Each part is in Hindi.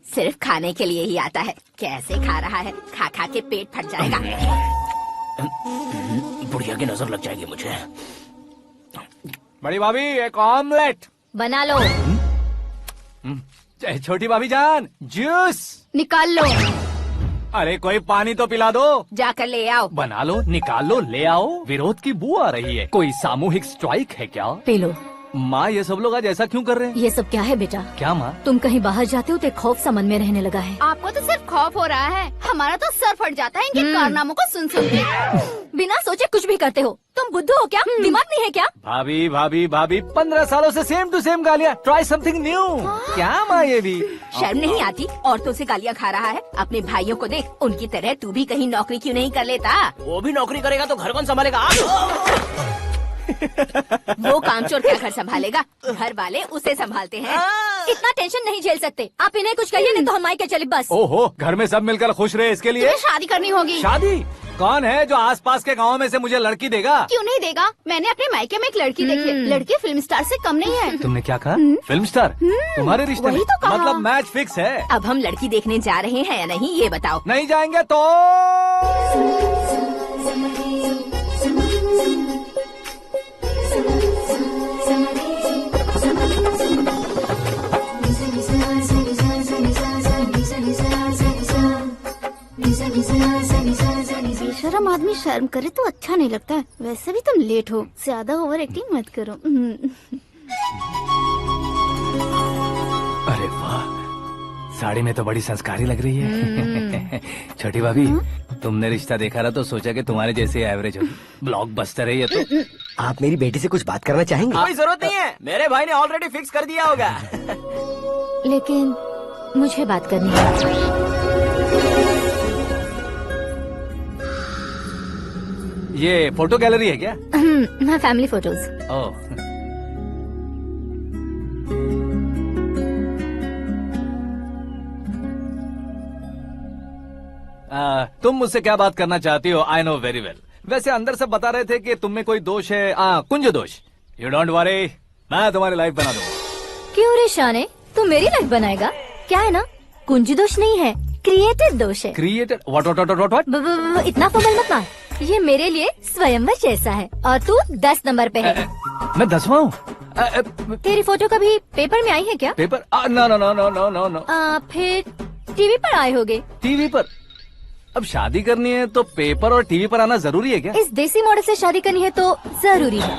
सिर्फ खाने के लिए ही आता है। कैसे खा रहा है, खा खा के पेट फट जाएगा। बुढ़िया की नजर लग जाएगी मुझे। बड़ी भाभी एक ऑमलेट बना लो। छोटी भाभी जान जूस निकाल लो। अरे कोई पानी तो पिला दो। जाकर ले आओ। बना लो, निकाल लो, ले आओ। विरोध की बू आ रही है। कोई सामूहिक स्ट्राइक है क्या? P low. माँ ये सब लोग आज ऐसा क्यों कर रहे हैं? ये सब क्या है बेटा? क्या माँ? तुम कहीं बाहर जाते हो तो एक खौफ सा मन में रहने लगा है। आपको तो सिर्फ खौफ हो रहा है, हमारा तो सर फट जाता है इनके कारनामों को सुन सुन के। बिना सोचे कुछ भी करते हो। तुम बुद्धू हो क्या? दिमाग नहीं है क्या? भाभी भाभी भाभी 15 सालों से सेम टू सेम गालियाँ। Try something new. क्या माँ ये भी? शर्म नहीं आती? औरतों से गालियाँ खा रहा है। अपने भाइयों को देख, उनकी तरह तू भी कहीं नौकरी क्यों नहीं कर लेता? वो भी नौकरी करेगा तो घर कौन संभालेगा? वो कामचोर क्या घर संभालेगा? घर वाले उसे संभालते हैं। इतना टेंशन नहीं झेल सकते। आप इन्हें कुछ कहिए नहीं तो हम मायके चले बस। ओहो, घर में सब मिलकर खुश रहे इसके लिए। तुम्हें शादी करनी होगी। शादी? कौन है जो आसपास के गाँव में से मुझे लड़की देगा? क्यों नहीं देगा? मैंने अपने मायके में एक लड़की देखी है। लड़की फिल्म स्टार से कम नहीं है। तुमने क्या कहा? Film star? तुम्हारे रिश्ते में? वही तो कहा। मतलब मैच फिक्स है। अब हम लड़की देखने जा रहे हैं या नहीं, ये बताओ। नहीं जाएंगे तो? बेशरम आदमी शर्म करे तो अच्छा नहीं लगता है। वैसे भी तुम लेट हो, ज्यादा ओवर एक्टिंग मत करो। अरे वाह, साड़ी में तो बड़ी संस्कारी लग रही है। छोटी भाभी, तुमने रिश्ता देखा रहा तो सोचा कि तुम्हारे जैसे एवरेज होगी। ब्लॉकबस्टर है ये तो। आप मेरी बेटी से कुछ बात करना चाहेंगे? कोई जरूरत नहीं है, मेरे भाई ने ऑलरेडी फिक्स कर दिया होगा। लेकिन मुझे बात करनी है। ये फोटो गैलरी है क्या? मैं फैमिली फोटोज। ओह, तुम मुझसे क्या बात करना चाहती हो? I know very well. वैसे अंदर से बता रहे थे कि तुम में कोई दोष है, कुंज दोष। यू डोंट वरी, मैं तुम्हारी लाइफ बना दूंगा। क्यों रे शाने, तू मेरी लाइफ बनाएगा? क्या है ना, कुंज दोष नहीं है, क्रिएटेड दोष है। क्रिएटेड? व्हाट? इतना फॉर्मल मत मार। ये मेरे लिए स्वयंवर जैसा है और तू 10 नंबर पे है। मैं 10वां हूँ? तेरी फोटो कभी पेपर में आई है क्या? Paper? No no no no no no no. फिर टीवी पर आए होगे। टीवी पर? अब शादी करनी है तो पेपर और टीवी पर आना जरूरी है क्या? इस देसी मॉडल से शादी करनी है तो जरूरी है।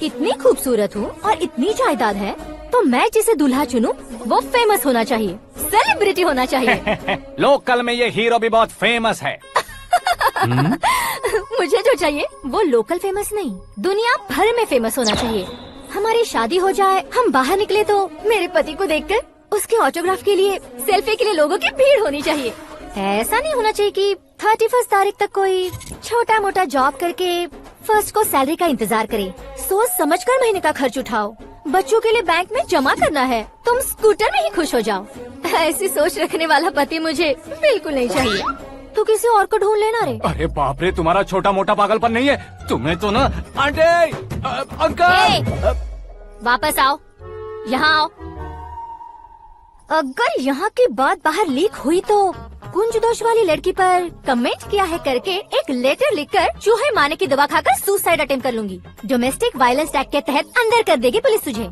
इतनी खूबसूरत हूँ और इतनी जायदाद है तो मैं जिसे दूल्हा चुनूं वो फेमस होना चाहिए, सेलिब्रिटी होना चाहिए। लोकल में ये हीरो भी बहुत फेमस है। मुझे जो चाहिए वो लोकल फेमस नहीं, दुनिया भर में फेमस होना चाहिए। हमारी शादी हो जाए, हम बाहर निकले तो मेरे पति को देखकर उसके ऑटोग्राफ के लिए, सेल्फी के लिए लोगों की भीड़ होनी चाहिए। ऐसा नहीं होना चाहिए कि 31 तारीख तक कोई छोटा मोटा जॉब करके फर्स्ट को सैलरी का इंतजार करे। सोच समझकर महीने का खर्च उठाओ। बच्चों के लिए बैंक में जमा करना है, तुम स्कूटर में ही खुश हो जाओ। ऐसी सोच रखने वाला पति मुझे बिल्कुल नहीं चाहिए। तू किसी और को ढूंढ लेना रे। अरे बाप रे, तुम्हारा छोटा मोटा पागलपन नहीं है। तुम्हें तो ना आंटी, अंकल। वापस आओ, यहाँ आओ। अगर यहाँ की बात बाहर लीक हुई तो कुंज दोष वाली लड़की पर कमेंट किया है करके एक लेटर लिखकर चूहे मारने की दवा खाकर सुसाइड अटेम्प्ट कर लूंगी। डोमेस्टिक वायलेंस एक्ट के तहत अंदर कर देगी पुलिस तुझे।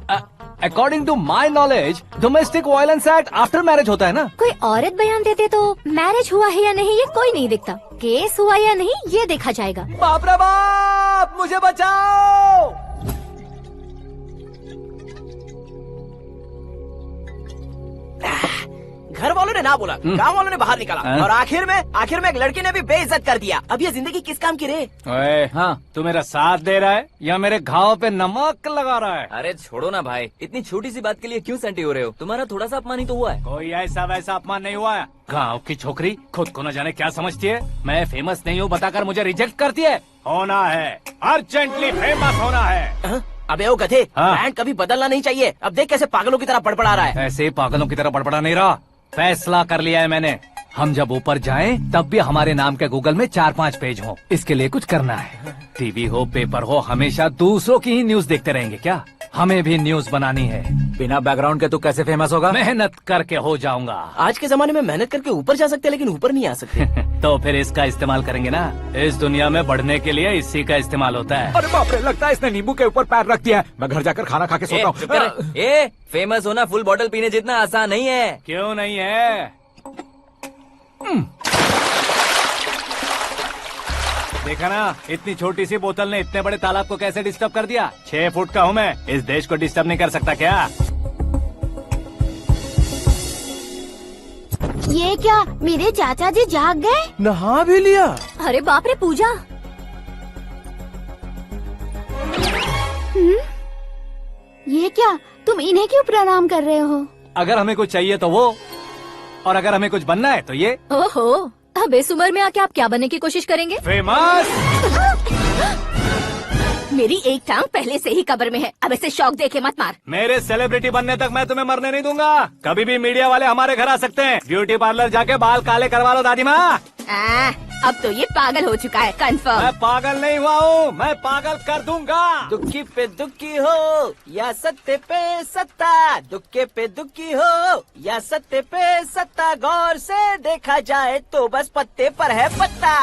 According to my knowledge domestic violence act after marriage होता है ना? कोई औरत बयान देते तो मैरिज हुआ है या नहीं ये कोई नहीं दिखता, केस हुआ या नहीं ये देखा जाएगा। बाप रे बाप, मुझे बचाओ। घर वालों ने ना बोला, गांव वालों ने बाहर निकाला और आखिर में एक लड़की ने भी बेइज्जत कर दिया। अब ये जिंदगी किस काम की रे? ओए, हाँ, तू मेरा साथ दे रहा है या मेरे घाव पे नमक लगा रहा है? अरे छोड़ो ना भाई, इतनी छोटी सी बात के लिए क्यों सैंटी हो रहे हो? तुम्हारा थोड़ा सा अपमान ही तो हुआ है। कोई ऐसा वैसा अपमान नहीं हुआ है। गाँव की छोकरी खुद को न जाने क्या समझती है। मैं फेमस नहीं हूँ बताकर मुझे रिजेक्ट करती है। होना है, अर्जेंटली फेमस होना है। अबे ओ गधे, हाँ। ब्रांड कभी बदलना नहीं चाहिए। अब देख कैसे पागलों की तरह बड़बड़ा रहा है। ऐसे पागलों की तरह बड़बड़ा नहीं रहा, फैसला कर लिया है मैंने। हम जब ऊपर जाएं तब भी हमारे नाम के गूगल में 4-5 पेज हो। इसके लिए कुछ करना है। टीवी हो, पेपर हो, हमेशा दूसरों की ही न्यूज देखते रहेंगे क्या? हमें भी न्यूज बनानी है। बिना बैकग्राउंड के तू कैसे फेमस होगा? मेहनत करके हो जाऊंगा। आज के जमाने में मेहनत करके ऊपर जा सकते हैं लेकिन ऊपर नहीं आ सकते। तो फिर इसका इस्तेमाल करेंगे ना। इस दुनिया में बढ़ने के लिए इसी का इस्तेमाल होता है। अरे बाप रे, लगता है इसने नींबू के ऊपर पैर रख दिया है। मैं घर जाकर खाना खा के सोता चुप कर। हूँ। फेमस होना फुल बॉटल पीने जितना आसान नहीं है। क्यों नहीं है? देखा ना, इतनी छोटी सी बोतल ने इतने बड़े तालाब को कैसे डिस्टर्ब कर दिया। 6 फुट का हूँ मैं, इस देश को डिस्टर्ब नहीं कर सकता क्या? ये क्या, मेरे चाचा जी जाग गए? नहा भी लिया। अरे बाप रे पूजा। ये क्या, तुम इन्हें क्यों प्रणाम कर रहे हो? अगर हमें कुछ चाहिए तो वो, और अगर हमें कुछ बनना है तो ये। ओहो, अब इस उम्र में आके आप क्या बनने की कोशिश करेंगे? फेमस। मेरी एक टांग पहले से ही कब्र में है, अब इसे शौक देके मत मार। मेरे सेलिब्रिटी बनने तक मैं तुम्हें मरने नहीं दूंगा। कभी भी मीडिया वाले हमारे घर आ सकते हैं। ब्यूटी पार्लर जाके बाल काले करवा लो दादी माँ। अब तो ये पागल हो चुका है, कंफर्म। मैं पागल नहीं हुआ हूँ, मैं पागल कर दूंगा। दुखी पे दुखी हो या सत्ते पे सत्ता, दुखे पे दुखी हो या सत्ते पे सत्ता, गौर से देखा जाए तो बस पत्ते पर है पत्ता।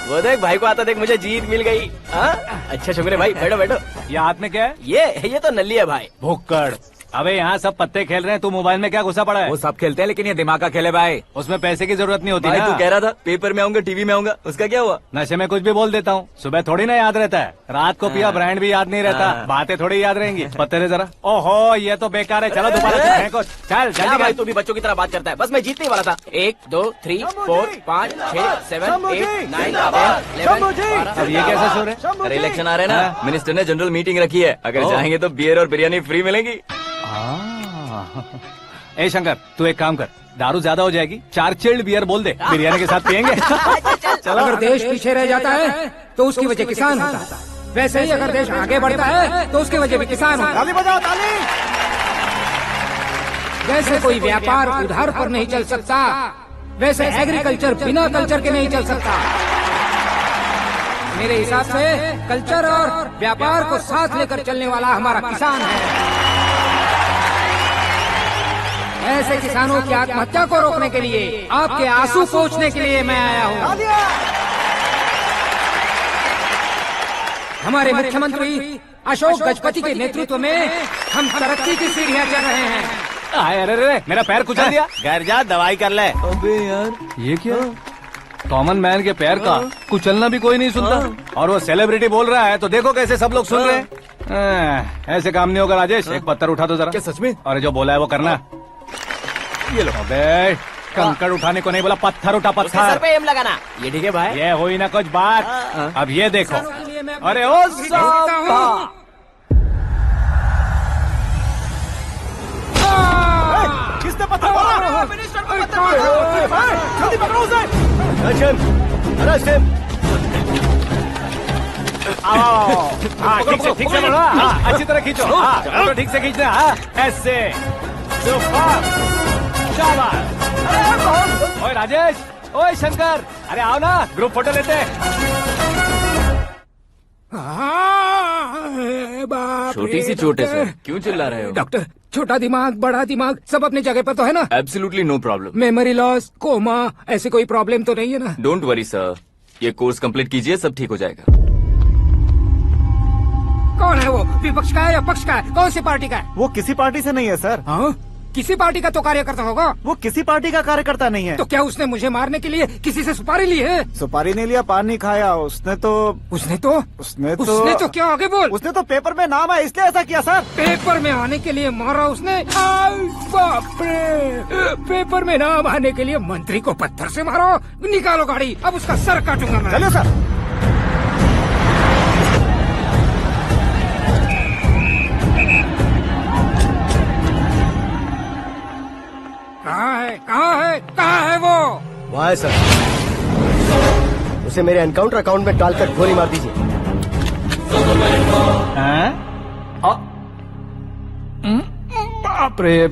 वो देख भाई को आता देख, मुझे जीत मिल गई। अच्छा शुक्र है भाई, बैठो बैठो। ये हाथ में क्या है? ये तो नल्ली है भाई। भुक्कड़। अबे यहाँ सब पत्ते खेल रहे हैं, तू मोबाइल में क्या घुसा पड़ा है? वो सब खेलते हैं लेकिन ये दिमाग का खेल है भाई। उसमें पैसे की जरूरत नहीं होती भाई ना। तू कह रहा था पेपर में आऊंगा, टीवी में आऊंगा, उसका क्या हुआ? नशे में कुछ भी बोल देता हूँ, सुबह थोड़ी ना याद रहता है। रात को पिया ब्रांड भी याद नहीं रहता, बातें थोड़ी याद रहेंगी। पत्ते दे जरा। ओहो, ये तो बेकार है, चलो दोबारा चलते हैं कुछ। चल क्या जल्दी भाई, कर। तू भी बच्चों की तरह बात करता है। बस मैं जीतने ही वाला था। 1 2 3 4 5 6 7 8 9 10 11 अब ये कैसा शोर है? अरे इलेक्शन आ रहे हैं ना, मिनिस्टर ने जनरल मीटिंग रखी है, अगर जाएंगे तो बियर और बिरयानी फ्री मिलेगी। ए शंकर, तू एक काम कर, दारू ज्यादा हो जाएगी, 4 चिल्ड बियर बोल दे, बिरयानी के साथ पियेंगे। चलो। अगर देश पीछे रह जाता है तो उसकी वजह किसान होता है, वैसे ही अगर देश आगे बढ़ता है तो उसकी वजह भी किसान होता है। ताली बजाओ, ताली। जैसे कोई व्यापार उधार पर नहीं चल सकता, वैसे एग्रीकल्चर बिना कल्चर के नहीं चल सकता। मेरे हिसाब से कल्चर और व्यापार को साथ लेकर चलने वाला हमारा किसान है। ऐसे किसानों की आत्महत्या को रोकने के लिए, आपके आंसू पोंछने के लिए मैं आया हूँ। हमारे मुख्यमंत्री अशोक गजपति के नेतृत्व में हम तरक्की की सीढ़ियाँ चढ़ रहे हैं। अरे अरे, मेरा पैर कुचल दिया। घर जा, दवाई कर ले। अबे यार, ये क्या? कॉमन मैन के पैर का कुचलना भी कोई नहीं सुनता, और वो सेलिब्रिटी बोल रहा है तो देखो कैसे सब लोग सुन रहे हैं। ऐसे काम नहीं होगा राजेश, एक पत्थर उठा दो जरा। क्या सच में? और जो बोला है वो करना। ये लो। अबे कंकड़ उठाने को नहीं बोला, पत्थर उठा, उसके सर पत्थर। पे एम लगाना। ये ठीक है भाई। ये हुई ना कुछ बात। अब ये देखो। अरे ओ साहब, किसने पत्थर मारा? मिनिस्टर को पत्थर मारा। जल्दी पकड़ो उसे। आओ। हाँ, ठीक से पकड़ो। हाँ, अच्छी तरह खींचो। हाँ, तो ठीक से खींचना। हाँ, ऐसे। सुपर। शाबाश। ओए राजेश, ओए शंकर, अरे आओ ना, ग्रुप फोटो लेते हैं। छोटी सी चोट है सर, क्यों चिल्ला रहे हो? डॉक्टर, छोटा दिमाग बड़ा दिमाग सब अपनी जगह पर तो है ना? Absolutely no problem. Memory loss, coma, ऐसी कोई प्रॉब्लम तो नहीं है ना? डोंट वरी सर, ये कोर्स कंप्लीट कीजिए, सब ठीक हो जाएगा। कौन है वो? विपक्ष का है या पक्ष का है? कौन सी पार्टी का है? वो किसी पार्टी से नहीं है सर। हाँ? किसी पार्टी का तो कार्यकर्ता होगा। वो किसी पार्टी का कार्यकर्ता नहीं है। तो क्या उसने मुझे मारने के लिए किसी से सुपारी ली है? सुपारी नहीं लिया, पान नहीं खाया। उसने तो क्या आगे बोल? उसने तो पेपर में नाम है इसलिए ऐसा किया सर। पेपर में आने के लिए मारा उसने? बाप रे, पेपर में नाम आने के लिए मंत्री को पत्थर से मारो? निकालो गाड़ी, अब उसका सर काटूंगा मैं। चलो सर। कहाँ है वो? वहाँ है सर। उसे मेरे एनकाउंटर अकाउंट में डालकर गोली मार दीजिए। बाप रे,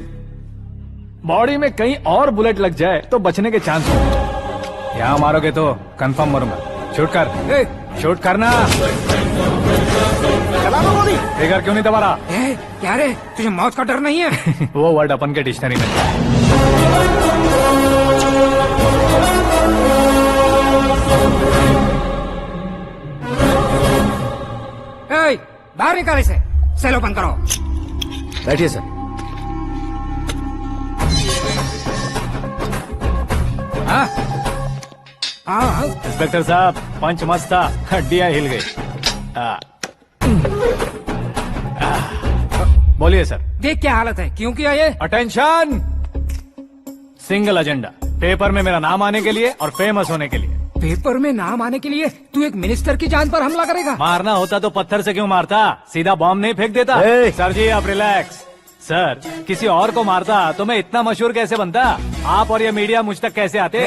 बॉडी में कहीं और बुलेट लग जाए तो बचने के चांस हो। यहाँ मारोगे तो कंफर्म मरूंगा। शूट कर। शूट करना। चला लो गोली। फिगर क्यों नहीं दबा रहा? क्या रे, तुझे मौत का डर नहीं है? वो वर्ड अपन के डिक्शनरी में है। ए, बाहर निकाल इसे। सेल ओपन करो। बैठिए सर। हाँ हाँ, इंस्पेक्टर साहब, पंच मस्त था, हड्डियां हिल गई। बोलिए सर। देख क्या हालत है, क्यों किया ये? अटेंशन, सिंगल एजेंडा, पेपर में मेरा नाम आने के लिए और फेमस होने के लिए। पेपर में नाम आने के लिए तू एक मिनिस्टर की जान पर हमला करेगा? मारना होता तो पत्थर से क्यों मारता, सीधा बॉम्ब नहीं फेंक देता। ए! सर जी आप रिलैक्स। सर, किसी और को मारता तो मैं इतना मशहूर कैसे बनता? आप और ये मीडिया मुझ तक कैसे आते?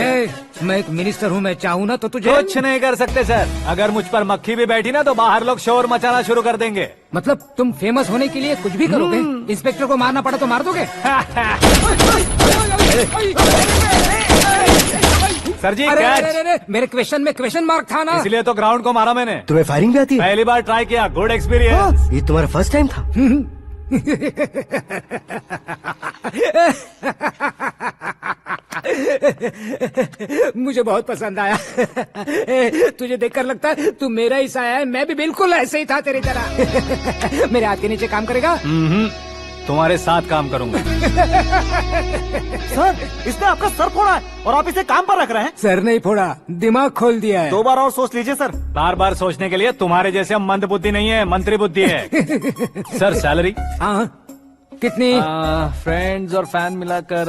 मैं एक मिनिस्टर हूँ, मैं चाहूँ ना तो तुझे कुछ नहीं कर सकते सर। अगर मुझ पर मक्खी भी बैठी ना तो बाहर लोग शोर मचाना शुरू कर देंगे। मतलब तुम फेमस होने के लिए कुछ भी करोगे? इंस्पेक्टर को मारना पड़ा तो मार दोगे? सर जी अरे, कैच। अरे, अरे, मेरे क्वेश्चन में क्वेश्चन मार्क था ना। इसलिए तो ग्राउंड को मारा मैंने। तुम्हें फायरिंग भी आती है? पहली बार ट्राई किया, गुड एक्सपीरियंस। ये तुम्हारा फर्स्ट टाइम था? मुझे बहुत पसंद आया। तुझे देखकर लगता है तू मेरा ही साया है। मैं भी बिल्कुल ऐसे ही था तेरी तरह। मेरे हाथ के नीचे काम करेगा? तुम्हारे साथ काम करूंगा। सर, इसने आपका सर फोड़ा है और आप इसे काम पर रख रहे हैं। सर नहीं फोड़ा, दिमाग खोल दिया है। 2 बार और सोच लीजिए सर। बार बार सोचने के लिए तुम्हारे जैसे मंद बुद्धि नहीं है, मंत्री बुद्धि है। Sir salary? हाँ, कितनी? फ्रेंड्स और फैन मिलाकर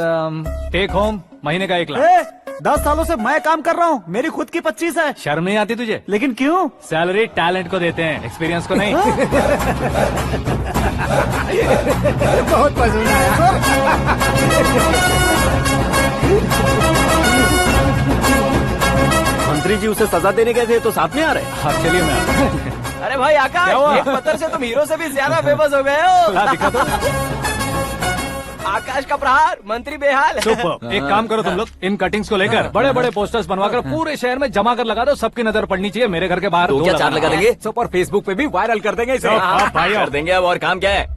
टेक होम महीने का 1 लाख। 10 सालों से मैं काम कर रहा हूँ, मेरी खुद की 25 है। शर्म नहीं आती तुझे? लेकिन क्यों? सैलरी टैलेंट को देते हैं, एक्सपीरियंस को नहीं। बहुत पसंद आया। मंत्री जी उसे सजा देने गए थे तो साथ में आ रहे। हाँ चलिए मैं आता हूं। अरे भाई क्या हुआ? आकाश, एक पत्थर से तुम हीरो से भी ज्यादा फेमस हो गए हो। ला दिखा दो। आकाश का प्रहार, मंत्री बेहाल। सुपर। एक काम करो तुम लोग, इन कटिंग्स को लेकर बड़े बड़े पोस्टर्स बनवाकर पूरे शहर में जमा कर लगा दो। सबकी नजर पड़नी चाहिए। मेरे घर के बाहर तो 2 क्या 4 लगा देंगे? सुपर फेसबुक पे भी वायरल कर देंगे इसे। भाई कर देंगे अब, और काम क्या है?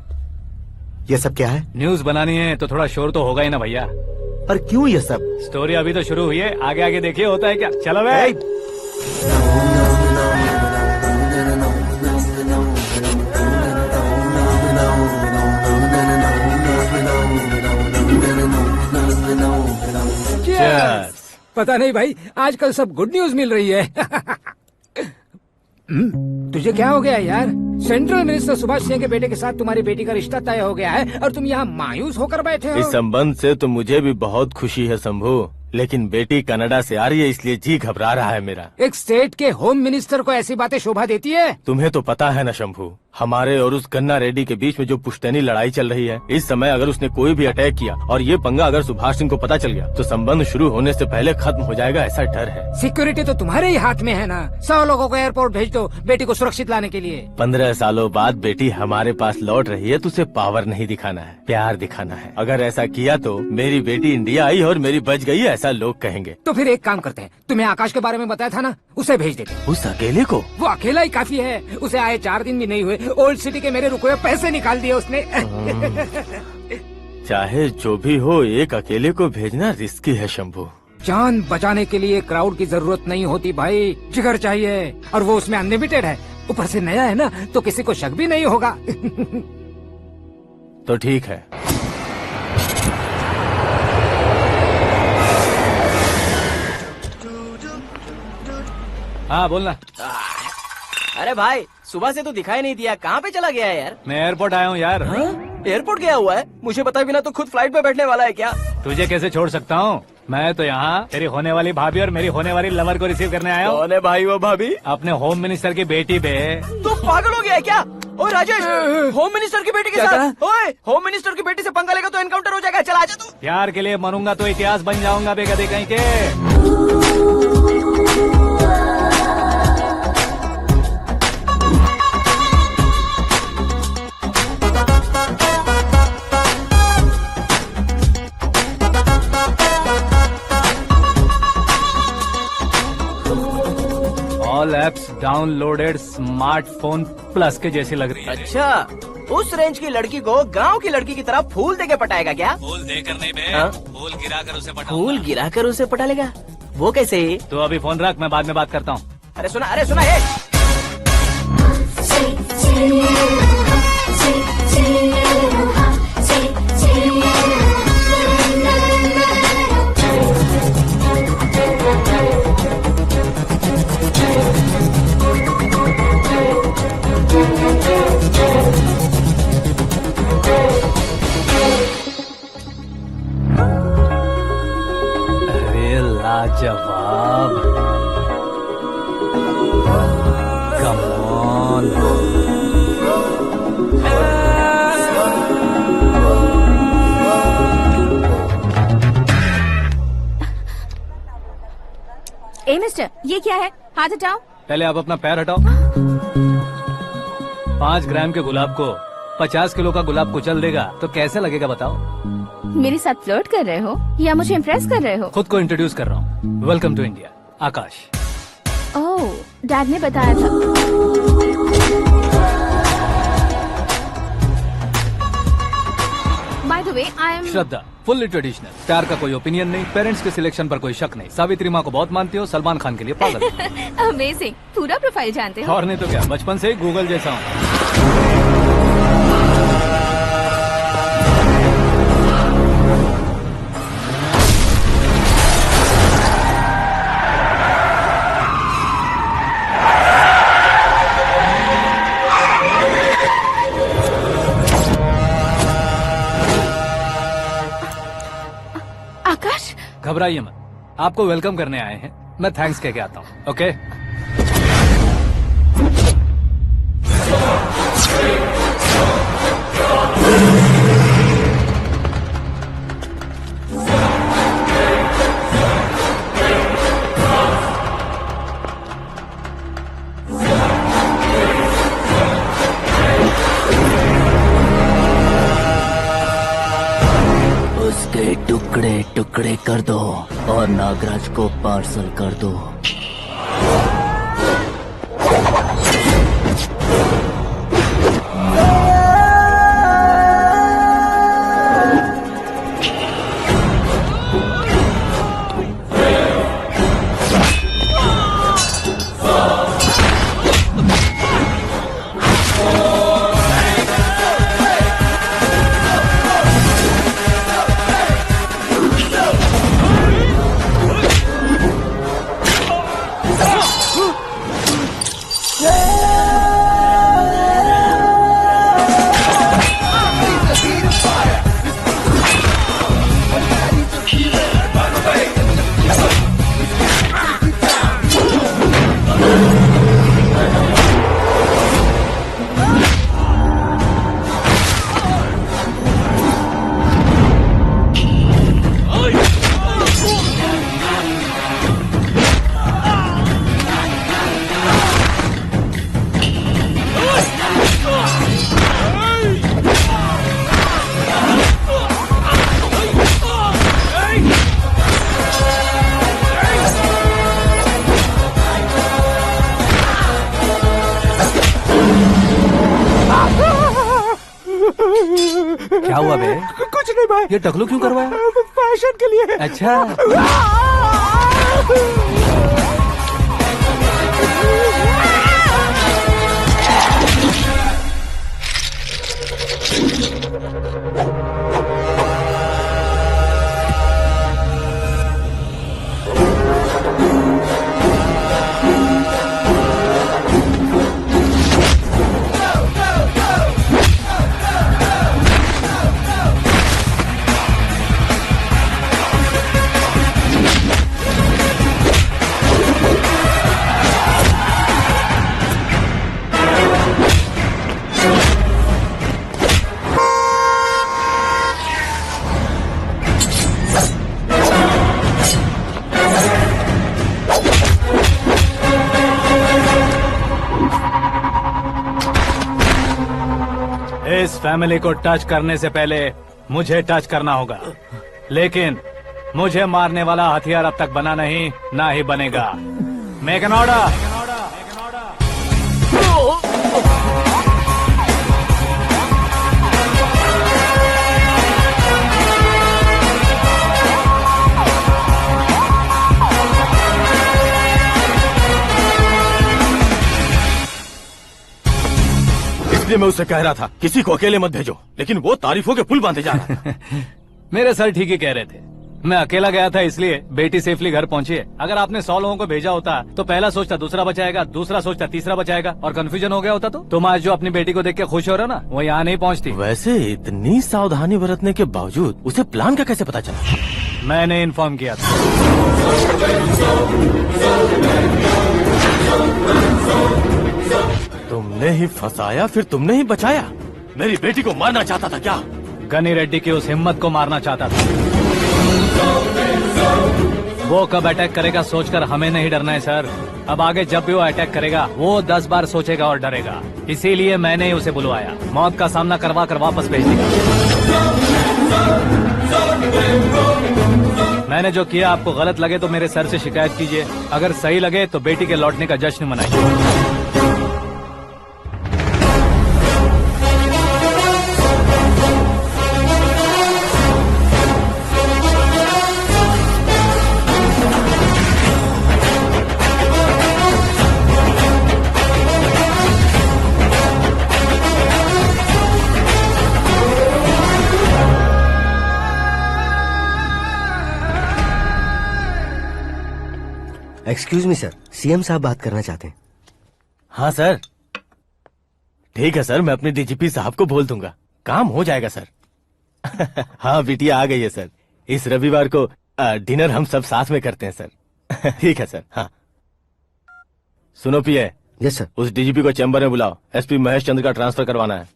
ये सब क्या है? न्यूज बनानी है तो थोड़ा शोर तो होगा ही ना भैया। पर क्यों ये सब? स्टोरी अभी तो शुरू हुई है, आगे आगे देखिए होता है क्या। चलो भाई। Cheers. पता नहीं भाई, आजकल सब गुड न्यूज मिल रही है। तुझे क्या हो गया यार? सेंट्रल मिनिस्टर सुभाष सिंह के बेटे के साथ तुम्हारी बेटी का रिश्ता तय हो गया है और तुम यहाँ मायूस होकर बैठे हो। इस संबंध से तो मुझे भी बहुत खुशी है शंभू, लेकिन बेटी कनाडा से आ रही है इसलिए जी घबरा रहा है मेरा। एक स्टेट के होम मिनिस्टर को ऐसी बातें शोभा देती है? तुम्हें तो पता है ना शंभू, हमारे और उस गन्ना रेड्डी के बीच में जो पुश्तैनी लड़ाई चल रही है, इस समय अगर उसने कोई भी अटैक किया और ये पंगा अगर सुभाष सिंह को पता चल गया तो संबंध शुरू होने से पहले खत्म हो जाएगा, ऐसा डर है। सिक्योरिटी तो तुम्हारे ही हाथ में है ना। 100 लोगों को एयरपोर्ट भेज दो बेटी को सुरक्षित लाने के लिए। 15 सालों बाद बेटी हमारे पास लौट रही है तो उसे पावर नहीं दिखाना है, प्यार दिखाना है। अगर ऐसा किया तो मेरी बेटी इंडिया आई और मेरी बच गई, ऐसा लोग कहेंगे। तो फिर एक काम करते हैं, तुम्हें आकाश के बारे में बताया था ना, उसे भेज देते हैं। उस अकेले को? वो अकेला ही काफी है। उसे आए 4 दिन भी नहीं हुए, ओल्ड सिटी के मेरे रुके हुए पैसे निकाल दिए उसने। चाहे जो भी हो, एक अकेले को भेजना रिस्की है शंभू। जान बचाने के लिए क्राउड की जरूरत नहीं होती भाई, जिगर चाहिए, और वो उसमें अनलिमिटेड है। ऊपर से नया है ना, तो किसी को शक भी नहीं होगा। तो ठीक है। हाँ बोलना। अरे भाई, सुबह से तो दिखाई नहीं दिया, कहाँ पे चला गया है यार? मैं एयरपोर्ट आया हूँ यार। एयरपोर्ट गया हुआ है? मुझे बताए बिना तो खुद फ्लाइट पे बैठने वाला है क्या? तुझे कैसे छोड़ सकता हूँ? मैं तो यहाँ तेरी होने वाली भाभी और मेरी होने वाली लवर को रिसीव करने आया हूँ। कौन है भाई वो भाभी? अपने होम मिनिस्टर की बेटी पे। तू पागल हो गया है क्या? ओए राजेश, होम मिनिस्टर की बेटी के साथ? ओए, होम मिनिस्टर की बेटी से पंगा लेगा तो एनकाउंटर हो जाएगा। चल आजा तू। प्यार के लिए मरूंगा तो इतिहास बन जाऊंगा बेगदे कहीं के। All apps downloaded smartphone plus के जैसी लग रही है। अच्छा, उस रेंज की लड़की को गांव की लड़की की तरह फूल देके पटाएगा क्या? फूल देकर नहीं बे, हाँ? फूल गिराकर उसे पटा। फूल गिराकर उसे पटा लेगा? वो कैसे? तो अभी फोन रख, मैं बाद में बात करता हूँ। अरे सुना हे। अरे लाजवाब, कम ऑन। ए मिस्टर, ये क्या है? हाथ हटाओ। पहले आप अपना पैर हटाओ। 5 ग्राम के गुलाब को 50 किलो का गुलाब कुचल देगा तो कैसे लगेगा बताओ? मेरे साथ फ्लर्ट कर रहे हो या मुझे इम्प्रेस कर रहे हो? खुद को इंट्रोड्यूस कर रहा हूँ। Welcome to India, Akash. Oh, dad ने बताया था। By the way, I am Shraddha, fully traditional. प्यार का कोई ओपिनियन नहीं, पेरेंट्स के सिलेक्शन पर कोई शक नहीं। सावित्री माँ को बहुत मानती हो, सलमान खान के लिए पागल। अमेजिंग, पूरा प्रोफाइल जानते हो। और नहीं तो क्या, बचपन से ही गूगल जैसा हूँ। आकाश, घबराइए मत, आपको वेलकम करने आए हैं। मैं थैंक्स कह के आता हूँ। ओके? उसके टुकड़े टुकड़े कर दो और नागराज को पार्सल कर दो। क्या हुआ बे? कुछ नहीं भाई। ये टकलू क्यों करवाया? फैशन के लिए। अच्छा, इस फैमिली को टच करने से पहले मुझे टच करना होगा, लेकिन मुझे मारने वाला हथियार अब तक बना नहीं, ना ही बनेगा। Make an order. इसीलिए मैं उससे कह रहा था किसी को अकेले मत भेजो, लेकिन वो तारीफों के पुल बांधे जा रहा है। मेरे सर ठीक ही कह रहे थे। मैं अकेला गया था इसलिए बेटी सेफली घर पहुंची है। अगर आपने 100 लोगों को भेजा होता तो पहला सोचता दूसरा बचाएगा, दूसरा सोचता तीसरा बचाएगा, और कंफ्यूजन हो गया होता तो तुम आज जो अपनी बेटी को देख के खुश हो रहे हो ना, वो यहाँ नहीं पहुँचती। वैसे इतनी सावधानी बरतने के बावजूद उसे प्लान का कैसे पता चला? मैंने इन्फॉर्म किया था। तुमने ही फंसाया, फिर तुमने ही बचाया। मेरी बेटी को मारना चाहता था क्या? गनी रेड्डी की उस हिम्मत को मारना चाहता था। वो कब अटैक करेगा सोचकर हमें नहीं डरना है सर। अब आगे जब भी वो अटैक करेगा वो 10 बार सोचेगा और डरेगा। इसीलिए मैंने ही उसे बुलवाया। मौत का सामना करवा कर वापस भेज दिया। मैंने जो किया आपको गलत लगे तो मेरे सर से शिकायत कीजिए, अगर सही लगे तो बेटी के लौटने का जश्न मनाइए। एक्सक्यूज मी सर, सीएम साहब बात करना चाहते हैं। हाँ सर, ठीक है सर, मैं अपने डीजीपी साहब को बोल दूंगा, काम हो जाएगा सर। हाँ बिटिया आ गई है सर। इस रविवार को डिनर हम सब साथ में करते हैं सर। ठीक है सर। हाँ सुनो पिए। Yes sir. उस डीजीपी को चैम्बर में बुलाओ, एसपी महेश चंद्र का ट्रांसफर करवाना है।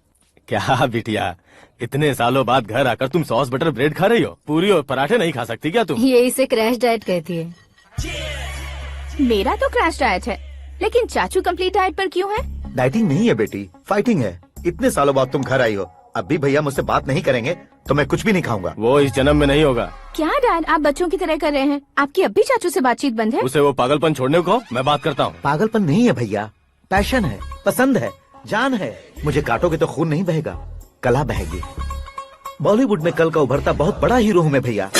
क्या बिटिया, इतने सालों बाद घर आकर तुम सॉस बटर ब्रेड खा रही हो? पूरी और पराठे नहीं खा सकती क्या तुम? ये इसे क्रैश डाइट कहती है। मेरा तो क्रैश डाइट है, लेकिन चाचू कंप्लीट डाइट पर क्यों है? डाइटिंग नहीं है बेटी, फाइटिंग है। इतने सालों बाद तुम घर आई हो, अब भी भैया मुझसे बात नहीं करेंगे तो मैं कुछ भी नहीं खाऊंगा। वो इस जन्म में नहीं होगा। क्या डैड, आप बच्चों की तरह कर रहे हैं? आपकी अब भी चाचू से बातचीत बंद है? उसे वो पागलपन छोड़ने को मैं बात करता हूँ। पागलपन नहीं है भैया, पैशन है, पसंद है, जान है। मुझे काटोगे तो खून नहीं बहेगा, कला बहेगी। बॉलीवुड में कल का उभरता बहुत बड़ा हीरो हूँ मैं भैया।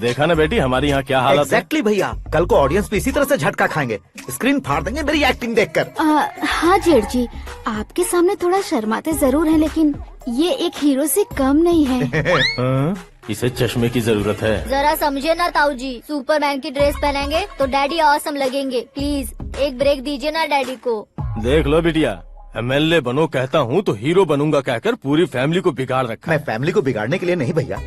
देखा ना बेटी हमारी यहाँ क्या हालत है। एग्जैक्टली भैया, कल को ऑडियंस भी इसी तरह से झटका खाएंगे, स्क्रीन फाड़ देंगे मेरी एक्टिंग देखकर। हाँ जेठ जी, आपके सामने थोड़ा शर्माते जरूर हैं, लेकिन ये एक हीरो से कम नहीं है। इसे चश्मे की जरूरत है। जरा समझे ना ताऊ जी, सुपरमैन की ड्रेस पहनेंगे तो डैडी ऑसम लगेंगे। प्लीज एक ब्रेक दीजिए ना डैडी को। देख लो बिटिया, एमएलए बनो कहता हूँ तो हीरो बनूंगा कहकर पूरी फैमिली को बिगाड़ रखा। मैं फैमिली को बिगाड़ने के लिए नहीं भैया,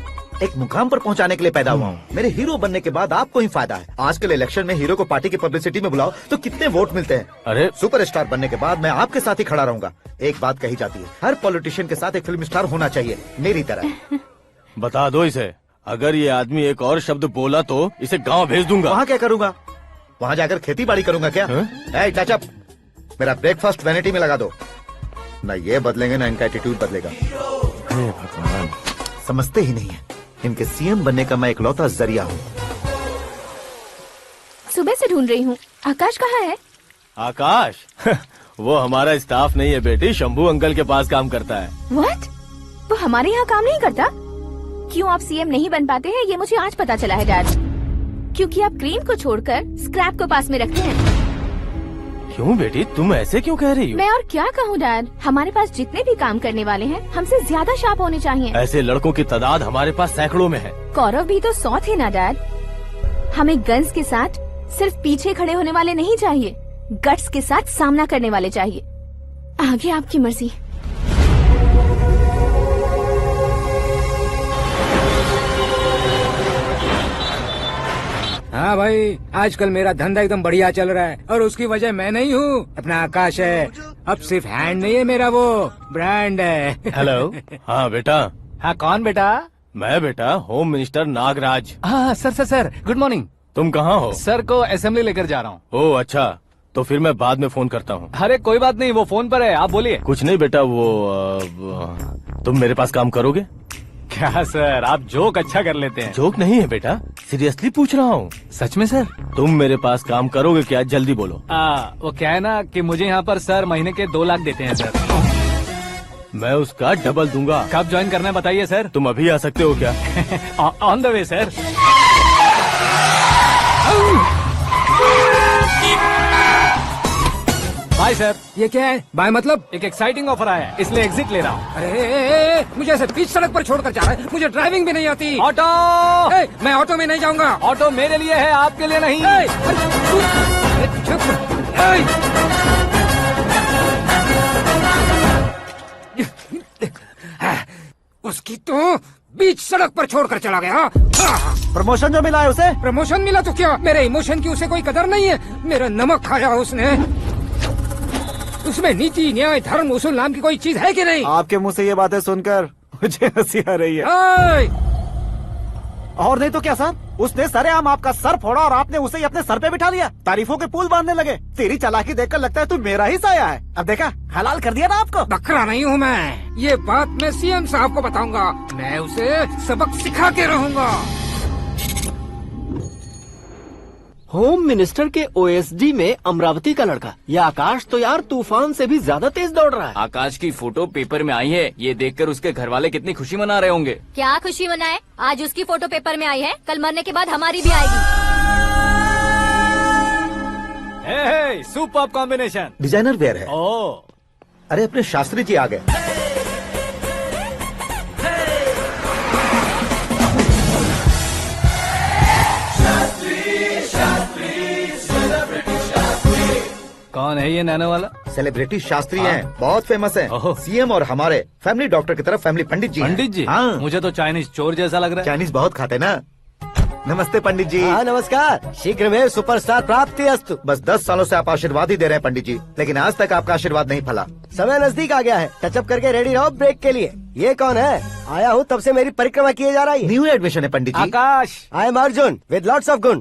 एक मुकाम पर पहुंचाने के लिए पैदा हुआ हूँ। मेरे हीरो बनने के बाद आपको ही फायदा है। आजकल इलेक्शन में हीरो को पार्टी की पब्लिसिटी में बुलाओ तो कितने वोट मिलते हैं। अरे सुपरस्टार बनने के बाद मैं आपके साथ ही खड़ा रहूंगा। एक बात कही जाती है, हर पॉलिटिशियन के साथ एक फिल्म स्टार होना चाहिए, मेरी तरह। बता दो इसे, अगर ये आदमी एक और शब्द बोला तो इसे गाँव भेज दूंगा। वहाँ क्या करूँगा? वहाँ जाकर खेती बाड़ी करूँगा क्या? टचअप, मेरा ब्रेकफास्ट वैनिटी में लगा दो। न ये बदलेंगे न इनका एटीट्यूड बदलेगा। भगवान, समझते ही नहीं है, इनके सीएम बनने का मैं इकलौता जरिया हूँ। सुबह से ढूंढ रही हूँ। आकाश कहाँ है? आकाश? वो हमारा स्टाफ नहीं है बेटी, शंभू अंकल के पास काम करता है। व्हाट? वो हमारे यहाँ काम नहीं करता? क्यों आप सीएम नहीं बन पाते हैं ये मुझे आज पता चला है डैड। क्योंकि आप क्रीम को छोड़कर स्क्रैप को पास में रखते हैं। क्यों बेटी, तुम ऐसे क्यों कह रही हो? मैं और क्या कहूँ डैड, हमारे पास जितने भी काम करने वाले हैं हमसे ज्यादा शार्प होने चाहिए। ऐसे लड़कों की तादाद हमारे पास सैकड़ों में है। गौरव भी तो 100 थे ना डैड। हमें गन्स के साथ सिर्फ पीछे खड़े होने वाले नहीं चाहिए, गट्स के साथ सामना करने वाले चाहिए। आगे आपकी मर्जी। हाँ भाई, आजकल मेरा धंधा एकदम बढ़िया चल रहा है और उसकी वजह मैं नहीं हूँ, अपना आकाश है। अब सिर्फ हैंड नहीं है मेरा, वो ब्रांड है। हेलो। हाँ बेटा। हाँ कौन बेटा? मैं बेटा होम मिनिस्टर नागराज। हाँ सर गुड मॉर्निंग। तुम कहाँ हो? सर को असेंबली लेकर जा रहा हूँ। ओह अच्छा, तो फिर मैं बाद में फोन करता हूँ। अरे कोई बात नहीं, वो फोन पर है, आप बोलिए। कुछ नहीं बेटा, तुम मेरे पास काम करोगे? क्या सर, आप जोक अच्छा कर लेते हैं। जोक नहीं है बेटा, सीरियसली पूछ रहा हूँ। सच में सर? तुम मेरे पास काम करोगे क्या? जल्दी बोलो। वो क्या है ना कि मुझे यहाँ पर सर महीने के 2 लाख देते हैं सर। मैं उसका डबल दूंगा। कब ज्वाइन करना है बताइए सर। तुम अभी आ सकते हो क्या? On the way sir. Bye sir. ये क्या है? बाय मतलब? एक एक्साइटिंग ऑफर आया है, इसलिए एग्जिट ले रहा हूँ। अरे मुझे ऐसे बीच सड़क पर छोड़कर जा रहा है। मुझे ड्राइविंग भी नहीं आती। ऑटो। मैं ऑटो में नहीं जाऊंगा। ऑटो मेरे लिए है, आपके लिए नहीं। चुप। उसकी तो बीच सड़क पर छोड़कर चला गया। प्रमोशन जो मिला है उसे? प्रमोशन मिला तो क्या, मेरे इमोशन की उसे कोई कदर नहीं है। मेरा नमक खाया उसने। उसमें नीति, न्याय, धर्म, उसूल नाम की कोई चीज है कि नहीं? आपके मुंह से ये बातें सुनकर मुझे हंसी आ रही है। और नहीं तो क्या सर, उसने सरेआम आपका सर फोड़ा और आपने उसे ही अपने सर पे बिठा लिया। तारीफों के पुल बांधने लगे। तेरी चालाकी देखकर लगता है तू मेरा ही साया है। अब देखा, हलाल कर दिया ना आपको। बकरा नहीं हूँ मैं। ये बात मैं सीएम साहब को बताऊंगा। मैं उसे सबक सिखा के रहूंगा। होम मिनिस्टर के ओएसडी में अमरावती का लड़का। ये आकाश तो यार तूफान से भी ज्यादा तेज दौड़ रहा है। आकाश की फोटो पेपर में आई है, ये देखकर उसके घर वाले कितनी खुशी मना रहे होंगे। क्या खुशी मनाए? आज उसकी फोटो पेपर में आई है, कल मरने के बाद हमारी भी आएगी। हे, सुपर कॉम्बिनेशन। डिजाइनर वेयर है। ओह, अरे अपने शास्त्री जी आ गए। कौन है ये नैनो वाला? सेलिब्रिटी शास्त्री हैं, बहुत फेमस हैं। ओहो। सीएम और हमारे फैमिली डॉक्टर की तरफ फैमिली पंडित जी हैं। पंडित जी? हाँ। मुझे तो चाइनीज चोर जैसा लग रहा है। चाइनीज बहुत खाते ना। नमस्ते पंडित जी। हाँ नमस्कार। शीघ्र में सुपरस्टार प्राप्ति अस्तु। बस 10 सालों से आप आशीर्वाद ही दे रहे हैं पंडित जी, लेकिन आज तक आपका आशीर्वाद नहीं फला। समय नजदीक आ गया है, टचअप करके रेडी रहो ब्रेक के लिए। ये कौन है? आया हूँ तब से मेरी परिक्रमा किए जा रही है। न्यू एडमिशन है Pandit ji. Akash. I am Arjun with lots of गुण।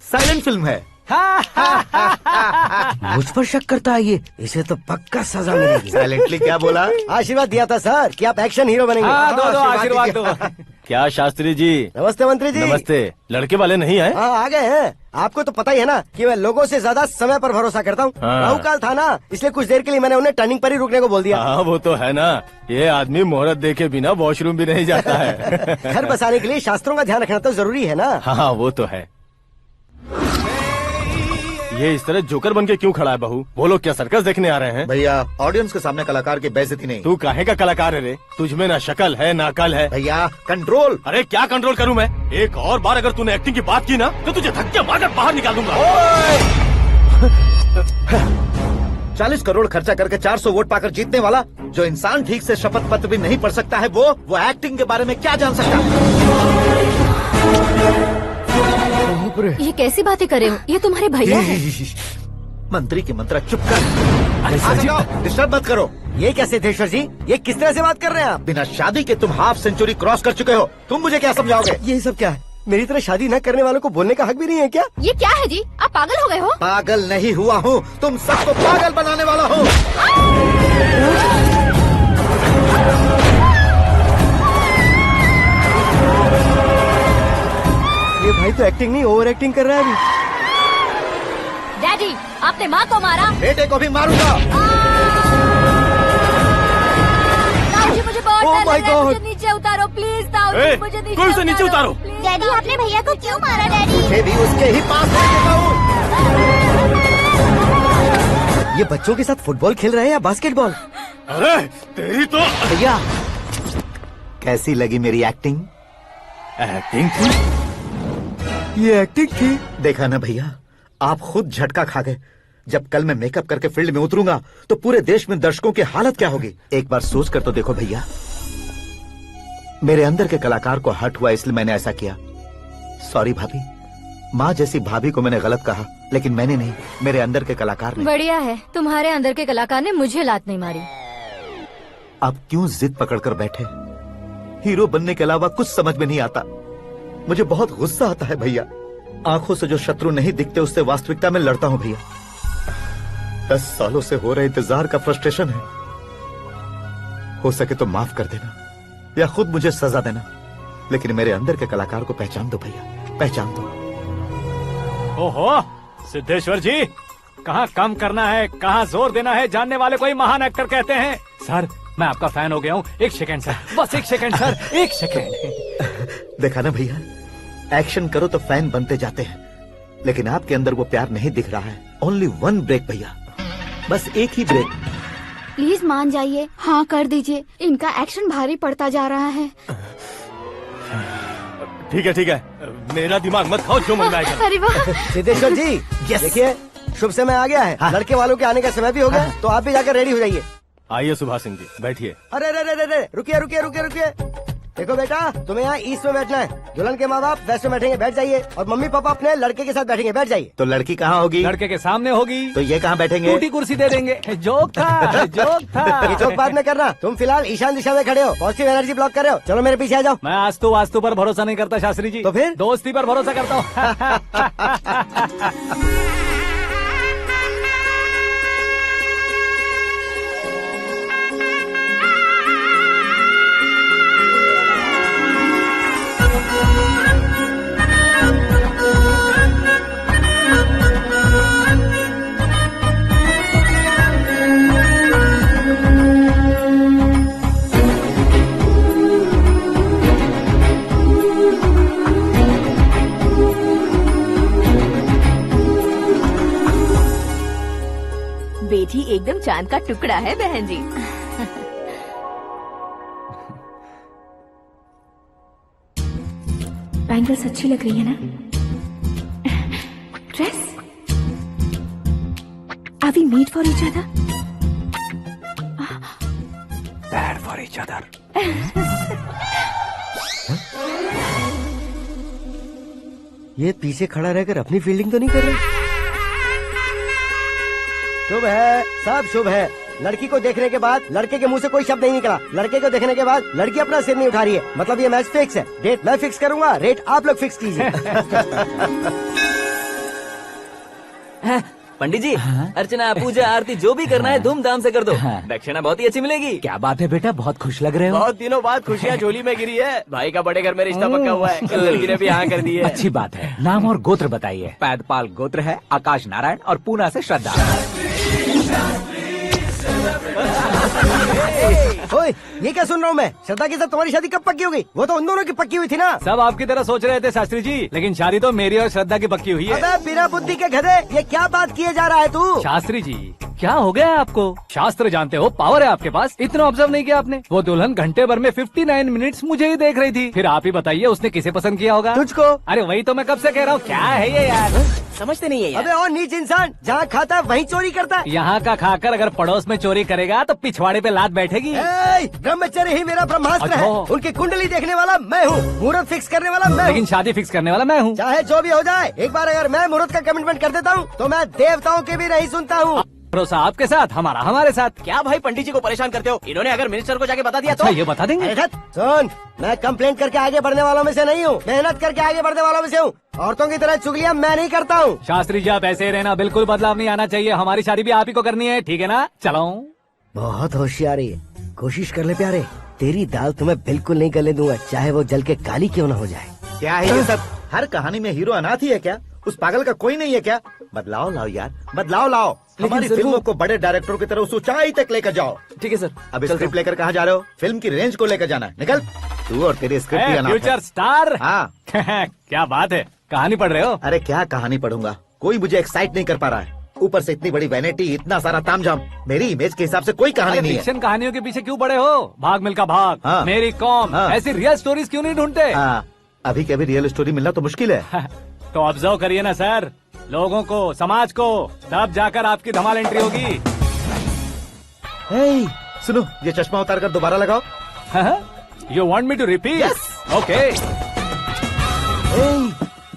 साइलेंट फिल्म है। मुझ पर शक करता है ये, इसे तो पक्का सजा मिलेगी। साइलेंटली क्या बोला? आशीर्वाद दिया था सर कि आप एक्शन हीरो बनेंगे। हाँ, दो आशीर्वाद दो। क्या शास्त्री जी? नमस्ते मंत्री जी। नमस्ते। लड़के वाले नहीं आए? हाँ आ गए हैं। आपको तो पता ही है ना कि मैं लोगों से ज्यादा समय पर भरोसा करता हूँ। हाँ। राहु काल था ना, इसलिए कुछ देर के लिए मैंने उन्हें टर्निंग पर ही रुकने को बोल दिया। हाँ वो तो है ना, ये आदमी मुहूर्त देखे बिना वॉशरूम भी नहीं जाता है। घर बसाने के लिए शास्त्रों का ध्यान रखना तो जरूरी है ना। हाँ वो तो है। ये इस तरह जोकर बन के क्यों खड़ा है बहू? वो लोग क्या सर्कस देखने आ रहे हैं? भैया ऑडियंस के सामने कलाकार की बेइज्जती नहीं। तू काहे का कलाकार है रे? तुझमें ना शक्ल है ना अकल है। भैया कंट्रोल। अरे क्या कंट्रोल करूं मैं? एक और बार अगर तूने एक्टिंग की बात की ना तो तुझे धक्के मारकर बाहर निकाल दूंगा। 40 करोड़ खर्चा करके 400 वोट पाकर जीतने वाला, जो इंसान ठीक से शपथ पत्र भी नहीं पढ़ सकता है, वो एक्टिंग के बारे में क्या जान सकता है? ये कैसी बातें कर रहे हो? ये तुम्हारे भैया हैं। मंत्री की मंत्रा चुप कर। अरे डिस्टर्ब मत करो। ये क्या सिद्धेश्वर जी, ये किस तरह से बात कर रहे हैं आप? बिना शादी के तुम हाफ सेंचुरी क्रॉस कर चुके हो, तुम मुझे क्या समझाओगे? ये सब क्या है? मेरी तरह शादी न करने वालों को बोलने का हक भी नहीं है क्या? ये क्या है जी? आप पागल हो गए हो? पागल नहीं हुआ हूँ, तुम सबको पागल बनाने वाला हूँ। ये भाई तो एक्टिंग नहीं ओवर एक्टिंग कर रहा है अभी। डैडी, आपने माँ को मारा। बेटे को भी मारूंगा। ताऊजी मुझे बहुत Oh डर my लग रहा है, God! मुझे नीचे उतारो प्लीज। ताऊजी ए, मुझे कोई उसे नीचे उतारो। डैडी आपने भैया को क्यों मारा? डैडी मुझे भी उसके ही पास ले चुका हूँ। ये बच्चों के साथ फुटबॉल खेल रहे हैं या बास्केटबॉल? अरे तेरी तो भैया कैसी लगी मेरी एक्टिंग? एक्टिंग थी। ये एक्टिंग थी। देखा ना भैया, आप खुद झटका खा गए। जब कल मैं मेकअप करके फील्ड में उतरूंगा तो पूरे देश में दर्शकों की हालत क्या होगी? एक बार सोच कर तो देखो भैया। मेरे अंदर के कलाकार को हर्ट हुआ इसलिए मैंने ऐसा किया। सॉरी भाभी। माँ जैसी भाभी को मैंने गलत कहा, लेकिन मैंने नहीं, मेरे अंदर के कलाकार ने। बढ़िया है, तुम्हारे अंदर के कलाकार ने मुझे लात नहीं मारी। आप क्यों जिद पकड़कर बैठे? हीरो बनने के अलावा कुछ समझ में नहीं आता। मुझे बहुत गुस्सा आता है भैया। आंखों से जो शत्रु नहीं दिखते उससे वास्तविकता में लड़ता हूं भैया। 10 सालों से हो रहे इंतजार का फ्रस्ट्रेशन है। हो सके तो माफ कर देना या खुद मुझे सजा देना, लेकिन मेरे अंदर के कलाकार को पहचान दो भैया, पहचान दो। ओहो सिद्धेश्वर जी, कहाँ कम करना है, कहाँ जोर देना है, जानने वाले को ही महान एक्टर कहते हैं। सर मैं आपका फैन हो गया हूँ। एक सेकंड सर, बस एक सेकंड सर, एक सेकंड। देखा ना भैया, एक्शन करो तो फैन बनते जाते हैं, लेकिन आपके अंदर वो प्यार नहीं दिख रहा है। ओनली वन ब्रेक भैया, बस एक ही ब्रेक। प्लीज मान जाइए, हाँ कर दीजिए। इनका एक्शन भारी पड़ता जा रहा है। ठीक है, मेरा दिमाग मत खाओ, जो मन में आएगा। अरे वाह सिद्धेश्वर जी, देखिए शुभ समय आ गया है। लड़के वालों के आने का समय भी हो गया, तो आप भी जाकर रेडी हो जाइए। आइए सुभाष सिंह जी, बैठिए। अरे अरे अरे अरे, रुकिए। देखो बेटा, तुम्हें यहाँ ईस्ट में बैठना है, दुल्हन के माँ बाप वेस्ट में बैठेंगे, बैठ जाइए। और मम्मी पापा अपने लड़के के साथ बैठेंगे, बैठ जाइए। तो लड़की कहाँ होगी? लड़के के सामने होगी। तो ये कहाँ बैठेंगे? टूटी कुर्सी दे देंगे। जोक था। ये जोक बाद में करना, तुम फिलहाल ईशान दिशा में खड़े हो, पॉजिटिव एनर्जी ब्लॉक कर रहे हो। चलो मेरे पीछे आ जाओ। मैं वास्तु पर भरोसा नहीं करता शास्त्री जी। तो फिर? दोस्ती पर भरोसा करता हूँ। बेटी एकदम चांद का टुकड़ा है बहन जी। बैंगल्स अच्छी लग रही है ना? Dress? Are we made for each other? Bad for each other. ये पीछे खड़ा रहकर अपनी फील्डिंग तो नहीं कर रहा? शुभ है, सब शुभ है। लड़की को देखने के बाद लड़के के मुंह से कोई शब्द नहीं निकला। लड़के को देखने के बाद लड़की अपना सिर नहीं उठा रही है, मतलब ये मैच फिक्स है। डेट मैं फिक्स करूंगा, रेट आप लोग फिक्स कीजिए। पंडित जी, अर्चना पूजा आरती जो भी करना है धूमधाम से कर दो। दक्षिणा बहुत ही अच्छी मिलेगी। क्या बात है बेटा, बहुत खुश लग रहे हो। बहुत दिनों बाद खुशियाँ झोली में गिरी है। भाई का बड़े घर में रिश्ता पक्का हुआ है, लड़की ने भी हाँ कर दी है। अच्छी बात है। नाम और गोत्र बताइए। पैदपाल गोत्र है, आकाश नारायण, और पूना से श्रद्धा। ओए, ये क्या सुन रहा हूँ मैं? श्रद्धा के साथ तुम्हारी शादी कब पक्की हो गई? वो तो उन दोनों की पक्की हुई थी ना। सब आपकी तरह सोच रहे थे शास्त्री जी, लेकिन शादी तो मेरी और श्रद्धा की पक्की हुई है। अबे बिना बुद्धि के गधे, ये क्या बात किए जा रहा है तू? शास्त्री जी, क्या हो गया है आपको? शास्त्र जानते हो, पावर है आपके पास। इतना ऑब्जर्व नहीं किया आपने? वो दुल्हन घंटे भर में 59 मिनट्स मुझे ही देख रही थी। फिर आप ही बताइए उसने किसे पसंद किया होगा? तुझको। अरे वही तो मैं कब से कह रहा हूँ, क्या है ये यार? समझते नहीं है यार। अबे और नीच इंसान, जहाँ खाता है वहीं चोरी करता है। यहाँ का खाकर अगर पड़ोस में चोरी करेगा तो पिछवाड़े पे लात बैठेगी। ब्रह्मचर्य ही मेरा ब्रह्मास्त्र है। अच्छा। उनकी कुंडली देखने वाला मैं हूँ, मुहूर्त फिक्स करने वाला मैं लेकिन हूँ। शादी फिक्स करने वाला मैं हूँ। चाहे जो भी हो जाए, एक बार अगर मैं मुहूर्त का कमिटमेंट कर देता हूँ तो मैं देवताओं के भी नहीं सुनता हूँ। भरोसा आपके साथ, हमारा हमारे साथ। क्या भाई पंडित जी को परेशान करते हो? इन्होंने अगर मिनिस्टर को जाके बता दिया अच्छा, तो ये बता देंगे? अरे धत, सुन, मैं कंप्लेंट करके आगे बढ़ने वालों में से नहीं हूँ, मेहनत करके आगे बढ़ने वालों में से हूँ। औरतों की तरह चुगलियाँ मैं नहीं करता हूँ। शास्त्री जी आप ऐसे ही रहना, बिल्कुल बदलाव नहीं आना चाहिए। हमारी शादी भी आप ही को करनी है, ठीक है ना? चलो। बहुत होशियारी है, कोशिश कर ले प्यारे। तेरी दाल तुम्हें बिल्कुल नहीं गलने दूंगा, चाहे वो जल के काली क्यों न हो जाए। क्या है ये सब? हर कहानी में हीरो अनाथ ही है क्या? उस पागल का कोई नहीं है क्या? बदलाव लाओ यार, बदलाव लाओ। हमारी फिल्मों को बड़े डायरेक्टरों की तरह उस ऊंचाई तक लेकर जाओ। ठीक है सर। अब स्क्रिप्ट लेकर कहाँ जा रहे हो? फिल्म की रेंज को लेकर जाना है, निकल। तू और तेरी स्क्रिप्ट भी अनाथ है। Future star. हाँ। क्या बात है, कहानी पढ़ रहे हो? अरे क्या कहानी पढ़ूंगा, कोई मुझे एक्साइट नहीं कर पा रहा है। ऊपर से इतनी बड़ी वैनिटी, इतना सारा तामझाम। मेरी इमेज के हिसाब से कोई कहानी नहीं है। फिक्शन कहानियों के पीछे क्यों पड़े हो? भाग मिल्खा भाग, हाँ। मेरी कॉम, हाँ। ऐसी रियल स्टोरीज क्यों नहीं ढूंढते? हाँ, अभी के अभी रियल स्टोरी मिलना तो मुश्किल है। तो ऑब्जर्व करिए ना सर, लोगों को, समाज को, तब जाकर आपकी धमाल एंट्री होगी। हे, सुनो, ये चश्मा उतार कर दोबारा लगाओ। You want me to repeat? Okay.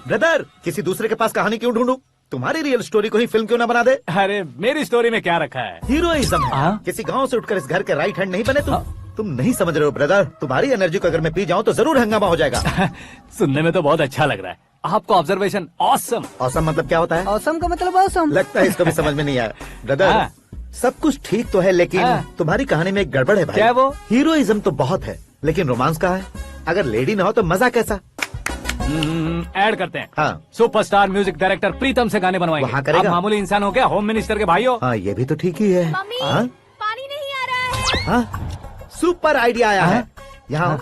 Brother, किसी दूसरे के पास कहानी क्यों ढूंढूं? तुम्हारी रियल स्टोरी को ही फिल्म क्यों ना बना दे? अरे मेरी स्टोरी में क्या रखा है? हीरोइज्म है। हाँ? किसी गांव से उठकर इस घर के राइट हैंड नहीं बने तुम नहीं समझ रहे हो ब्रदर। तुम्हारी एनर्जी को अगर मैं पी जाऊं तो जरूर हंगामा हो जाएगा। सुनने में तो बहुत अच्छा लग रहा है। आपको ऑब्जर्वेशन ऑसम। ऑसम मतलब क्या होता है? औसम का मतलब औसम। लगता है इसको भी समझ में नहीं आया। ब्रदर, हाँ। सब कुछ ठीक तो है, लेकिन हाँ। तुम्हारी कहानी में एक गड़बड़ है भाई। क्या है वो? हीरोइज्म तो बहुत है, लेकिन रोमांस कहाँ है? अगर लेडी ना हो तो मजा कैसा? ऐड करते हैं। हाँ। सुपरस्टार म्यूजिक डायरेक्टर प्रीतम से गाने बनवाएंगे। वहाँ करेगा? आप मामूली इंसान हो क्या? होम मिनिस्टर के भाई हो। हाँ, ये भी तो ठीक ही है। मम्मी, हाँ? पानी नहीं आ रहा है। हाँ? सुपर आइडिया आया है। यहाँ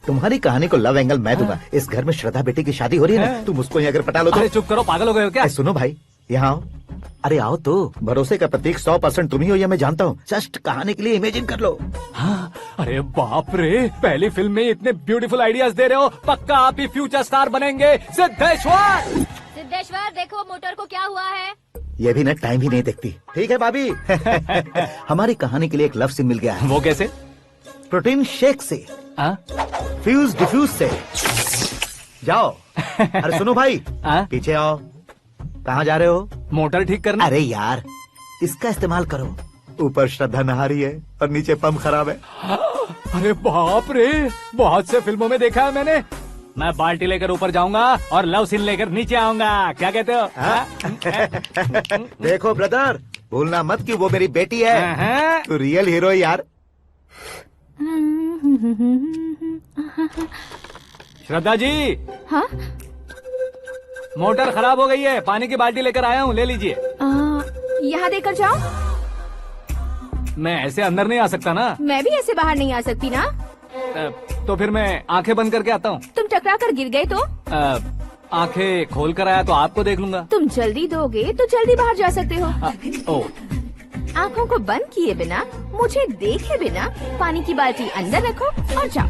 तुम्हारी कहानी को लव एंगल मैं दूंगा। इस घर में श्रद्धा बेटी की शादी हो रही है ना, तुम उसको ही अगर पटा लो तो। अरे चुप करो, पागल हो गए हो क्या? सुनो भाई, यहाँ आओ। अरे आओ तो, भरोसे का प्रतीक 100% तुम ही हो, ये मैं जानता हूँ। जस्ट कहानी के लिए इमेजिन कर लो। हाँ, अरे बाप रे, पहली फिल्म में इतने ब्यूटीफुल आइडियाज दे रहे हो, पक्का आप ही फ्यूचर स्टार बनेंगे। सिद्धेश्वर, सिद्धेश्वर देखो मोटर को क्या हुआ है। ये भी ना टाइम ही नहीं देखती। ठीक है भाभी। हमारी कहानी के लिए एक लव सीन मिल गया है। वो कैसे? प्रोटीन शेक से, फ्यूज डिफ्यूज से। जाओ। अरे सुनो भाई, पीछे आओ। कहाँ जा रहे हो? मोटर ठीक करना। अरे यार, इसका इस्तेमाल करो। ऊपर श्रद्धा नहा रही है और नीचे पंप खराब है। अरे बाप रे, बहुत से फिल्मों में देखा है मैंने। मैं बाल्टी लेकर ऊपर जाऊंगा और लव सीन लेकर नीचे आऊंगा, क्या कहते हो? देखो ब्रदर, भूलना मत कि वो मेरी बेटी है। तू रियल हीरो यार। श्रद्धा जी। हाँ? मोटर खराब हो गई है, पानी की बाल्टी लेकर आया हूँ, ले लीजिए। यहाँ देकर जाओ। मैं ऐसे अंदर नहीं आ सकता ना। मैं भी ऐसे बाहर नहीं आ सकती ना। तो फिर मैं आंखें बंद करके आता हूँ। तुम टकरा कर गिर गए तो? आंखें खोल कर आया तो आपको देख लूंगा। तुम जल्दी दोगे तो जल्दी बाहर जा सकते हो। आँखों को बंद किए बिना, मुझे देखे बिना पानी की बाल्टी अंदर रखो और जाओ।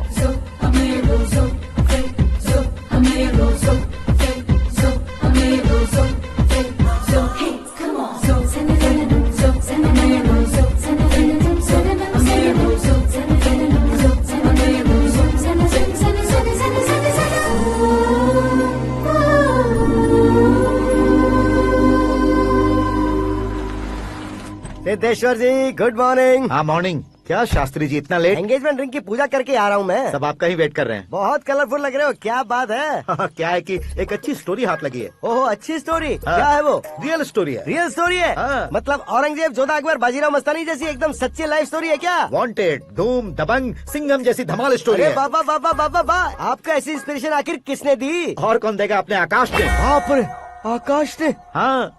सिद्धेश्वर जी गुड मॉर्निंग। हाँ मॉर्निंग। क्या शास्त्री जी इतना लेट? एंगेजमेंट रिंग की पूजा करके आ रहा हूँ मैं। सब आपका ही वेट कर रहे हैं। बहुत कलरफुल लग रहे हो, क्या बात है? क्या है कि एक अच्छी स्टोरी हाथ लगी है। ओहो, अच्छी स्टोरी। क्या है वो? रियल स्टोरी है। रियल स्टोरी है? मतलब औरंगजेब, जोधा अकबर, बाजीराव मस्तानी जैसी एकदम सच्ची लाइफ स्टोरी है क्या? वांटेड, धूम, दबंग, सिंघम जैसी धमाल स्टोरी है। बाबा बाबा बाबा बा, आपको ऐसी इंस्पिरेशन आखिर किसने दी? और कौन देगा? अपने आकाश ने। बाप रे, आकाश ने? हाँ।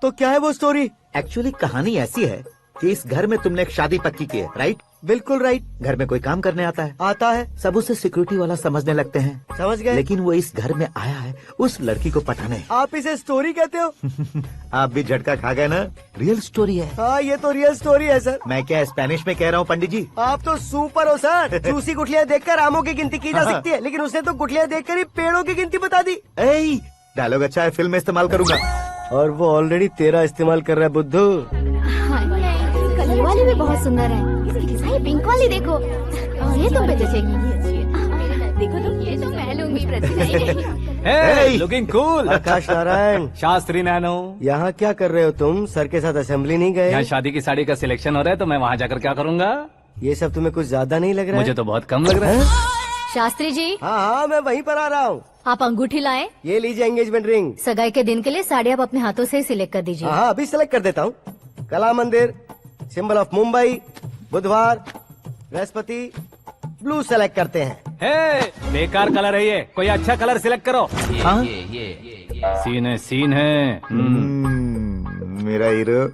तो क्या है वो स्टोरी? एक्चुअली कहानी ऐसी है कि इस घर में तुमने एक शादी पक्की की है, राइट? बिल्कुल राइट। घर में कोई काम करने आता है? आता है। सब उसे सिक्योरिटी वाला समझने लगते हैं। समझ गए। लेकिन वो इस घर में आया है उस लड़की को पटाने। आप इसे स्टोरी कहते हो? आप भी झटका खा गए ना? रियल स्टोरी है। हाँ, ये तो रियल स्टोरी है सर। मैं क्या स्पेनिश में कह रहा हूँ पंडित जी? आप तो सुपर हो सर। चूसी गुठलियाँ देखकर आमों की गिनती की जा सकती है, लेकिन उसने तो गुठलियाँ देखकर ही पेड़ों की गिनती बता दी। डायलॉग अच्छा है, फिल्म में इस्तेमाल करूंगा। और वो ऑलरेडी तेरा इस्तेमाल कर रहा है बुद्धू। कलर वाली भी बहुत सुंदर है। ये पिंक वाली देखो, ये तुम पे जचेगी। देखो तुम, ये तो मैं लूंगी। Looking cool. Akash Narayan. Shastri nano. यहाँ क्या कर रहे हो तुम? सर के साथ असेंबली नहीं गए? यहाँ शादी की साड़ी का सिलेक्शन हो रहा है, तो मैं वहाँ जाकर क्या करूँगा? ये सब तुम्हें कुछ ज्यादा नहीं लग रहा है? मुझे तो बहुत कम लग रहा है। शास्त्री जी। हाँ, मैं वहीं पर आ रहा हूँ। आप अंगूठी लाए। ये लीजिए एंगेजमेंट रिंग। सगाई के दिन के लिए साड़ी आप अपने हाथों से ही सिलेक्ट कर दीजिए। हाँ, अभी सिलेक्ट कर देता हूँ। कला मंदिर, सिंबल ऑफ मुंबई, बुधवार, बृहस्पति, ब्लू सेलेक्ट करते हैं। बेकार कलर है ये, कोई अच्छा कलर सिलेक्ट करो। सीन है। मेरा हीरो।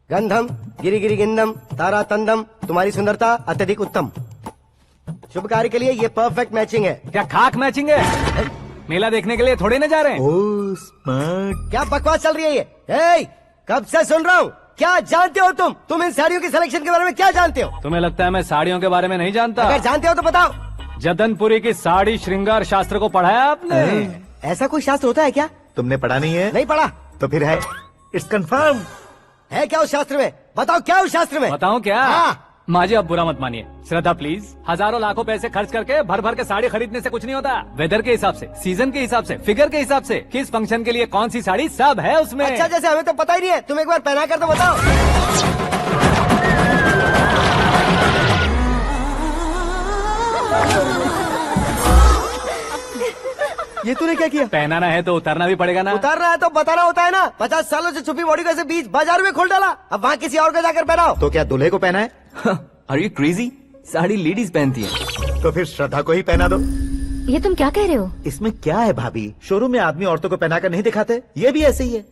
गंधम, गिरी गिरी गिंदम, तारा तंदम, तुम्हारी सुंदरता अत्यधिक उत्तम। शुभ कार्य के लिए ये परफेक्ट मैचिंग है। क्या खाक मैचिंग है? मेला देखने के लिए थोड़े न जा रहे हैं। Oh smart. क्या बकवास चल रही है ये? ए, कब से सुन रहा हूँ। क्या जानते हो तुम? तुम इन साड़ियों की सिलेक्शन के बारे में क्या जानते हो? तुम्हें लगता है मैं साड़ियों के बारे में नहीं जानता? अगर जानते हो तो बताओ। जदनपुरी की साड़ी श्रृंगार शास्त्र को पढ़ा है आपने? ऐसा कोई शास्त्र होता है क्या? तुमने पढ़ा नहीं है? नहीं पढ़ा। तो फिर है, इट्स कंफर्म। है क्या उस शास्त्र में? बताओ क्या उस शास्त्र में? बताऊं क्या? हाँ। माजी अब बुरा मत मानिए। श्रद्धा प्लीज, हजारों लाखों पैसे खर्च करके भर भर के साड़ी खरीदने से कुछ नहीं होता। वेदर के हिसाब से, सीजन के हिसाब से, फिगर के हिसाब से, किस फंक्शन के लिए कौन सी साड़ी, सब है उसमें। अच्छा, जैसे हमें तो पता ही नहीं है, तुम एक बार पहना कर तो बताओ। ये तूने क्या किया? पहनाना है तो उतारना भी पड़ेगा ना। उतारना है तो बताना होता है ना। 50 सालों से छुपी बॉडी को ऐसे बीच बाजार में खोल डाला, अब वहाँ किसी और को जाकर पहनाओ। तो क्या दूल्हे को पहना है? Are you crazy? Sari ladies पहनती है। तो फिर श्रद्धा को ही पहना दो। ये तुम क्या कह रहे हो? इसमें क्या है भाभी? शोरूम में आदमी औरतों को पहनाकर नहीं दिखाते? ये भी ऐसे ही है।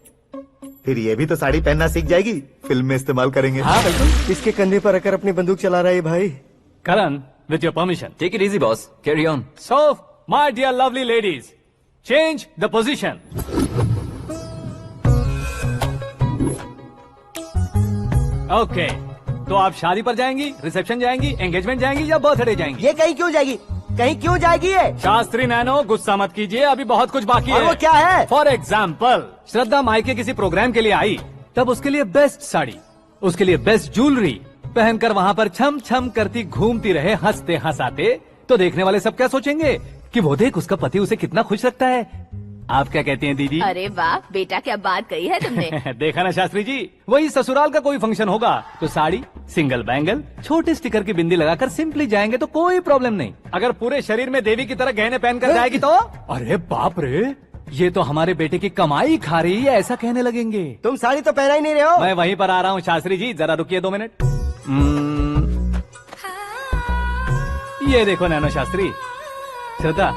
फिर ये भी तो साड़ी पहनना सीख जाएगी, फिल्म में इस्तेमाल करेंगे। हाँ बिल्कुल। इसके कंधे पर रखकर अपनी बंदूक चला रहा है भाई। Karan, with your permission. Take it easy boss, carry on. So my dear lovely ladies, change the position. Okay, तो आप शादी पर जाएंगी, रिसेप्शन जाएंगी, एंगेजमेंट जाएंगी या बर्थडे जाएंगी? ये कहीं क्यों जाएगी? कहीं क्यों जाएगी ये? शास्त्री नैनो, गुस्सा मत कीजिए, अभी बहुत कुछ बाकी और है। वो क्या है? फॉर एग्जाम्पल, श्रद्धा मायके किसी प्रोग्राम के लिए आई, तब उसके लिए बेस्ट साड़ी, उसके लिए बेस्ट ज्वेलरी पहनकर वहाँ पर छम छम करती घूमती रहे हंसते हंसाते, तो देखने वाले सब क्या सोचेंगे कि वो देख उसका पति उसे कितना खुश रखता है। आप क्या कहती हैं दीदी? अरे वाह बेटा, क्या बात कही है तुमने। देखा ना शास्त्री जी, वही ससुराल का कोई फंक्शन होगा तो साड़ी, सिंगल बैंगल, छोटे स्टिकर की बिंदी लगाकर सिंपली जाएंगे तो कोई प्रॉब्लम नहीं। अगर पूरे शरीर में देवी की तरह गहने पहनकर जाएगी तो अरे बाप रे, ये तो हमारे बेटे की कमाई खा रही है, ऐसा कहने लगेंगे। तुम साड़ी तो पहना ही नहीं रहे हो। मैं वहीं पर आ रहा हूँ शास्त्री जी, जरा रुकिए 2 मिनट। ये देखो नैनो शास्त्री, श्रद्धा,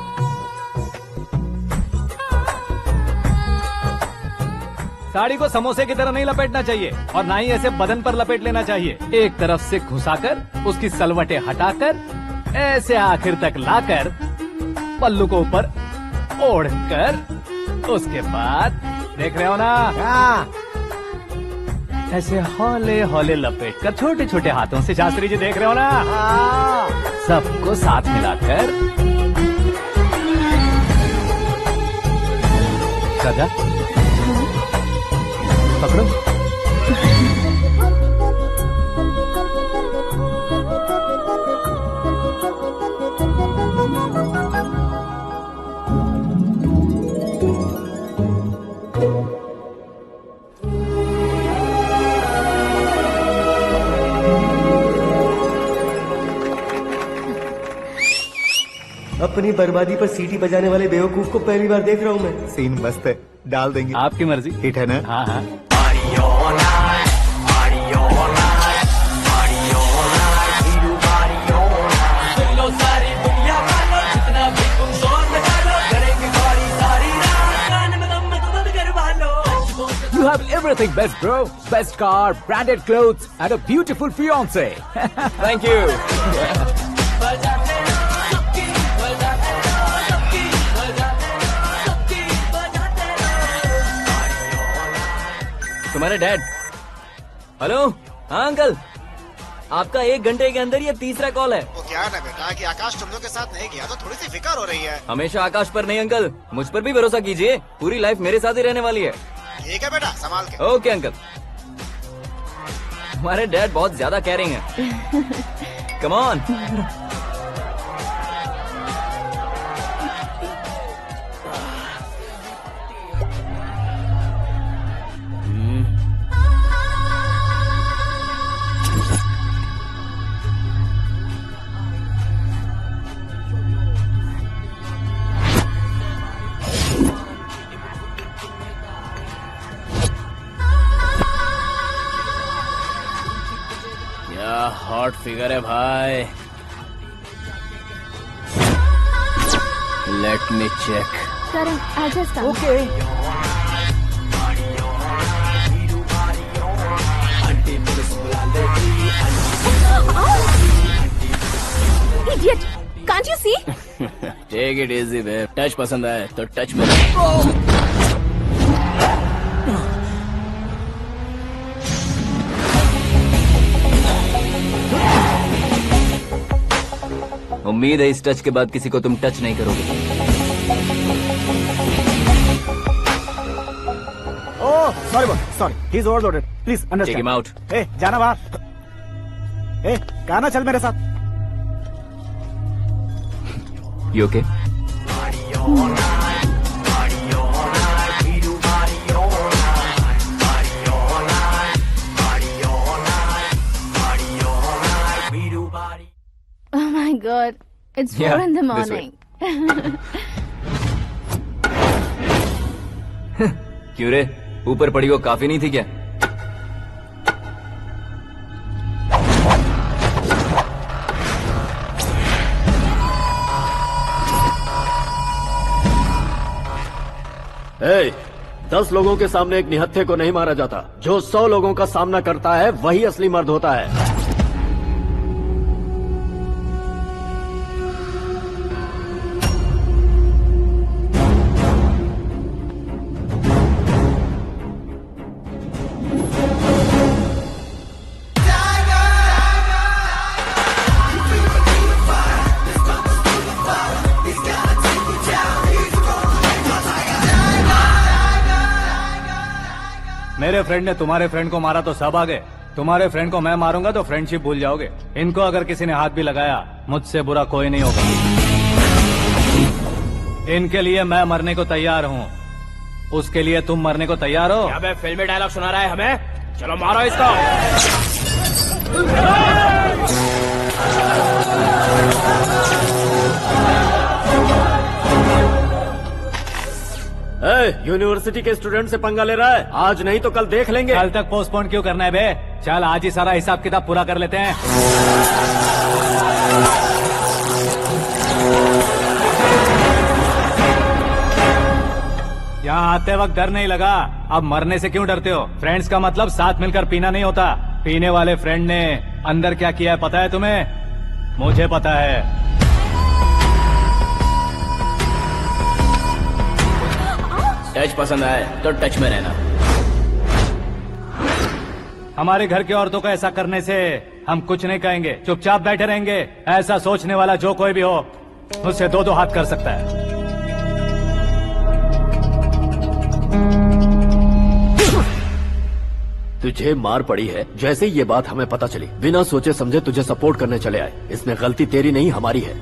साड़ी को समोसे की तरह नहीं लपेटना चाहिए और ना ही ऐसे बदन पर लपेट लेना चाहिए। एक तरफ से घुसाकर उसकी सलवटें हटाकर ऐसे आखिर तक लाकर पल्लू को ऊपर ओढ़कर उसके बाद देख रहे हो ना, ऐसे हौले हौले लपेटकर छोटे छोटे हाथों से, शास्त्री जी देख रहे हो ना, सबको साथ मिलाकर सदा पकड़ो। अपनी बर्बादी पर सीटी बजाने वाले बेवकूफ को पहली बार देख रहा हूँ मैं। सीन मस्त है, डाल देंगे। आपकी मर्जी। हिट है ना? हाँ हाँ। You have everything best, bro. Best car, branded clothes, and a beautiful fiance. Thank you. तुम्हारे डैड। हेलो, हाँ अंकल, आपका 1 घंटे के अंदर ये 3रा कॉल है। वो क्या है ना बेटा कि आकाश तुम लोग के साथ नहीं गया तो थोड़ी सी फिक्र हो रही है। हमेशा आकाश पर नहीं अंकल, मुझ पर भी भरोसा कीजिए, पूरी लाइफ मेरे साथ ही रहने वाली है। ठीक है बेटा, संभाल के। Okay uncle. हमारे डैड बहुत ज्यादा केयरिंग है। Come on. हॉट फिगर है भाई। Let me check. Karan, I just come. ओके। Idiot! Can't you see? Take it easy babe. Touch पसंद आए तो टच में। उम्मीद है इस टच के बाद किसी को तुम टच नहीं करोगे। Oh sorry boss, sorry, he is overloaded, please understand. Take him out. ए जाना बाहर। ए गाना चल मेरे साथ। You okay? Oh my God, it's 4 Yeah, in the this morning. क्यों रे, ऊपर पड़ी वो काफी नहीं थी क्या? ए, 10 लोगों के सामने एक निहत्थे को नहीं मारा जाता। जो 100 लोगों का सामना करता है वही असली मर्द होता है। मेरे फ्रेंड ने तुम्हारे फ्रेंड को मारा तो सब आ गए, तुम्हारे फ्रेंड को मैं मारूंगा तो फ्रेंडशिप भूल जाओगे। इनको अगर किसी ने हाथ भी लगाया, मुझसे बुरा कोई नहीं होगा। इनके लिए मैं मरने को तैयार हूँ, उसके लिए तुम मरने को तैयार हो? क्या बे फिल्मी डायलॉग सुना रहा है हमें? चलो मारो इसको। यूनिवर्सिटी के स्टूडेंट से पंगा ले रहा है, आज नहीं तो कल देख लेंगे। कल तक पोस्टपोन क्यों करना है बे? चल आज ही सारा हिसाब किताब पूरा कर लेते हैं। यहाँ आते वक्त डर नहीं लगा, अब मरने से क्यों डरते हो? फ्रेंड्स का मतलब साथ मिलकर पीना नहीं होता। पीने वाले फ्रेंड ने अंदर क्या किया है पता है तुम्हें? मुझे पता है। टच पसंद आए तो टच में रहना। हमारे घर की औरतों को ऐसा करने से हम कुछ नहीं कहेंगे, चुपचाप बैठे रहेंगे। ऐसा सोचने वाला जो कोई भी हो, उससे दो दो हाथ कर सकता है। तुझे मार पड़ी है, जैसे ही ये बात हमें पता चली, बिना सोचे समझे तुझे सपोर्ट करने चले आए। इसमें गलती तेरी नहीं हमारी है।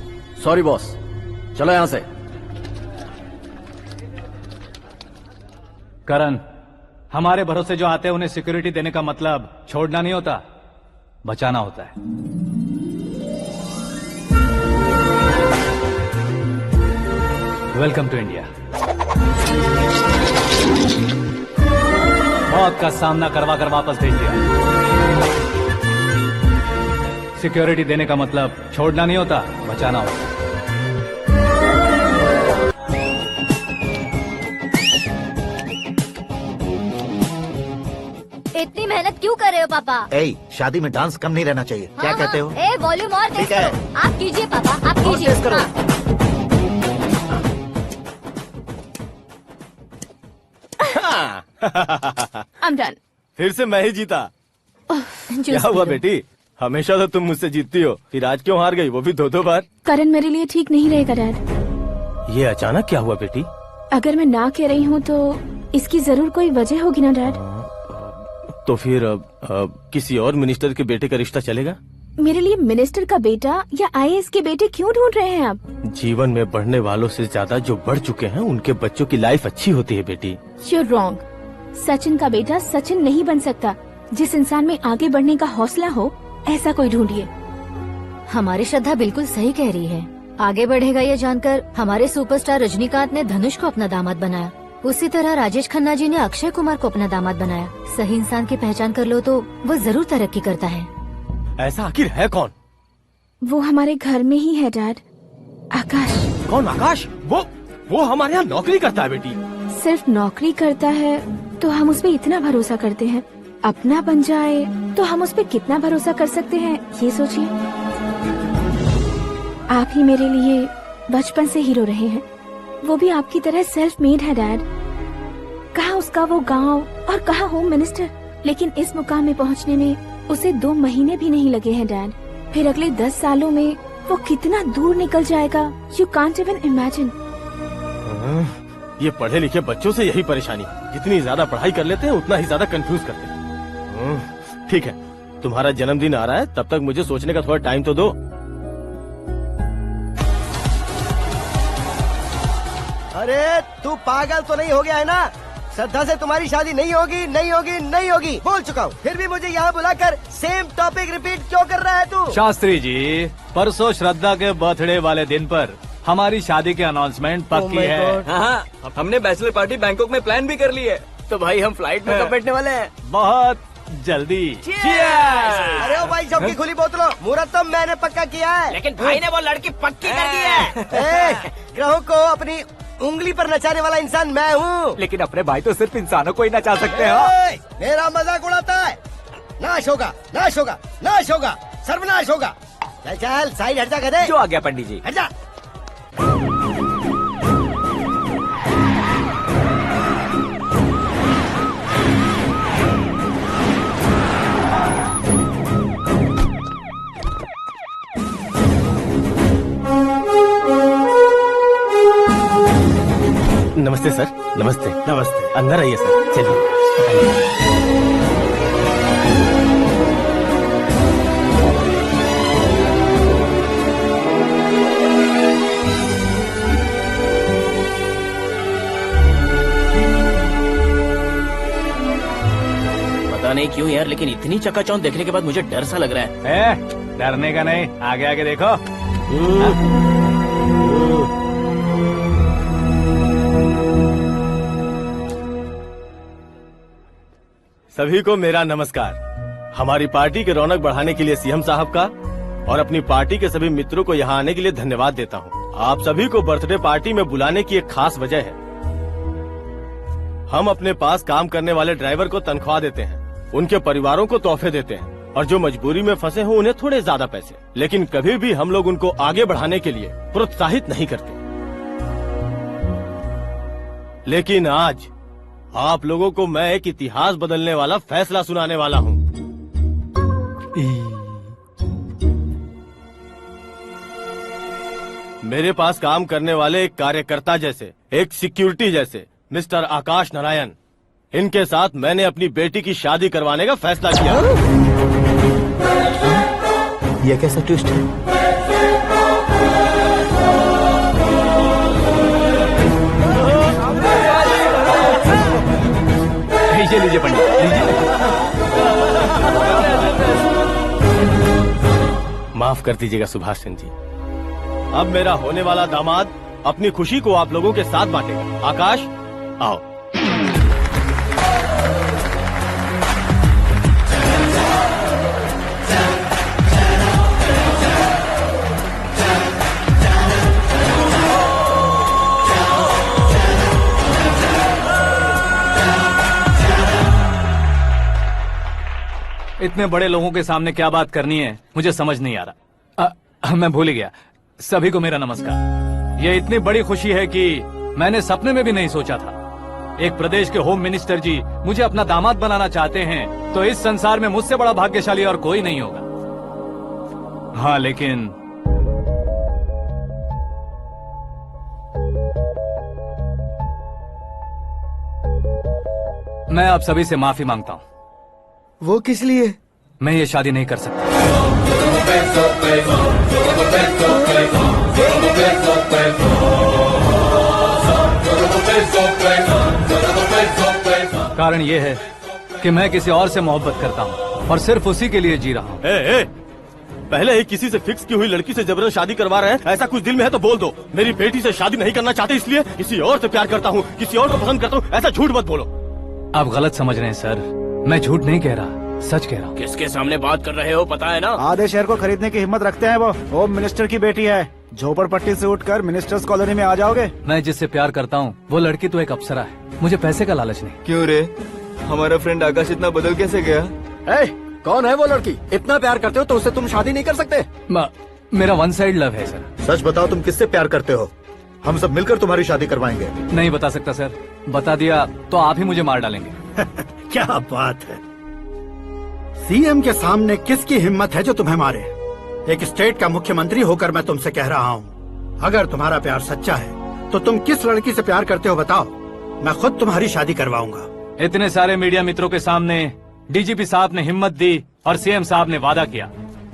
सॉरी बॉस, चलो यहाँ से। करण, हमारे भरोसे जो आते हैं उन्हें सिक्योरिटी देने का मतलब छोड़ना नहीं होता, बचाना होता है। Welcome to India. मौत का सामना करवा कर वापस भेज दिया। सिक्योरिटी देने का मतलब छोड़ना नहीं होता, बचाना होता है। इतनी मेहनत क्यों कर रहे हो पापा? ए, शादी में डांस कम नहीं रहना चाहिए। क्या कहते हो? ए, वॉल्यूम और तेज ठीक है। करो। आप कीजिए पापा, आप कीजिए। I'm done. फिर से मैं ही जीता। क्या हुआ बेटी? हमेशा तो तुम मुझसे जीतती हो, फिर आज क्यों हार गई, वो भी दो दो बार? करण मेरे लिए ठीक नहीं रहेगा डैड। ये अचानक क्या हुआ बेटी? अगर मैं ना कह रही हूँ तो इसकी जरूर कोई वजह होगी ना डैड। तो फिर किसी और मिनिस्टर के बेटे का रिश्ता चलेगा? मेरे लिए मिनिस्टर का बेटा या IAS के बेटे क्यों ढूंढ रहे हैं आप? जीवन में बढ़ने वालों से ज्यादा जो बढ़ चुके हैं उनके बच्चों की लाइफ अच्छी होती है बेटी। You're wrong. सचिन का बेटा सचिन नहीं बन सकता। जिस इंसान में आगे बढ़ने का हौसला हो, ऐसा कोई ढूंढिए। हमारी श्रद्धा बिल्कुल सही कह रही है। आगे बढ़ेगा ये जानकर हमारे सुपरस्टार रजनीकांत ने धनुष को अपना दामाद बनाया। उसी तरह राजेश खन्ना जी ने अक्षय कुमार को अपना दामाद बनाया। सही इंसान की पहचान कर लो तो वो जरूर तरक्की करता है। ऐसा आखिर है कौन? वो हमारे घर में ही है डैड, आकाश। कौन आकाश? वो हमारे यहाँ नौकरी करता है बेटी। सिर्फ नौकरी करता है तो हम उस पे इतना भरोसा करते हैं, अपना बन जाए तो हम उस पे कितना भरोसा कर सकते हैं, ये सोचिए। आप ही मेरे लिए बचपन से हीरो रहे हैं, वो भी आपकी तरह सेल्फ मेड है डैड। कहाँ उसका वो गांव और कहाँ होम मिनिस्टर, लेकिन इस मुकाम में पहुँचने में उसे 2 महीने भी नहीं लगे हैं डैड। फिर अगले 10 सालों में वो कितना दूर निकल जाएगा, यू कांट इवन इमेजिन। ये पढ़े लिखे बच्चों से यही परेशानी, जितनी ज्यादा पढ़ाई कर लेते हैं उतना ही ज्यादा कंफ्यूज करते हैं। ठीक है, तुम्हारा जन्मदिन आ रहा है, तब तक मुझे सोचने का थोड़ा टाइम तो दो। अरे तू पागल तो नहीं हो गया है ना? श्रद्धा से तुम्हारी शादी नहीं होगी, नहीं होगी, नहीं होगी, बोल चुका हूँ। फिर भी मुझे यहाँ बुलाकर सेम टॉपिक रिपीट क्यों कर रहा है तू? शास्त्री जी, परसों श्रद्धा के बर्थडे वाले दिन पर हमारी शादी की अनाउंसमेट पक्की है। हाँ, हमने बैचलर पार्टी बैंकॉक में प्लान भी कर ली है। तो भाई हम फ्लाइट में कब बैठने वाले हैं? बहुत जल्दी। अरे ओ भाई, सबकी खुली बोतलों, मुहूर्त तो मैंने पक्का किया है। लेकिन भाई ने वो लड़की पक्की कर दी है। ग्रहों को अपनी उंगली पर नचाने वाला इंसान मैं हूँ। लेकिन अपने भाई तो सिर्फ इंसानों को ही नचा सकते हो। मेरा मजाक उड़ाता है? नाश होगा, नाश होगा, नाश होगा, सर्वनाश होगा। चल चल साइड हट जा गधे। जो आ गया पंडित जी। हट जा। नमस्ते सर। नमस्ते। नमस्ते। अंदर आइए सर, चलिए। पता नहीं क्यों यार, लेकिन इतनी चकाचौंध देखने के बाद मुझे डर सा लग रहा है। डरने का नहीं, आगे आगे देखो। सभी को मेरा नमस्कार। हमारी पार्टी के रौनक बढ़ाने के लिए सीएम साहब का और अपनी पार्टी के सभी मित्रों को यहाँ आने के लिए धन्यवाद देता हूँ। आप सभी को बर्थडे पार्टी में बुलाने की एक खास वजह है। हम अपने पास काम करने वाले ड्राइवर को तनख्वाह देते हैं, उनके परिवारों को तोहफे देते हैं और जो मजबूरी में फंसे हो उन्हें थोड़े ज्यादा पैसे, लेकिन कभी भी हम लोग उनको आगे बढ़ाने के लिए प्रोत्साहित नहीं करते। लेकिन आज आप लोगों को मैं एक इतिहास बदलने वाला फैसला सुनाने वाला हूँ। मेरे पास काम करने वाले एक कार्यकर्ता जैसे, एक सिक्योरिटी जैसे मिस्टर आकाश नारायण, इनके साथ मैंने अपनी बेटी की शादी करवाने का फैसला किया। यह कैसा ट्विस्ट है? लीजिए पंडित, लीजिए। माफ कर दीजिएगा सुभाष सिंह जी। अब मेरा होने वाला दामाद अपनी खुशी को आप लोगों के साथ बांटेगा। आकाश, आओ। इतने बड़े लोगों के सामने क्या बात करनी है मुझे समझ नहीं आ रहा। मैं भूल ही गया। सभी को मेरा नमस्कार। ये इतनी बड़ी खुशी है कि मैंने सपने में भी नहीं सोचा था। एक प्रदेश के होम मिनिस्टर जी मुझे अपना दामाद बनाना चाहते हैं, तो इस संसार में मुझसे बड़ा भाग्यशाली और कोई नहीं होगा। हाँ, लेकिन मैं आप सभी से माफी मांगता हूँ। वो किस लिए? मैं ये शादी नहीं कर सकता। कारण ये है कि मैं किसी और से मोहब्बत करता हूँ और सिर्फ उसी के लिए जी रहा हूँ। पहले ही किसी से फिक्स की हुई लड़की से जबरन शादी करवा रहे हैं। ऐसा कुछ दिल में है तो बोल दो। मेरी बेटी से शादी नहीं करना चाहते इसलिए किसी और से प्यार करता हूँ, किसी और को पसंद करता हूँ, ऐसा झूठ मत बोलो। आप गलत समझ रहे हैं सर, मैं झूठ नहीं कह रहा, सच कह रहा हूँ। किसके सामने बात कर रहे हो पता है ना? आधे शहर को खरीदने की हिम्मत रखते हैं वो। होम मिनिस्टर की बेटी है, झोपड़पट्टी से उठकर मिनिस्टर्स कॉलोनी में आ जाओगे। मैं जिससे प्यार करता हूँ वो लड़की तो एक अप्सरा है, मुझे पैसे का लालच नहीं। क्यों रे, हमारा फ्रेंड आकाश इतना बदल कैसे गया? कौन है वो लड़की? इतना प्यार करते हो तो उससे तुम शादी नहीं कर सकते? मेरा वन साइड लव है सर। सच बताओ, तुम किससे प्यार करते हो? हम सब मिलकर तुम्हारी शादी करवाएंगे। नहीं बता सकता सर, बता दिया तो आप ही मुझे मार डालेंगे। क्या बात है, सीएम के सामने किसकी हिम्मत है जो तुम्हें मारे? एक स्टेट का मुख्यमंत्री होकर मैं तुमसे कह रहा हूँ, अगर तुम्हारा प्यार सच्चा है तो तुम किस लड़की से प्यार करते हो बताओ, मैं खुद तुम्हारी शादी करवाऊंगा। इतने सारे मीडिया मित्रों के सामने डीजीपी साहब ने हिम्मत दी और सीएम साहब ने वादा किया,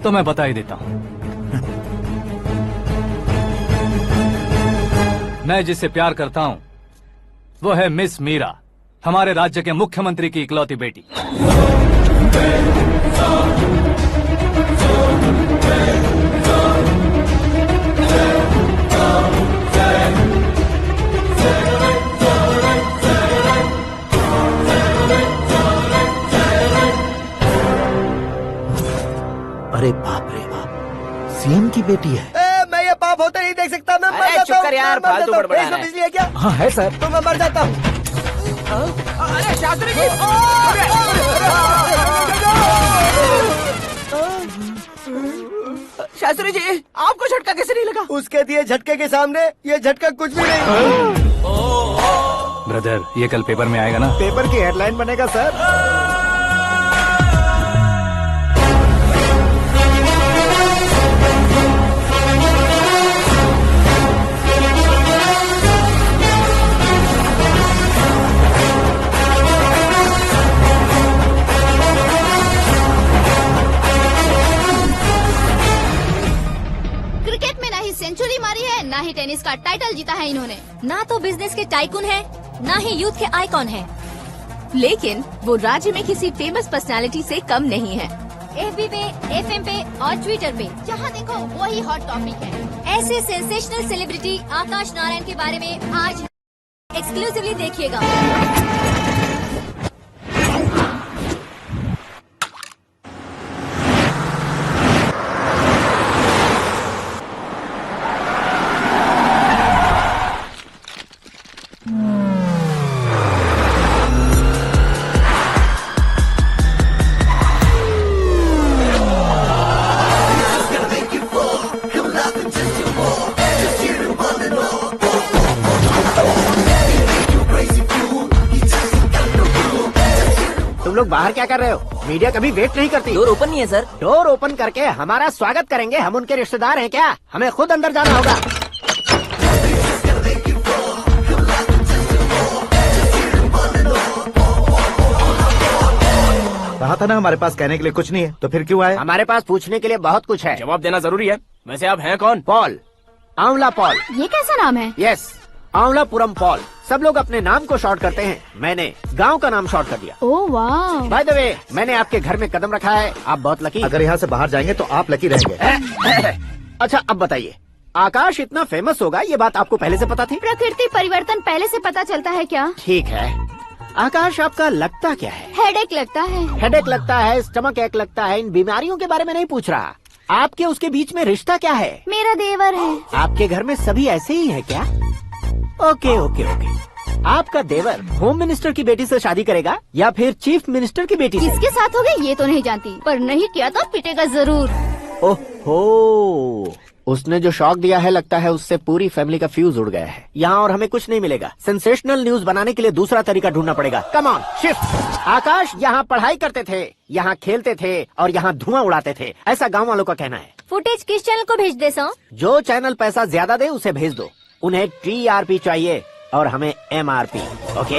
तो मैं बता ही देता हूँ। मैं जिससे प्यार करता हूँ वो है मिस मीरा, हमारे राज्य के मुख्यमंत्री की इकलौती बेटी। अरे बाप रे बाप, सीएम की बेटी है। मैं ये पाप होते नहीं देख सकता। मैं मर जाता हूँ यार, फालतू बड़बड़ा रहा है। बिजली है क्या? हाँ है सर। तो मैं मर जाता हूँ। अरे शास्त्री जी, शास्त्री जी, आपको झटका कैसे नहीं लगा? उसके दिए झटके के सामने ये झटका कुछ भी नहीं। ब्रदर, ये कल पेपर में आएगा ना? पेपर की हेडलाइन बनेगा सर। ना ही टेनिस का टाइटल जीता है इन्होंने, ना तो बिजनेस के टाइकून है, ना ही यूथ के आइकॉन है। लेकिन वो राज्य में किसी फेमस पर्सनालिटी से कम नहीं है। FB पे, FM पे और ट्विटर पे जहाँ देखो वही हॉट टॉपिक है। ऐसे सेंसेशनल सेलिब्रिटी आकाश नारायण के बारे में आज एक्सक्लूसिवली देखिएगा। लोग बाहर क्या कर रहे हो? मीडिया कभी वेट नहीं करती। डोर ओपन नहीं है सर। डोर ओपन करके हमारा स्वागत करेंगे? हम उनके रिश्तेदार हैं क्या? हमें खुद अंदर जाना होगा। कहा था ना हमारे पास कहने के लिए कुछ नहीं है, तो फिर क्यों आए? हमारे पास पूछने के लिए बहुत कुछ है। जवाब देना जरूरी है। वैसे आप हैं कौन? पॉल, आंवला पॉल। ये कैसा नाम है? Yes, Anwalapuram Paul. सब लोग अपने नाम को शॉर्ट करते हैं, मैंने गांव का नाम शॉर्ट कर दिया। ओह वाह। बाय द वे, मैंने आपके घर में कदम रखा है, आप बहुत लकी। अगर यहाँ से बाहर जाएंगे तो आप लकी रहेंगे। अच्छा अब बताइए, आकाश इतना फेमस होगा ये बात आपको पहले से पता थी? प्रकृति परिवर्तन पहले से पता चलता है क्या? ठीक है, आकाश आपका लगता क्या है? हेडेक लगता है। हेडेक लगता है, स्टमक एक लगता है, इन बीमारियों के बारे में नहीं पूछ रहा। आपके उसके बीच में रिश्ता क्या है? मेरा देवर है। आपके घर में सभी ऐसे ही है क्या? Okay okay okay. आपका देवर होम मिनिस्टर की बेटी से शादी करेगा या फिर चीफ मिनिस्टर की बेटी से? किसके साथ होगा ये तो नहीं जानती, पर नहीं किया तो पिटेगा जरूर। ओहो, उसने जो शॉक दिया है लगता है उससे पूरी फैमिली का फ्यूज उड़ गया है। यहाँ और हमें कुछ नहीं मिलेगा। सेंसेशनल न्यूज बनाने के लिए दूसरा तरीका ढूंढना पड़ेगा। Come on shift. आकाश यहाँ पढ़ाई करते थे, यहाँ खेलते थे और यहाँ धुआं उड़ाते थे, ऐसा गाँव वालों का कहना है। फुटेज किस चैनल को भेज दे सो? जो चैनल पैसा ज्यादा दे उसे भेज दो। उन्हें TRP चाहिए और हमें MRP। ओके?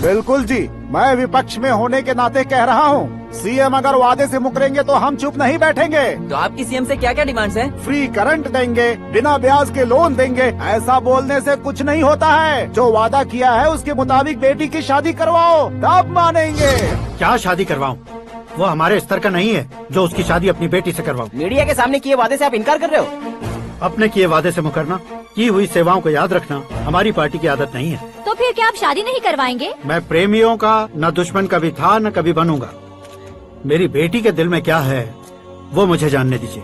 बिल्कुल जी, मैं विपक्ष में होने के नाते कह रहा हूँ, सीएम अगर वादे से मुकरेंगे तो हम चुप नहीं बैठेंगे। तो आपकी सीएम से क्या क्या डिमांड्स हैं? फ्री करंट देंगे, बिना ब्याज के लोन देंगे। ऐसा बोलने से कुछ नहीं होता है। जो वादा किया है उसके मुताबिक बेटी की शादी करवाओ, तब मानेंगे। क्या शादी करवाऊं? वो हमारे स्तर का नहीं है जो उसकी शादी अपनी बेटी से करवाऊं। मीडिया के सामने किए वादे से आप इनकार कर रहे हो? अपने किए वादे से मुकरना, की हुई सेवाओं को याद रखना हमारी पार्टी की आदत नहीं है। तो फिर क्या आप शादी नहीं करवाएंगे? मैं प्रेमियों का न दुश्मन कभी था न कभी बनूंगा। मेरी बेटी के दिल में क्या है वो मुझे जानने दीजिए।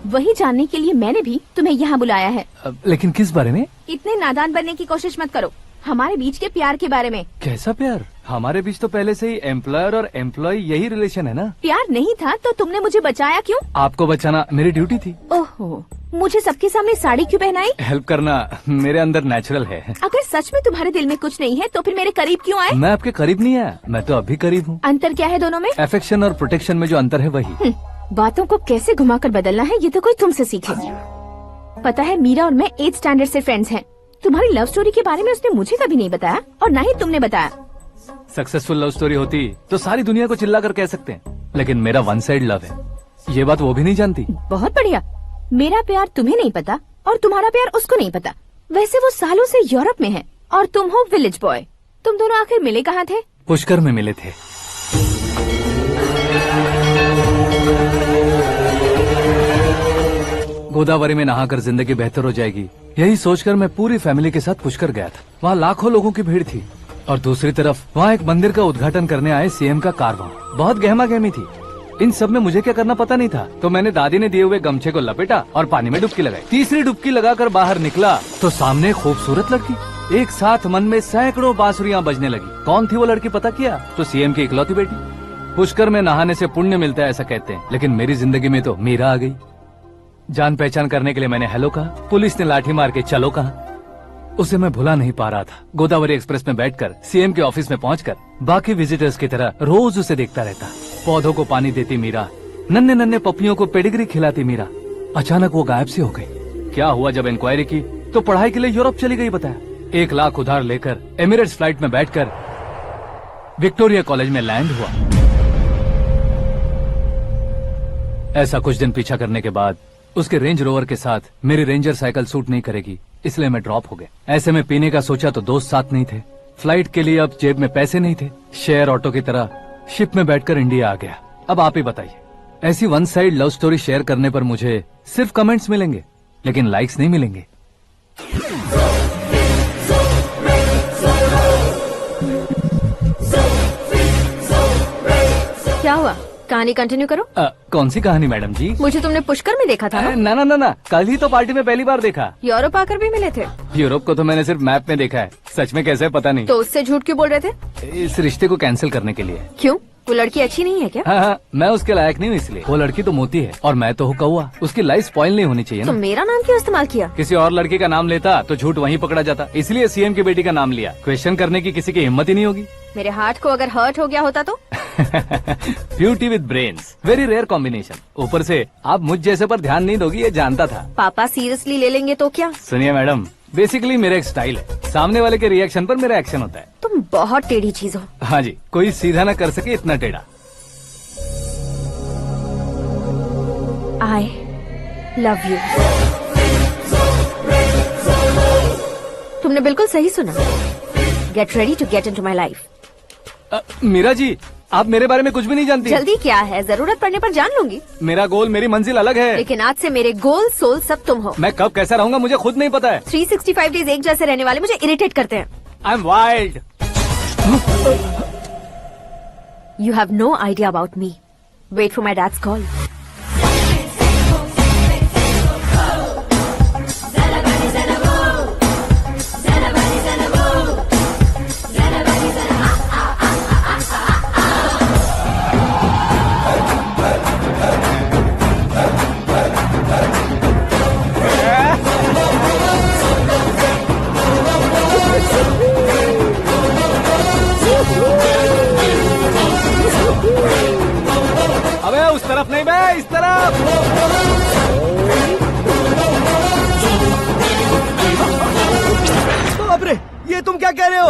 वही जानने के लिए मैंने भी तुम्हें यहाँ बुलाया है। लेकिन किस बारे में? इतने नादान बनने की कोशिश मत करो। हमारे बीच के प्यार के बारे में। कैसा प्यार? हमारे बीच तो पहले से ही एम्प्लॉयर और एम्प्लॉय यही रिलेशन है ना। प्यार नहीं था तो तुमने मुझे बचाया क्यों? आपको बचाना मेरी ड्यूटी थी। ओहो, मुझे सबके सामने साड़ी क्यों पहनाई? हेल्प करना मेरे अंदर नेचुरल है। अगर सच में तुम्हारे दिल में कुछ नहीं है तो फिर मेरे करीब क्यों आए? मैं आपके करीब नहीं आया, मैं तो अभी करीब हूँ। अंतर क्या है दोनों में? अफेक्शन और प्रोटेक्शन में जो अंतर है वही। बातों को कैसे घुमाकर बदलना है ये तो कोई तुमसे सीखे। पता है, मीरा और मैं 8th स्टैंडर्ड से फ्रेंड्स हैं। तुम्हारी लव स्टोरी के बारे में उसने मुझे कभी नहीं बताया और ना ही तुमने बताया। सक्सेसफुल लव स्टोरी होती तो सारी दुनिया को चिल्ला कर कह सकते हैं, लेकिन मेरा वन साइड लव है, ये बात वो भी नहीं जानती। बहुत बढ़िया। मेरा प्यार तुम्हें नहीं पता और तुम्हारा प्यार उसको नहीं पता। वैसे वो सालों से यूरोप में है और तुम हो विलेज बॉय। तुम दोनों आखिर मिले कहाँ थे? पुष्कर में मिले थे। गोदावरी में नहाकर जिंदगी बेहतर हो जाएगी, यही सोचकर मैं पूरी फैमिली के साथ पुष्कर गया था। वहाँ लाखों लोगों की भीड़ थी और दूसरी तरफ वहाँ एक मंदिर का उद्घाटन करने आए सीएम का कारवां। बहुत गहमा गहमी थी। इन सब में मुझे क्या करना पता नहीं था, तो मैंने दादी ने दिए हुए गमछे को लपेटा और पानी में डुबकी लगाई। तीसरी डुबकी लगाकर बाहर निकला तो सामने खूबसूरत लड़की। एक साथ मन में सैकड़ों बांसुरियां बजने लगी। कौन थी वो लड़की पता किया? तो सीएम की इकलौती बेटी। पुष्कर में नहाने से पुण्य मिलता है ऐसा कहते हैं, लेकिन मेरी जिंदगी में तो मीरा आ गई। जान पहचान करने के लिए मैंने हेलो कहा, पुलिस ने लाठी मार के चलो कहा। उसे मैं भुला नहीं पा रहा था। गोदावरी एक्सप्रेस में बैठकर सीएम के ऑफिस में पहुंचकर बाकी विजिटर्स की तरह रोज उसे देखता रहता। पौधों को पानी देती मीरा, नन्हे नन्हे पपियों को पेडिग्री खिलाती मीरा। अचानक वो गायब सी हो गई। क्या हुआ? जब इंक्वायरी की तो पढ़ाई के लिए यूरोप चली गई बताया। 1 लाख उधार लेकर एमिरेट्स फ्लाइट में बैठकर विक्टोरिया कॉलेज में लैंड हुआ। ऐसा कुछ दिन पीछा करने के बाद उसके रेंज रोवर के साथ मेरी रेंजर साइकिल सूट नहीं करेगी, इसलिए मैं ड्रॉप हो गया। ऐसे में पीने का सोचा तो दोस्त साथ नहीं थे, फ्लाइट के लिए अब जेब में पैसे नहीं थे, शेयर ऑटो की तरह शिप में बैठकर इंडिया आ गया। अब आप ही बताइए, ऐसी one side love story share करने पर मुझे सिर्फ कमेंट्स मिलेंगे लेकिन लाइक्स नहीं मिलेंगे। क्या हुआ, कहानी कंटिन्यू करो। कौन सी कहानी मैडम जी? मुझे तुमने पुष्कर में देखा था ना? ना ना ना, कल ही तो पार्टी में पहली बार देखा। यूरोप आकर भी मिले थे? यूरोप को तो मैंने सिर्फ मैप में देखा है, सच में कैसे पता नहीं। तो उससे झूठ क्यों बोल रहे थे? इस रिश्ते को कैंसिल करने के लिए। क्यों, वो लड़की अच्छी नहीं है क्या? हाँ, मैं उसके लायक नहीं हूँ इसलिए। वो लड़की तो मोती है और मैं तो हूँ कौवा, उसकी लाइफ स्पॉइल नहीं होनी चाहिए तो ना। मेरा नाम क्यों इस्तेमाल किया? किसी और लड़की का नाम लेता तो झूठ वहीं पकड़ा जाता, इसलिए सीएम की बेटी का नाम लिया। क्वेश्चन करने की किसी की हिम्मत ही नहीं होगी। मेरे हार्ट को अगर हर्ट हो गया होता तो? Beauty with brains, very rare combination. ऊपर से आप मुझ जैसे पर ध्यान नहीं दोगी ये जानता था। पापा सीरियसली ले लेंगे तो क्या? सुनिए मैडम, बेसिकली मेरा एक स्टाइल है, सामने वाले के रिएक्शन पर मेरा एक्शन होता है। तुम बहुत टेढ़ी चीज हो। हाँ जी, कोई सीधा ना कर सके इतना टेढ़ा। I love you। तुमने बिल्कुल सही सुना। Get ready to get into my life। Meera ji, आप मेरे बारे में कुछ भी नहीं जानती। जल्दी क्या है, जरूरत पड़ने पर जान लूंगी। मेरा गोल, मेरी मंजिल अलग है। लेकिन आज से मेरे गोल सोल सब तुम हो। मैं कब कैसा रहूंगा मुझे खुद नहीं पता है। 365 डेज एक जैसे रहने वाले मुझे इरिटेट करते हैं। I am wild. You have no idea about me। Wait for my dad's call। अबे उस तरफ नहीं बे, इस तरफ। बाप रे, ये तुम क्या कह रहे हो?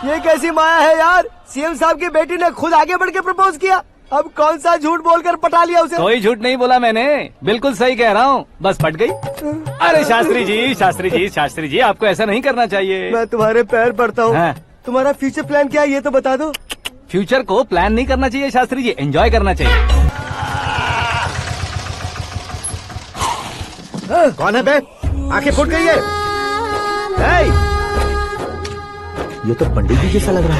ये कैसी माया है यार? सीएम साहब की बेटी ने खुद आगे बढ़ के प्रपोज किया, अब कौन सा झूठ बोलकर पटा लिया उसे? कोई झूठ नहीं बोला मैंने, बिल्कुल सही कह रहा हूँ, बस पट गई। अरे शास्त्री जी, शास्त्री जी, शास्त्री जी, आपको ऐसा नहीं करना चाहिए। मैं तुम्हारे पैर पड़ता हूँ। हाँ। तुम्हारा फ्यूचर प्लान क्या है ये तो बता दो। फ्यूचर को प्लान नहीं करना चाहिए शास्त्री जी, एंजॉय करना चाहिए। कौन है बे? आंखें फूट गई है। ये तो पंडित जी जैसा लग रहा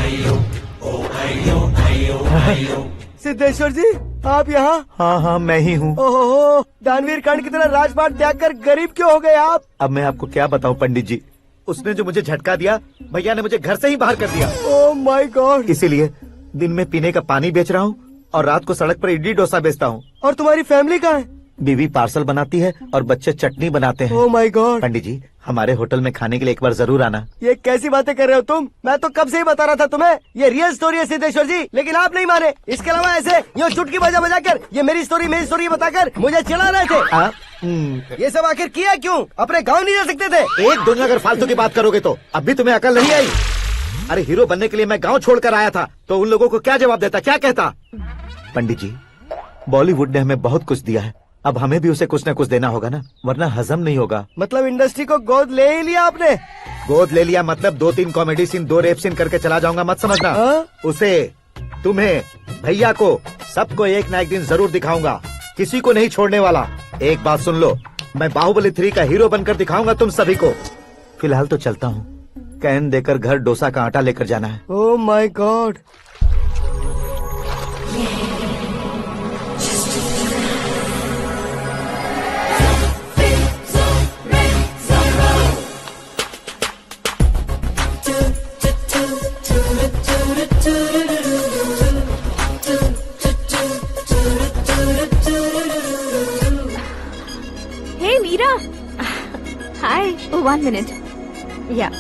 है। सिद्धेश्वर जी, आप यहाँ? हाँ हाँ, मैं ही हूँ। ओहो, दानवीर कर्ण की तरह राजपाट त्याग कर गरीब क्यों हो गए आप? अब मैं आपको क्या बताऊँ पंडित जी, उसने जो मुझे झटका दिया, भैया ने मुझे घर से ही बाहर कर दिया। Oh my God. इसीलिए दिन में पीने का पानी बेच रहा हूँ और रात को सड़क पर इडली डोसा बेचता हूँ। और तुम्हारी फैमिली कहाँ है? बीवी पार्सल बनाती है और बच्चे चटनी बनाते हैं। Oh my God. पंडित जी, हमारे होटल में खाने के लिए एक बार जरूर आना। ये कैसी बातें कर रहे हो तुम? मैं तो कब से ही बता रहा था तुम्हें, ये रियल स्टोरी है सिद्धेश्वर जी, लेकिन आप नहीं माने। इसके अलावा ऐसे यूँ चुटकी बजा कर ये मेरी स्टोरी बताकर मुझे चिढ़ा रहे थे। ये सब आखिर किया क्यों? अपने गाँव नहीं जा सकते थे? एक दिन अगर फालतू की बात करोगे तो अब भी तुम्हें अकल नहीं आई। अरे हीरो बनने के लिए मैं गाँव छोड़कर आया था, तो उन लोगों को क्या जवाब देता, क्या कहता? पंडित जी, बॉलीवुड ने हमें बहुत कुछ दिया है, अब हमें भी उसे कुछ न कुछ देना होगा ना, वरना हजम नहीं होगा। मतलब इंडस्ट्री को गोद ले ही लिया आपने? गोद ले लिया मतलब 2-3 कॉमेडी सीन, 2 रेप सीन करके चला जाऊंगा मत समझना। उसे, तुम्हें, भैया को, सबको एक ना एक दिन जरूर दिखाऊंगा, किसी को नहीं छोड़ने वाला। एक बात सुन लो, मैं बाहुबली 3 का हीरो बनकर दिखाऊंगा तुम सभी को। फिलहाल तो चलता हूँ, कैन देकर घर डोसा का आटा लेकर जाना है। Oh my God. Hey Meera. Hi. Oh, 1 minute. Yeah.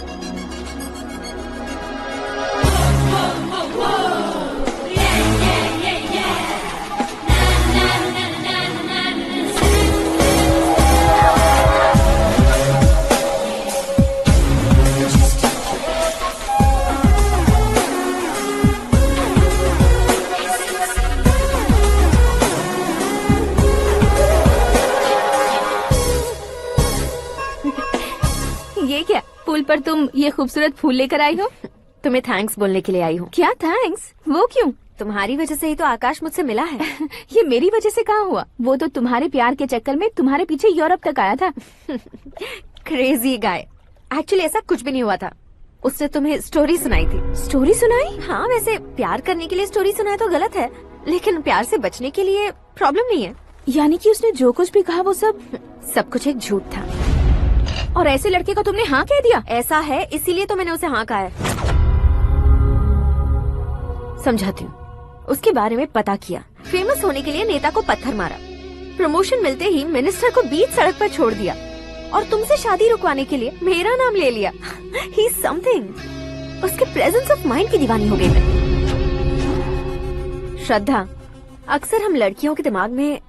पर तुम ये खूबसूरत फूल लेकर आई हो? तुम्हें थैंक्स बोलने के लिए आई हूँ। क्या थैंक्स? वो क्यों? तुम्हारी वजह से ही तो आकाश मुझसे मिला है। ये मेरी वजह से कहाँ हुआ? वो तो तुम्हारे प्यार के चक्कर में तुम्हारे पीछे यूरोप तक आया था। Crazy guy. एक्चुअली ऐसा कुछ भी नहीं हुआ था। उसने तुम्हें स्टोरी सुनाई थी। स्टोरी सुनाई? हाँ, वैसे प्यार करने के लिए स्टोरी सुनाए तो गलत है, लेकिन प्यार से बचने के लिए प्रॉब्लम नहीं है। यानी कि उसने जो कुछ भी कहा वो सब कुछ एक झूठ था। और ऐसे लड़के को तुमने हाँ कह दिया? ऐसा है, इसीलिए तो मैंने उसे हाँ कहा है। समझाती हूँ। उसके बारे में पता किया, फेमस होने के लिए नेता को पत्थर मारा, प्रमोशन मिलते ही मिनिस्टर को बीच सड़क पर छोड़ दिया और तुमसे शादी रुकवाने के लिए मेरा नाम ले लिया। He is something. उसके प्रेजेंस ऑफ माइंड की दीवानी हो गई मैं। श्रद्धा, अक्सर हम लड़कियों के दिमाग में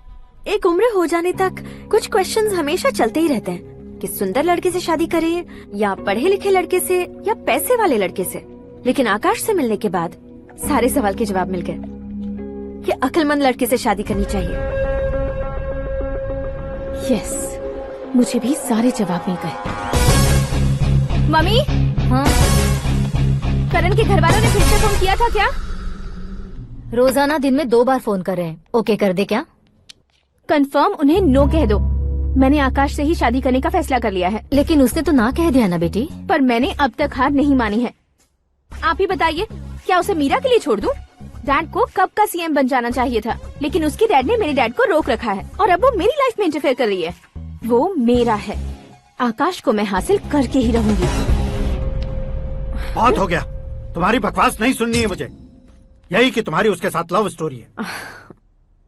एक उम्र हो जाने तक कुछ क्वेश्चंस हमेशा चलते ही रहते हैं कि सुंदर लड़के से शादी करें या पढ़े लिखे लड़के से या पैसे वाले लड़के से। लेकिन आकाश से मिलने के बाद सारे सवाल के जवाब मिल गए कि अक्लमंद लड़के से शादी करनी चाहिए। यस, मुझे भी सारे जवाब मिल गए। मम्मी, हाँ? करण के घर वालों ने फिर से फोन किया था क्या? रोजाना दिन में 2 बार फोन कर रहे हैं। ओके कर दे क्या? कंफर्म उन्हें नो कह दो। मैंने आकाश से ही शादी करने का फैसला कर लिया है। लेकिन उसने तो ना कह दिया ना बेटी। पर मैंने अब तक हार नहीं मानी है। आप ही बताइए, क्या उसे मीरा के लिए छोड़ दूं? डैड को कब का सीएम बन जाना चाहिए था, लेकिन उसके डैड ने मेरे डैड को रोक रखा है और अब वो मेरी लाइफ में इंटरफेयर कर रही है। वो मेरा है। आकाश को मैं हासिल करके ही रहूंगी। बहुत हो गया, तुम्हारी बकवास नहीं सुननी है मुझे। यही कि तुम्हारी उसके साथ लव स्टोरी है।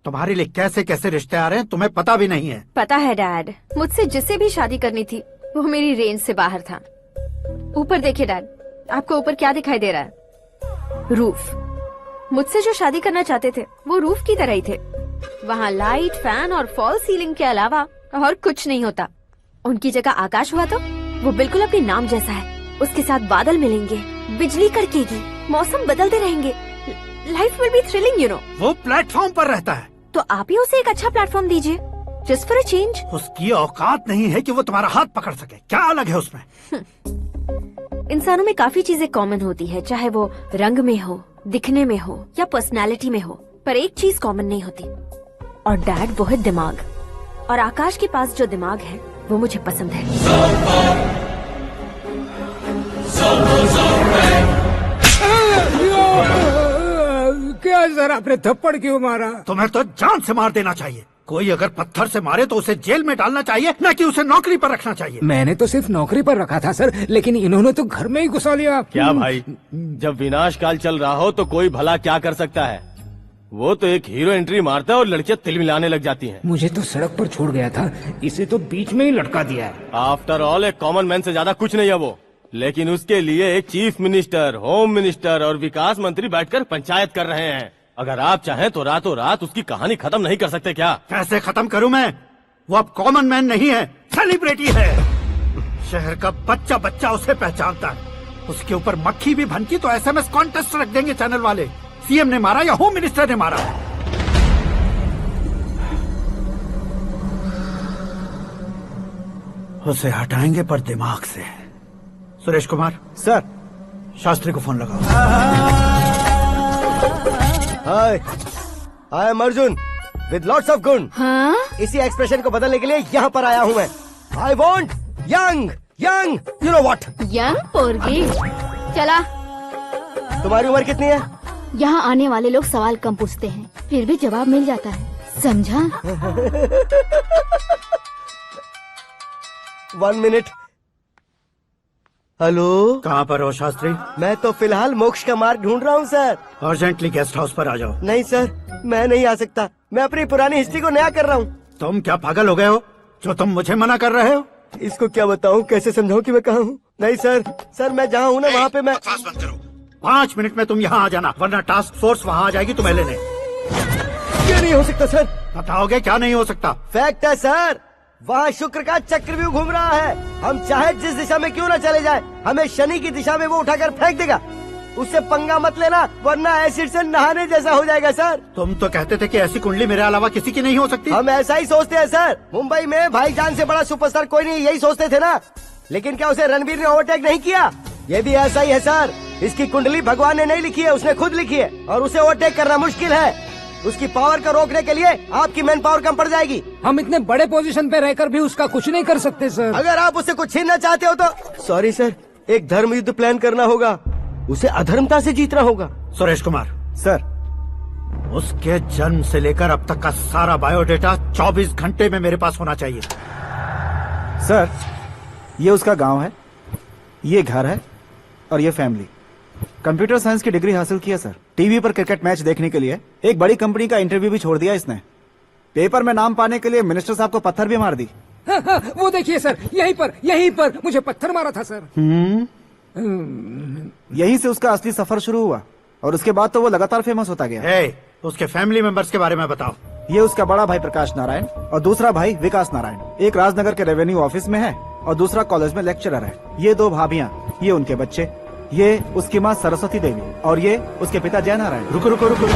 तुम्हारे लिए कैसे कैसे रिश्ते आ रहे हैं तुम्हें पता भी नहीं है। पता है डैड, मुझसे जिससे भी शादी करनी थी वो मेरी रेंज से बाहर था। ऊपर देखिए डैड, आपको ऊपर क्या दिखाई दे रहा है? रूफ। मुझसे जो शादी करना चाहते थे वो रूफ की तरह ही थे। वहाँ लाइट, फैन और फॉल सीलिंग के अलावा और कुछ नहीं होता। उनकी जगह आकाश हुआ तो वो बिल्कुल अपने नाम जैसा है। उसके साथ बादल मिलेंगे, बिजली कड़केगी, मौसम बदलते रहेंगे, life will be thrilling, you know. वो प्लेटफॉर्म पर रहता है तो आप ही उसे एक अच्छा प्लेटफॉर्म दीजिए, जस्ट फॉर अ चेंज। उसकी औकात नहीं है कि वो तुम्हारा हाथ पकड़ सके। क्या अलग है उसमें? इंसानों में काफी चीजें कॉमन होती है, चाहे वो रंग में हो, दिखने में हो या पर्सनालिटी में हो, पर एक चीज कॉमन नहीं होती, और डैड वो है दिमाग। और आकाश के पास जो दिमाग है वो मुझे पसंद है। क्या सर, आपने थप्पड़ क्यों मारा? तुम्हें तो जान से मार देना चाहिए। कोई अगर पत्थर से मारे तो उसे जेल में डालना चाहिए, न कि उसे नौकरी पर रखना चाहिए। मैंने तो सिर्फ नौकरी पर रखा था सर, लेकिन इन्होंने तो घर में ही घुसा लिया। क्या भाई, जब विनाश काल चल रहा हो तो कोई भला क्या कर सकता है? वो तो एक हीरो एंट्री मारता है और लड़कियां तिल मिलाने लग जाती हैं। मुझे तो सड़क पर छोड़ गया था, इसे तो बीच में ही लटका दिया है। आफ्टर ऑल एक कॉमन मैन से ज्यादा कुछ नहीं है वो, लेकिन उसके लिए एक चीफ मिनिस्टर, होम मिनिस्टर और विकास मंत्री बैठकर पंचायत कर रहे हैं। अगर आप चाहें तो रातों रात उसकी कहानी खत्म नहीं कर सकते क्या? कैसे खत्म करूं मैं? वो अब कॉमन मैन नहीं है, सेलिब्रिटी है। शहर का बच्चा बच्चा उसे पहचानता है। उसके ऊपर मक्खी भी भनकी तो एसएमएस कॉन्टेस्ट रख देंगे चैनल वाले। सीएम ने मारा या होम मिनिस्टर ने मारा। उसे हटाएंगे पर दिमाग से। सुरेश कुमार सर, शास्त्री को फोन लगाओ। Hi, I am Arjun with lots of गुण। हाँ? इसी एक्सप्रेशन को बदलने के लिए यहाँ पर आया हूँ मैं। I want young young, you know what? Young पोरगी। चला। तुम्हारी उम्र कितनी है? यहाँ आने वाले लोग सवाल कम पूछते हैं, फिर भी जवाब मिल जाता है, समझा? 1 मिनट। हेलो, कहाँ पर हो शास्त्री? मैं तो फिलहाल मोक्ष का मार्ग ढूंढ रहा हूँ सर। अर्जेंटली गेस्ट हाउस पर आ जाओ। नहीं सर, मैं नहीं आ सकता। मैं अपनी पुरानी हिस्ट्री को नया कर रहा हूँ। तुम क्या पागल हो गए हो जो तुम मुझे मना कर रहे हो? इसको क्या बताऊँ, कैसे समझाऊँ कि मैं कहाँ हूँ? नहीं सर, सर मैं जहाँ हूँ ना वहाँ पे मैं। 5 मिनट में तुम यहाँ आ जाना, वरना टास्क फोर्स वहाँ आ जाएगी तुम्हें लेने। क्या नहीं हो सकता सर? बताओगे क्या नहीं हो सकता? फैक्ट है सर, वहाँ शुक्र का चक्रव्यूह घूम रहा है। हम चाहे जिस दिशा में क्यों न चले जाए, हमें शनि की दिशा में वो उठाकर फेंक देगा। उससे पंगा मत लेना, वरना एसिड से नहाने जैसा हो जाएगा सर। तुम तो कहते थे कि ऐसी कुंडली मेरे अलावा किसी की नहीं हो सकती। हम ऐसा ही सोचते हैं सर। मुंबई में भाईजान से बड़ा सुपरस्टार कोई नहीं, यही सोचते थे ना। लेकिन क्या उसे रणवीर ने ओवरटेक नहीं किया? ये भी ऐसा ही है सर। इसकी कुंडली भगवान ने नहीं लिखी है, उसने खुद लिखी है और उसे ओवरटेक करना मुश्किल है। उसकी पावर को रोकने के लिए आपकी मैन पावर कम पड़ जाएगी। हम इतने बड़े पोजीशन पे रहकर भी उसका कुछ नहीं कर सकते सर। अगर आप उससे कुछ छीनना चाहते हो तो सॉरी सर, एक धर्म युद्ध प्लान करना होगा। उसे अधर्मता से जीतना होगा। सुरेश कुमार सर, उसके जन्म से लेकर अब तक का सारा बायोडेटा 24 घंटे में मेरे पास होना चाहिए। सर, ये उसका गांव है, ये घर है और ये फैमिली। कंप्यूटर साइंस की डिग्री हासिल की है सर। टीवी पर क्रिकेट मैच देखने के लिए एक बड़ी कंपनी का इंटरव्यू भी छोड़ दिया इसने। पेपर में नाम पाने के लिए मिनिस्टर साहब को पत्थर भी मार दी। वो देखिए सर, यहीं पर मुझे पत्थर मारा था सर। यहीं से उसका असली सफर शुरू हुआ और उसके बाद तो वो लगातार फेमस होता गया। उसके फैमिली मेंबर्स के बारे में बताओ। ये उसका बड़ा भाई प्रकाश नारायण और दूसरा भाई विकास नारायण। एक राजनगर के रेवेन्यू ऑफिस में है और दूसरा कॉलेज में लेक्चरर है। ये 2 भाभियां, ये उनके बच्चे, ये उसकी माँ सरस्वती देवी और ये उसके पिता जय नारायण। रुको रुको रुको,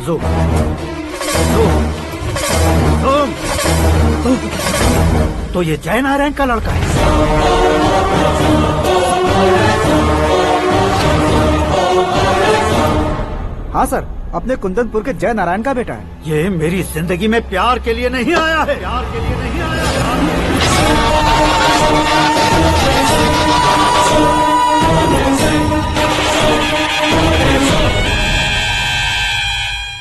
जो तो ये जय नारायण का लड़का है। हाँ सर, अपने कुंदनपुर के जय नारायण का बेटा है। ये मेरी जिंदगी में प्यार के लिए नहीं आया है। प्यार के लिए नहीं आया है।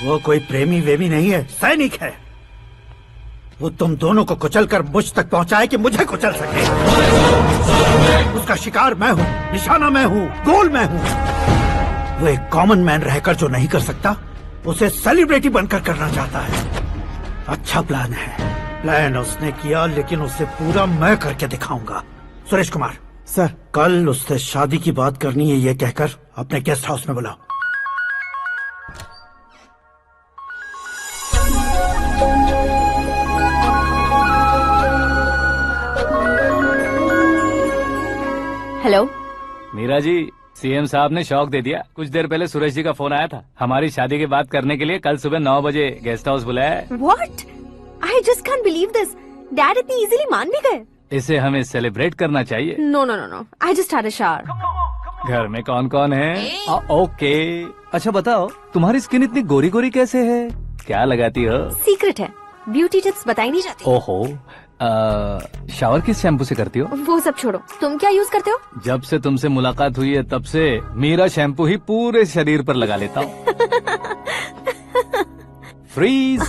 वो कोई प्रेमी वेमी नहीं है, सैनिक है। वो तुम दोनों को कुचलकर मुझ तक पहुंचाए कि मुझे कुचल सके। उसका शिकार मैं हूँ, निशाना मैं हूँ, गोल मैं हूँ। वो एक कॉमन मैन रहकर जो नहीं कर सकता, उसे सेलिब्रिटी बनकर करना चाहता है। अच्छा प्लान है। प्लान उसने किया, लेकिन उसे पूरा मैं करके दिखाऊंगा। सुरेश कुमार सर, कल उससे शादी की बात करनी है, ये कहकर अपने गेस्ट हाउस में बुलाओ। हेलो मीरा जी, सीएम साहब ने शौक दे दिया। कुछ देर पहले सुरेश जी का फोन आया था, हमारी शादी की बात करने के लिए कल सुबह 9 बजे गेस्ट हाउस बुलाया है। What? I just can't believe this. Dad इतनी इजीली मान भी गए। इसे हमें सेलिब्रेट करना चाहिए। No, no, no, no. I just had a shower. घर में कौन कौन है? ओके। अच्छा बताओ, तुम्हारी स्किन इतनी गोरी गोरी कैसे है? क्या लगाती हो? सीक्रेट है, ब्यूटी टिप्स बताई नहीं जाती। ओहो, शावर किस शैम्पू से करती हो? वो सब छोड़ो, तुम क्या यूज करते हो? जब से तुमसे मुलाकात हुई है तब से मीरा शैम्पू ही पूरे शरीर पर लगा लेता हूँ। फ्रीज।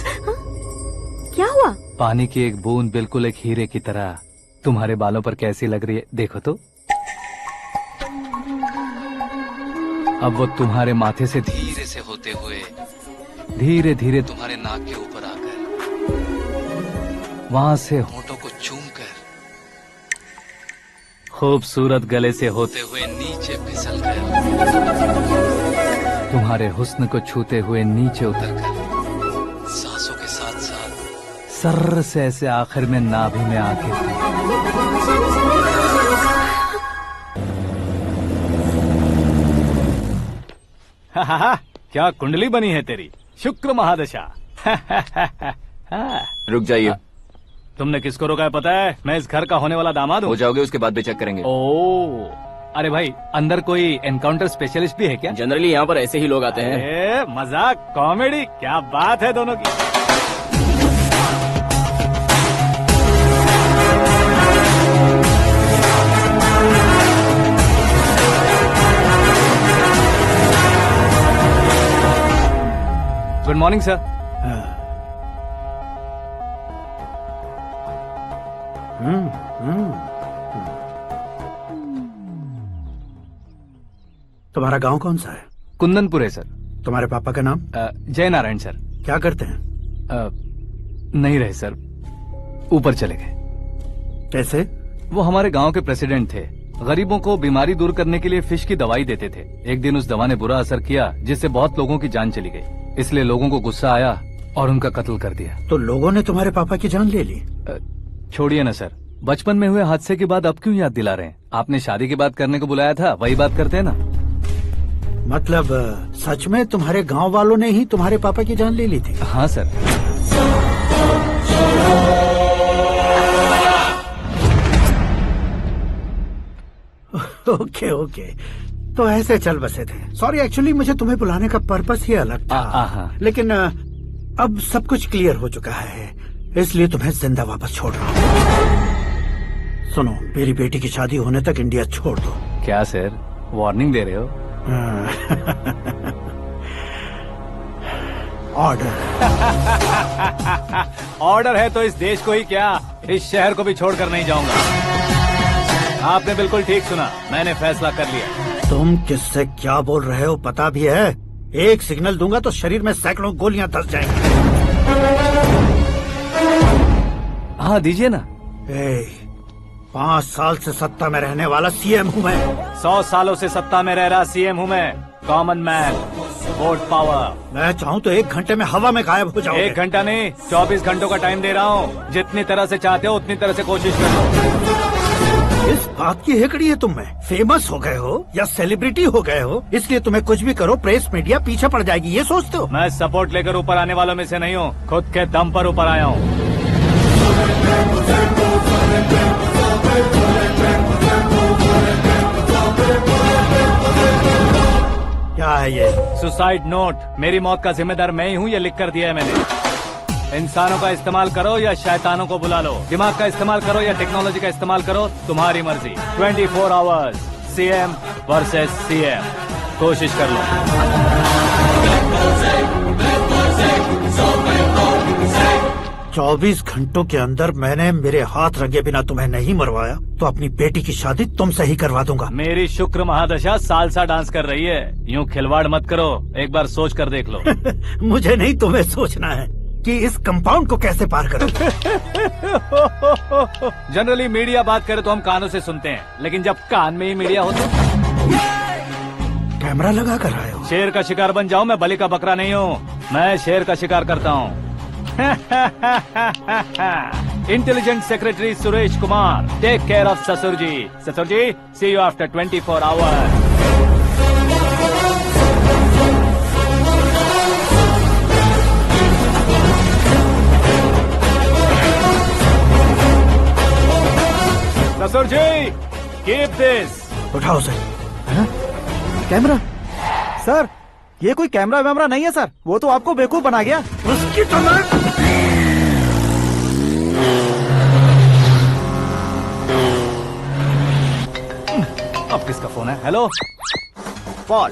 क्या हुआ? पानी की एक बूंद बिल्कुल एक हीरे की तरह तुम्हारे बालों पर कैसी लग रही है, देखो तो। अब वो तुम्हारे माथे से धीरे से होते हुए धीरे धीरे तुम्हारे नाक के ऊपर आकर वहां से होठों को चूमकर खूबसूरत गले से होते हुए नीचे फिसलकर तुम्हारे हुस्न को छूते हुए नीचे उतरकर सांसों के साथ साथ सर्र से ऐसे आखिर में नाभि में आके क्या कुंडली बनी है तेरी, शुक्र महादशा। रुक जाइए। तुमने किसको रोका है पता है? मैं इस घर का होने वाला दामाद हूँ। हो जाओगे उसके बाद भी चेक करेंगे। ओ, अरे भाई, अंदर कोई एनकाउंटर स्पेशलिस्ट भी है क्या? जनरली यहाँ पर ऐसे ही लोग आते हैं। मजाक, कॉमेडी, क्या बात है दोनों की। Good morning sir. तुम्हारा गांव कौन सा है? कुंदनपुर है सर। तुम्हारे पापा का नाम? जय नारायण सर। क्या करते हैं? नहीं रहे सर, ऊपर चले गए। कैसे? वो हमारे गांव के प्रेसिडेंट थे। गरीबों को बीमारी दूर करने के लिए फिश की दवाई देते थे। एक दिन उस दवा ने बुरा असर किया जिससे बहुत लोगों की जान चली गई। इसलिए लोगों को गुस्सा आया और उनका कत्ल कर दिया। तो लोगों ने तुम्हारे पापा की जान ले ली? छोड़िए ना सर, बचपन में हुए हादसे की बात अब क्यों याद दिला रहे हैं? आपने शादी की बात करने को बुलाया था, वही बात करते हैं ना। मतलब सच में तुम्हारे गांव वालों ने ही तुम्हारे पापा की जान ले ली थी? हाँ सर। ओके ओके, तो ऐसे चल बसे थे। सॉरी, एक्चुअली मुझे तुम्हें बुलाने का पर्पस ही अलग था, लेकिन अब सब कुछ क्लियर हो चुका है, इसलिए तुम्हें जिंदा वापस छोड़ रहा हूँ। सुनो, मेरी बेटी की शादी होने तक इंडिया छोड़ दो। क्या सर, वार्निंग दे रहे हो? ऑर्डर। ऑर्डर है तो इस देश को ही क्या, इस शहर को भी छोड़कर नहीं जाऊंगा। आपने बिल्कुल ठीक सुना, मैंने फैसला कर लिया। तुम किससे क्या बोल रहे हो पता भी है? एक सिग्नल दूंगा तो शरीर में सैकड़ों गोलियां धस जाएंगी। हाँ दीजिए ना। 5 साल से सत्ता में रहने वाला सीएम हूँ मैं। 100 सालों से सत्ता में रह रहा सीएम हूँ मैं। Common man, vote power. मैं चाहूँ तो 1 घंटे में हवा में गायब हो जाऊँ। 1 घंटा नहीं, 24 घंटों का टाइम दे रहा हूँ। जितनी तरह से चाहते हो उतनी तरह से कोशिश कर लो। इस बात की हेकड़ी है तुम में। फेमस हो गए हो या सेलिब्रिटी हो गए हो, इसलिए तुम्हें कुछ भी करो प्रेस मीडिया पीछे पड़ जाएगी, ये सोचते हो? मैं सपोर्ट लेकर ऊपर आने वालों में से नहीं हूँ, खुद के दम पर ऊपर आया हूँ। क्या है ये? Suicide note. मेरी मौत का जिम्मेदार मैं ही हूँ, ये लिख कर दिया है मैंने। इंसानों का इस्तेमाल करो या शैतानों को बुला लो, दिमाग का इस्तेमाल करो या टेक्नोलॉजी का इस्तेमाल करो, तुम्हारी मर्जी। 24 आवर्स सीएम वर्सेस सीएम, कोशिश कर लो। 24 घंटों के अंदर मैंने मेरे हाथ रंगे बिना तुम्हें नहीं मरवाया तो अपनी बेटी की शादी तुमसे ही करवा दूंगा। मेरी शुक्र महादशा सालसा डांस कर रही है, यूँ खिलवाड़ मत करो, एक बार सोच कर देख लो। मुझे नहीं, तुम्हें सोचना है कि इस कंपाउंड को कैसे पार करो। जनरली मीडिया बात करे तो हम कानों से सुनते हैं, लेकिन जब कान में ही मीडिया हो तो कैमरा लगा कर आए हो। शेर का शिकार बन जाऊं, मैं बलि का बकरा नहीं हूँ, मैं शेर का शिकार करता हूँ। Intelligent secretary Suresh Kumar, take care of ससुर जी। ससुर जी, सी यू आफ्टर 24 आवर्स। ससुर जी, कीप दिस। उठाओ सर। कैमरा? सर, ये कोई कैमरा वैमरा नहीं है सर, वो तो आपको बेवकूफ बना गया। उसकी तो अब किसका फोन है? हेलो पॉल,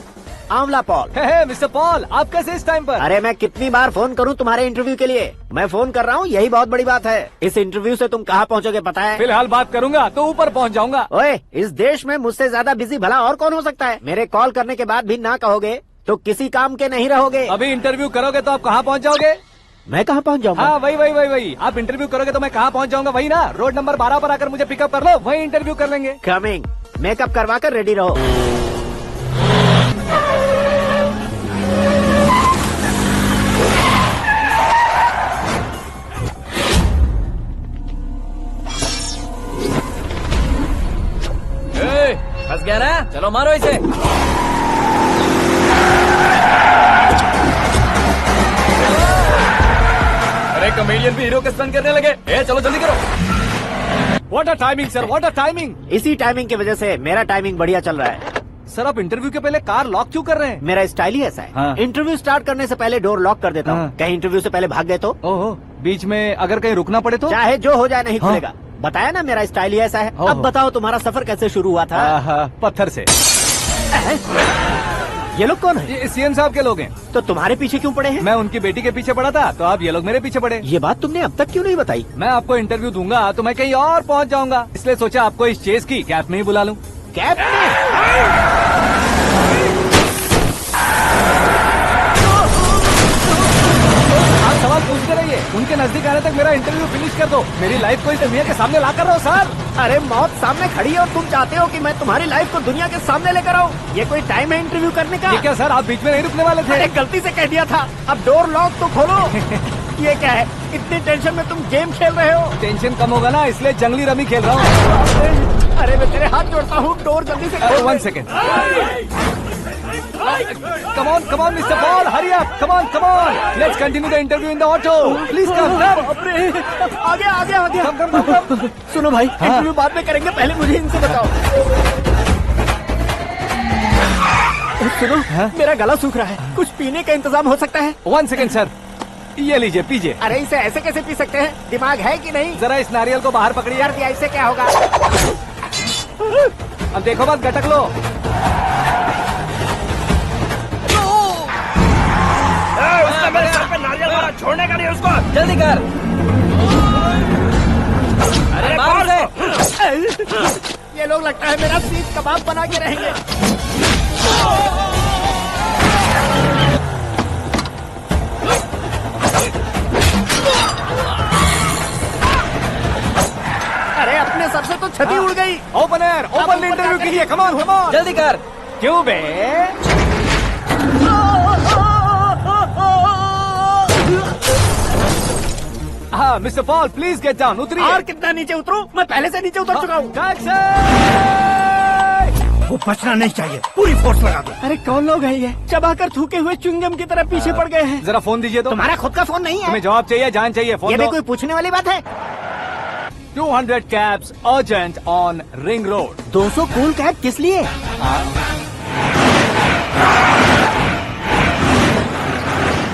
आंवला पॉल। मिस्टर पॉल, आप कैसे इस टाइम पर? अरे मैं कितनी बार फोन करूं तुम्हारे इंटरव्यू के लिए? मैं फोन कर रहा हूं, यही बहुत बड़ी बात है। इस इंटरव्यू से तुम कहां पहुंचोगे पता है? फिलहाल बात करूंगा तो ऊपर पहुंच जाऊंगा। ओए, इस देश में मुझसे ज्यादा बिजी भला और कौन हो सकता है? मेरे कॉल करने के बाद भी ना कहोगे तो किसी काम के नहीं रहोगे। अभी इंटरव्यू करोगे तो आप कहाँ पहुँच जाओगे? मैं कहाँ पहुँच जाऊंगा? हाँ, वही। आप इंटरव्यू करोगे तो मैं कहाँ पहुँच जाऊंगा? वही ना, रोड नंबर 12 पर आकर मुझे पिकअप कर लो, वही इंटरव्यू कर लेंगे। कमिंग। मेकअप करवा कर रेडी रहो। फंस गया ना, चलो मारो इसे। अरे कॉमेडियन भी हीरो के स्टंट करने लगे। चलो जल्दी करो। What a timing sir, what a timing. इसी टाइमिंग की वजह से मेरा टाइमिंग बढ़िया चल रहा है। सर, आप इंटरव्यू के पहले कार लॉक क्यों कर रहे हैं? मेरा स्टाइल ही ऐसा है। हाँ। इंटरव्यू स्टार्ट करने से पहले डोर लॉक कर देता हूँ। हाँ। कहीं इंटरव्यू से पहले भाग गए तो? ओहो, बीच में अगर कहीं रुकना पड़े तो? चाहे जो हो जाए नहीं खुलेगा। बताया ना, मेरा स्टाइल ही ऐसा है। अब बताओ तुम्हारा सफर कैसे शुरू हुआ था? पत्थर से। ये लोग कौन है? ये सीएम साहब के लोग हैं। तो तुम्हारे पीछे क्यों पड़े हैं? मैं उनकी बेटी के पीछे पड़ा था, तो आप ये लोग मेरे पीछे पड़े। ये बात तुमने अब तक क्यों नहीं बताई? मैं आपको इंटरव्यू दूंगा तो मैं कहीं और पहुंच जाऊंगा, इसलिए सोचा आपको इस चेस की कैप में ही बुला लूं। कैप में? आप सवाल पूछते रहिए, उनके नजदीक आने तक मेरा इंटरव्यू फिनिश कर दो। मेरी लाइफ को इस दुनिया के सामने ला कर रहो सर। अरे मौत सामने खड़ी है और तुम चाहते हो कि मैं तुम्हारी लाइफ को दुनिया के सामने लेकर आऊं? ये कोई टाइम है इंटरव्यू करने का? ये क्या सर, आप बीच में नहीं रुकने वाले थे? अरे गलती से कह दिया था। अब डोर लॉक तो खोलो। ये क्या है, इतनी टेंशन में तुम गेम खेल रहे हो? टेंशन कम होगा ना, इसलिए जंगली रमी खेल रहा हूँ। अरे मैं तेरे हाथ जोड़ता हूँ, डोर जल्दी से खोलो। 1 second. Come on, Mr. Paul, hurry up! Come on! Let's continue the interview in the auto. Please come. आगे। सुनो भाई, इंटरव्यू बाद में करेंगे, पहले मुझे इनसे बताओ। सुनो, मेरा गला सूख रहा है, कुछ पीने का इंतजाम हो सकता है? 1 सेकंड सर, ये लीजिए पीजिए। अरे इसे ऐसे कैसे पी सकते हैं? दिमाग है कि नहीं? जरा इस नारियल को बाहर पकड़िए। कर दिया, इससे क्या होगा? अब देखो मत, गटक लो। उसने मेरे सर पे नारियल मारा, छोड़ने का नहीं उसको। जल्दी कर। अरे मार दे। ये लोग लगता है मेरा सीख कबाब बना के रहेंगे। अरे अपने सर से तो छती उड़ गई। ओपन एयर, ओपन इंटरव्यू के लिए, कम ऑन, जल्दी कर। क्यों बे? हाँ mister Paul, please get down, उतरिए। और कितना नीचे उतरूं? मैं पहले से नीचे उतर चुका हूँ। वो बचना नहीं चाहिए, पूरी फोर्स लगा दो। अरे कौन लोग हैं ये? चबाकर थूके हुए च्युइंगम की तरह पीछे पड़ गए हैं। जरा फोन दीजिए तो। तुम्हारा खुद का फोन नहीं है? तुम्हें जवाब चाहिए, जान चाहिए, फोन ये दो। भी कोई पूछने वाली बात है? 200 cabs urgent on ring road. 200 cool cab किस लिए?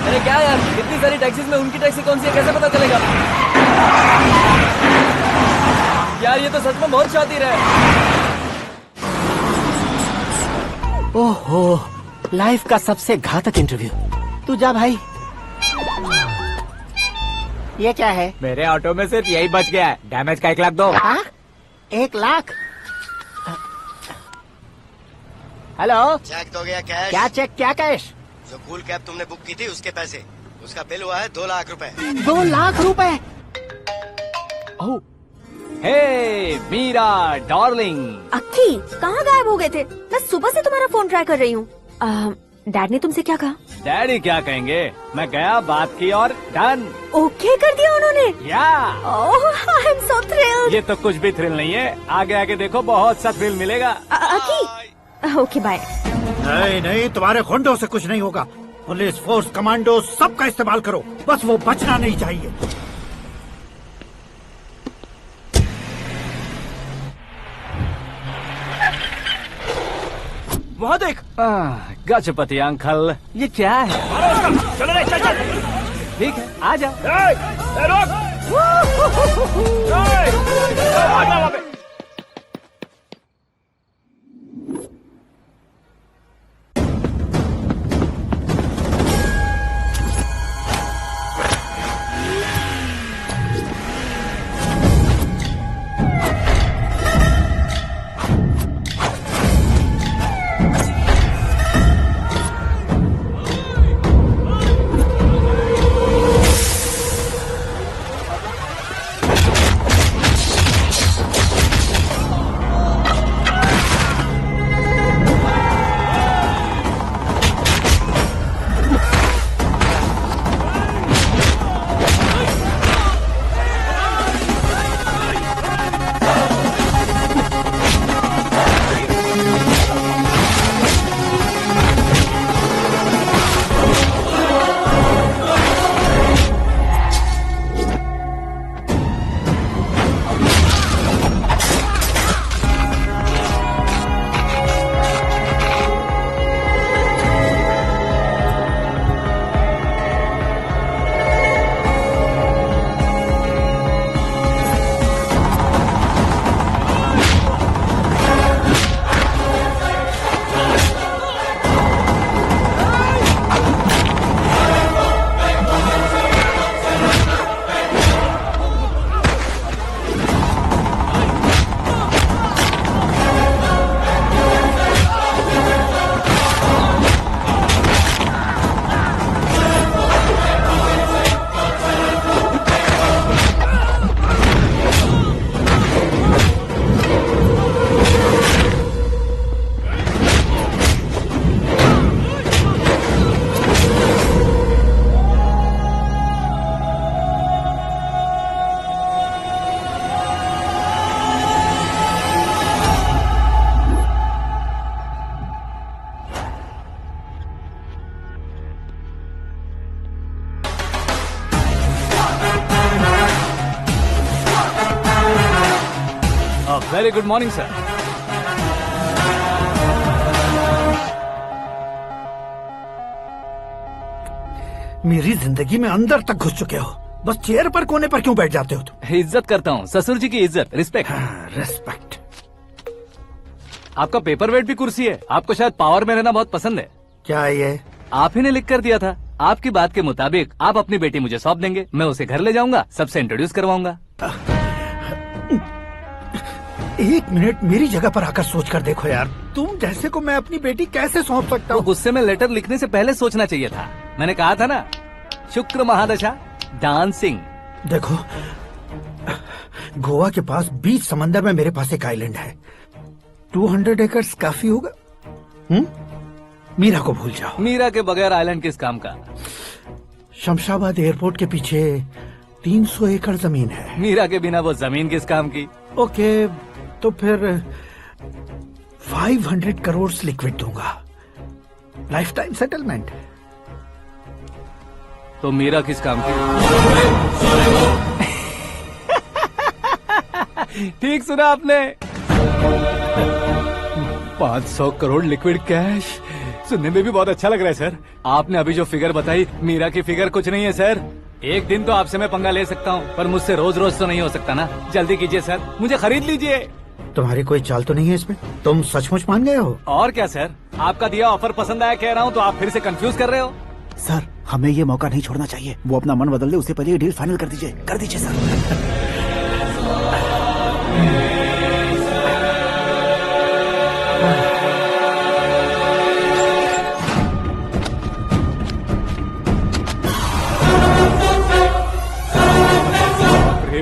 अरे क्या यार, इतनी सारी टैक्सीज में उनकी टैक्सी कौन सी है, कैसे पता चलेगा? यार ये तो सच में बहुत शातिर है। ओहो, लाइफ का सबसे घातक इंटरव्यू। तू जा भाई। ये क्या है? मेरे ऑटो में सिर्फ यही बच गया है, डैमेज का 1 लाख दो। 1 लाख? हेलो, चेक तो गया कैश। क्या चेक, क्या कैश? जो कूल कैब तुमने बुक की थी उसके पैसे, उसका बिल हुआ है 2 लाख रुपए। 2 लाख रुपए? ओह, हे मीरा डार्लिंग। अक्की, कहाँ गायब हो गए थे? मैं सुबह से तुम्हारा फोन ट्राई कर रही हूँ। डैड ने तुमसे क्या कहा? डैडी क्या कहेंगे, मैं गया, बात की और डन। ओके कर दिया उन्होंने? या। ओह, आई एम सो थ्रिल्ड। ये तो कुछ भी थ्रिल नहीं है, आगे आगे देखो बहुत सा थ्रिल मिलेगा। अक्की, ओके बाय। नहीं नहीं, तुम्हारे गुंडों से कुछ नहीं होगा। पुलिस फोर्स, कमांडो, सबका इस्तेमाल करो, बस वो बचना नहीं चाहिए। वहाँ देख। गजपति अंकल, ये क्या है? चलो रे, चल चल। ठीक है, आ जा। रोक। आ जा वहाँ पे। Very good morning sir. मेरी जिंदगी में अंदर तक घुस चुके हो। बस चेयर पर कोने पर क्यों बैठ जाते हो तुम? इज्जत करता हूँ, ससुर जी की इज्जत, रिस्पेक्ट। रेस्पेक्ट। आपका पेपर वेट भी कुर्सी है। आपको शायद पावर में रहना बहुत पसंद है। क्या है ये? आप ही ने लिख कर दिया था। आपकी बात के मुताबिक आप अपनी बेटी मुझे सौंप देंगे, मैं उसे घर ले जाऊंगा, सबसे इंट्रोड्यूस करवाऊंगा। एक मिनट मेरी जगह पर आकर सोच कर देखो यार, तुम जैसे को मैं अपनी बेटी कैसे सौंप सकता हूँ? गुस्से में लेटर लिखने से पहले सोचना चाहिए था। मैंने कहा था ना, शुक्र महादशा डांसिंग। देखो, गोवा के पास बीच समंदर में मेरे पास एक आइलैंड है। 200 एकर्स काफी होगा। मीरा को भूल जाओ। मीरा के बगैर आइलैंड किस काम का? शमशाबाद एयरपोर्ट के पीछे 300 एकड़ जमीन है। मीरा के बिना वो जमीन किस काम की? ओके, तो फिर 500 करोड़ लिक्विड दूंगा, लाइफ टाइम सेटलमेंट। तो मीरा किस काम की? ठीक सुना आपने। 500 करोड़ लिक्विड कैश सुनने में भी बहुत अच्छा लग रहा है सर। आपने अभी जो फिगर बताई, मीरा की फिगर कुछ नहीं है सर। एक दिन तो आपसे मैं पंगा ले सकता हूँ, पर मुझसे रोज रोज तो नहीं हो सकता ना। जल्दी कीजिए सर, मुझे खरीद लीजिए। तुम्हारी कोई चाल तो नहीं है इसमें? तुम सचमुच मान गए हो? और क्या सर, आपका दिया ऑफर पसंद आया कह रहा हूँ, तो आप फिर से कंफ्यूज कर रहे हो। सर, हमें ये मौका नहीं छोड़ना चाहिए। वो अपना मन बदल दे, उससे पहले ये डील फाइनल कर दीजिए। कर दीजिए सर।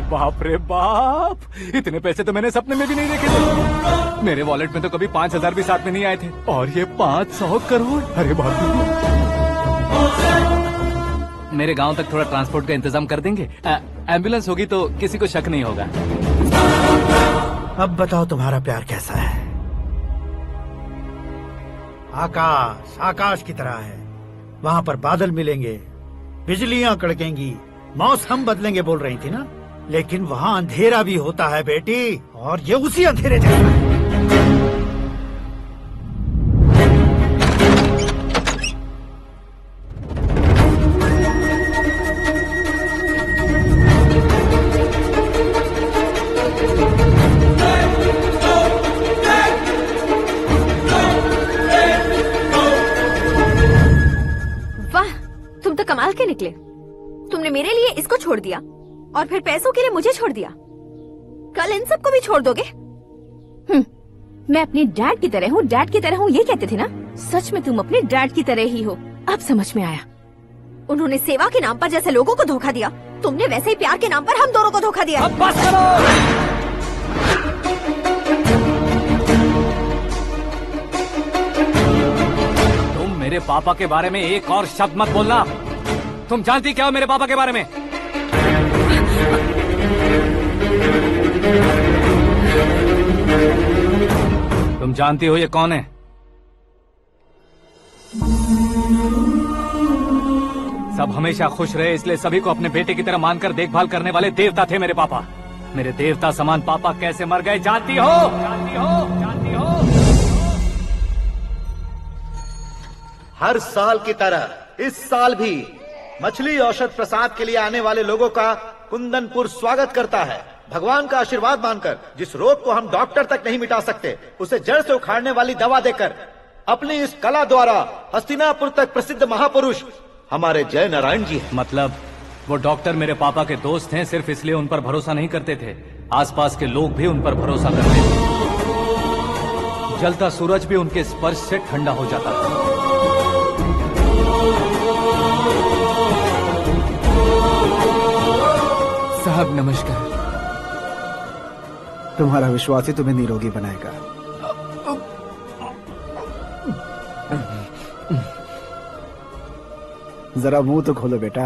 बाप रे बाप, इतने पैसे तो मैंने सपने में भी नहीं देखे थे। मेरे वॉलेट में तो कभी 5000 भी साथ में नहीं आए थे, और ये 500 करोड़। अरे बाप रे। मेरे गांव तक थोड़ा ट्रांसपोर्ट का इंतजाम कर देंगे? एम्बुलेंस होगी तो किसी को शक नहीं होगा। अब बताओ तुम्हारा प्यार कैसा है? आकाश आकाश की तरह है। वहाँ पर बादल मिलेंगे, बिजलियां कड़केंगी, मौसम बदलेंगे बोल रही थी ना। लेकिन वहाँ अंधेरा भी होता है बेटी, और ये उसी अंधेरे जैसा है। वाह, तुम तो कमाल के निकले। तुमने मेरे लिए इसको छोड़ दिया और फिर पैसों के लिए मुझे छोड़ दिया। कल इन सबको भी छोड़ दोगे? मैं अपने डैड की तरह हूँ, डैड की तरह हूँ, ये कहते थे ना। सच में तुम अपने डैड की तरह ही हो। अब समझ में आया। उन्होंने सेवा के नाम पर जैसे लोगों को धोखा दिया, तुमने वैसे ही प्यार के नाम पर हम दोनों को धोखा दिया। अब बस करो। तुम मेरे पापा के बारे में एक और शब्द मत बोलना। तुम जानती क्या हो मेरे पापा के बारे में? तुम जानती हो ये कौन है? सब हमेशा खुश रहे, इसलिए सभी को अपने बेटे की तरह मानकर देखभाल करने वाले देवता थे मेरे पापा। मेरे देवता समान पापा कैसे मर गए जानती हो? जानती हो? जानती हो? हर साल की तरह इस साल भी मछली औषध प्रसाद के लिए आने वाले लोगों का कुंदनपुर स्वागत करता है। भगवान का आशीर्वाद मानकर जिस रोग को हम डॉक्टर तक नहीं मिटा सकते, उसे जड़ से उखाड़ने वाली दवा देकर अपनी इस कला द्वारा हस्तिनापुर तक प्रसिद्ध महापुरुष हमारे जय नारायण जी हैं। मतलब वो डॉक्टर मेरे पापा के दोस्त हैं, सिर्फ इसलिए उन पर भरोसा नहीं करते थे, आसपास के लोग भी उन पर भरोसा करते थे। जलता सूरज भी उनके स्पर्श से ठंडा हो जाता था। साहब नमस्कार। तुम्हारा विश्वास ही तुम्हें निरोगी बनाएगा। जरा मुंह तो खोलो बेटा।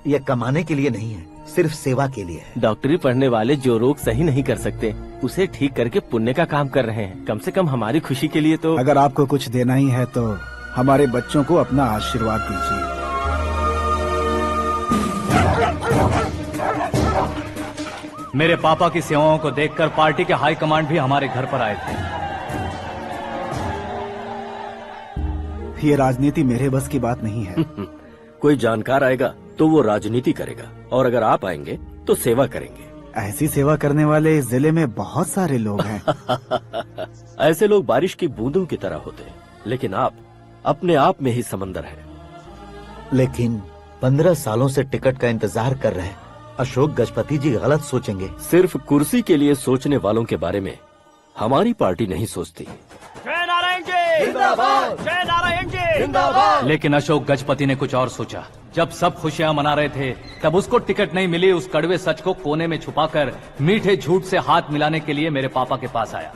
यह कमाने के लिए नहीं है, सिर्फ सेवा के लिए है। डॉक्टरी पढ़ने वाले जो रोग सही नहीं कर सकते, उसे ठीक करके पुण्य का काम कर रहे हैं। कम से कम हमारी खुशी के लिए तो। अगर आपको कुछ देना ही है तो हमारे बच्चों को अपना आशीर्वाद दीजिए। मेरे पापा की सेवाओं को देखकर पार्टी के हाई कमांड भी हमारे घर पर आए थे। ये राजनीति मेरे बस की बात नहीं है। कोई जानकार आएगा तो वो राजनीति करेगा, और अगर आप आएंगे तो सेवा करेंगे। ऐसी सेवा करने वाले इस जिले में बहुत सारे लोग हैं। ऐसे लोग बारिश की बूंदों की तरह होते हैं, लेकिन आप अपने आप में ही समंदर हैं। लेकिन 15 सालों से टिकट का इंतजार कर रहे अशोक गजपति जी गलत सोचेंगे। सिर्फ कुर्सी के लिए सोचने वालों के बारे में हमारी पार्टी नहीं सोचती। जय नारायण जी जिंदाबाद, जय नारायण जी जिंदाबाद। लेकिन अशोक गजपति ने कुछ और सोचा। जब सब खुशियां मना रहे थे तब उसको टिकट नहीं मिली। उस कड़वे सच को कोने में छुपाकर मीठे झूठ से हाथ मिलाने के लिए मेरे पापा के पास आया।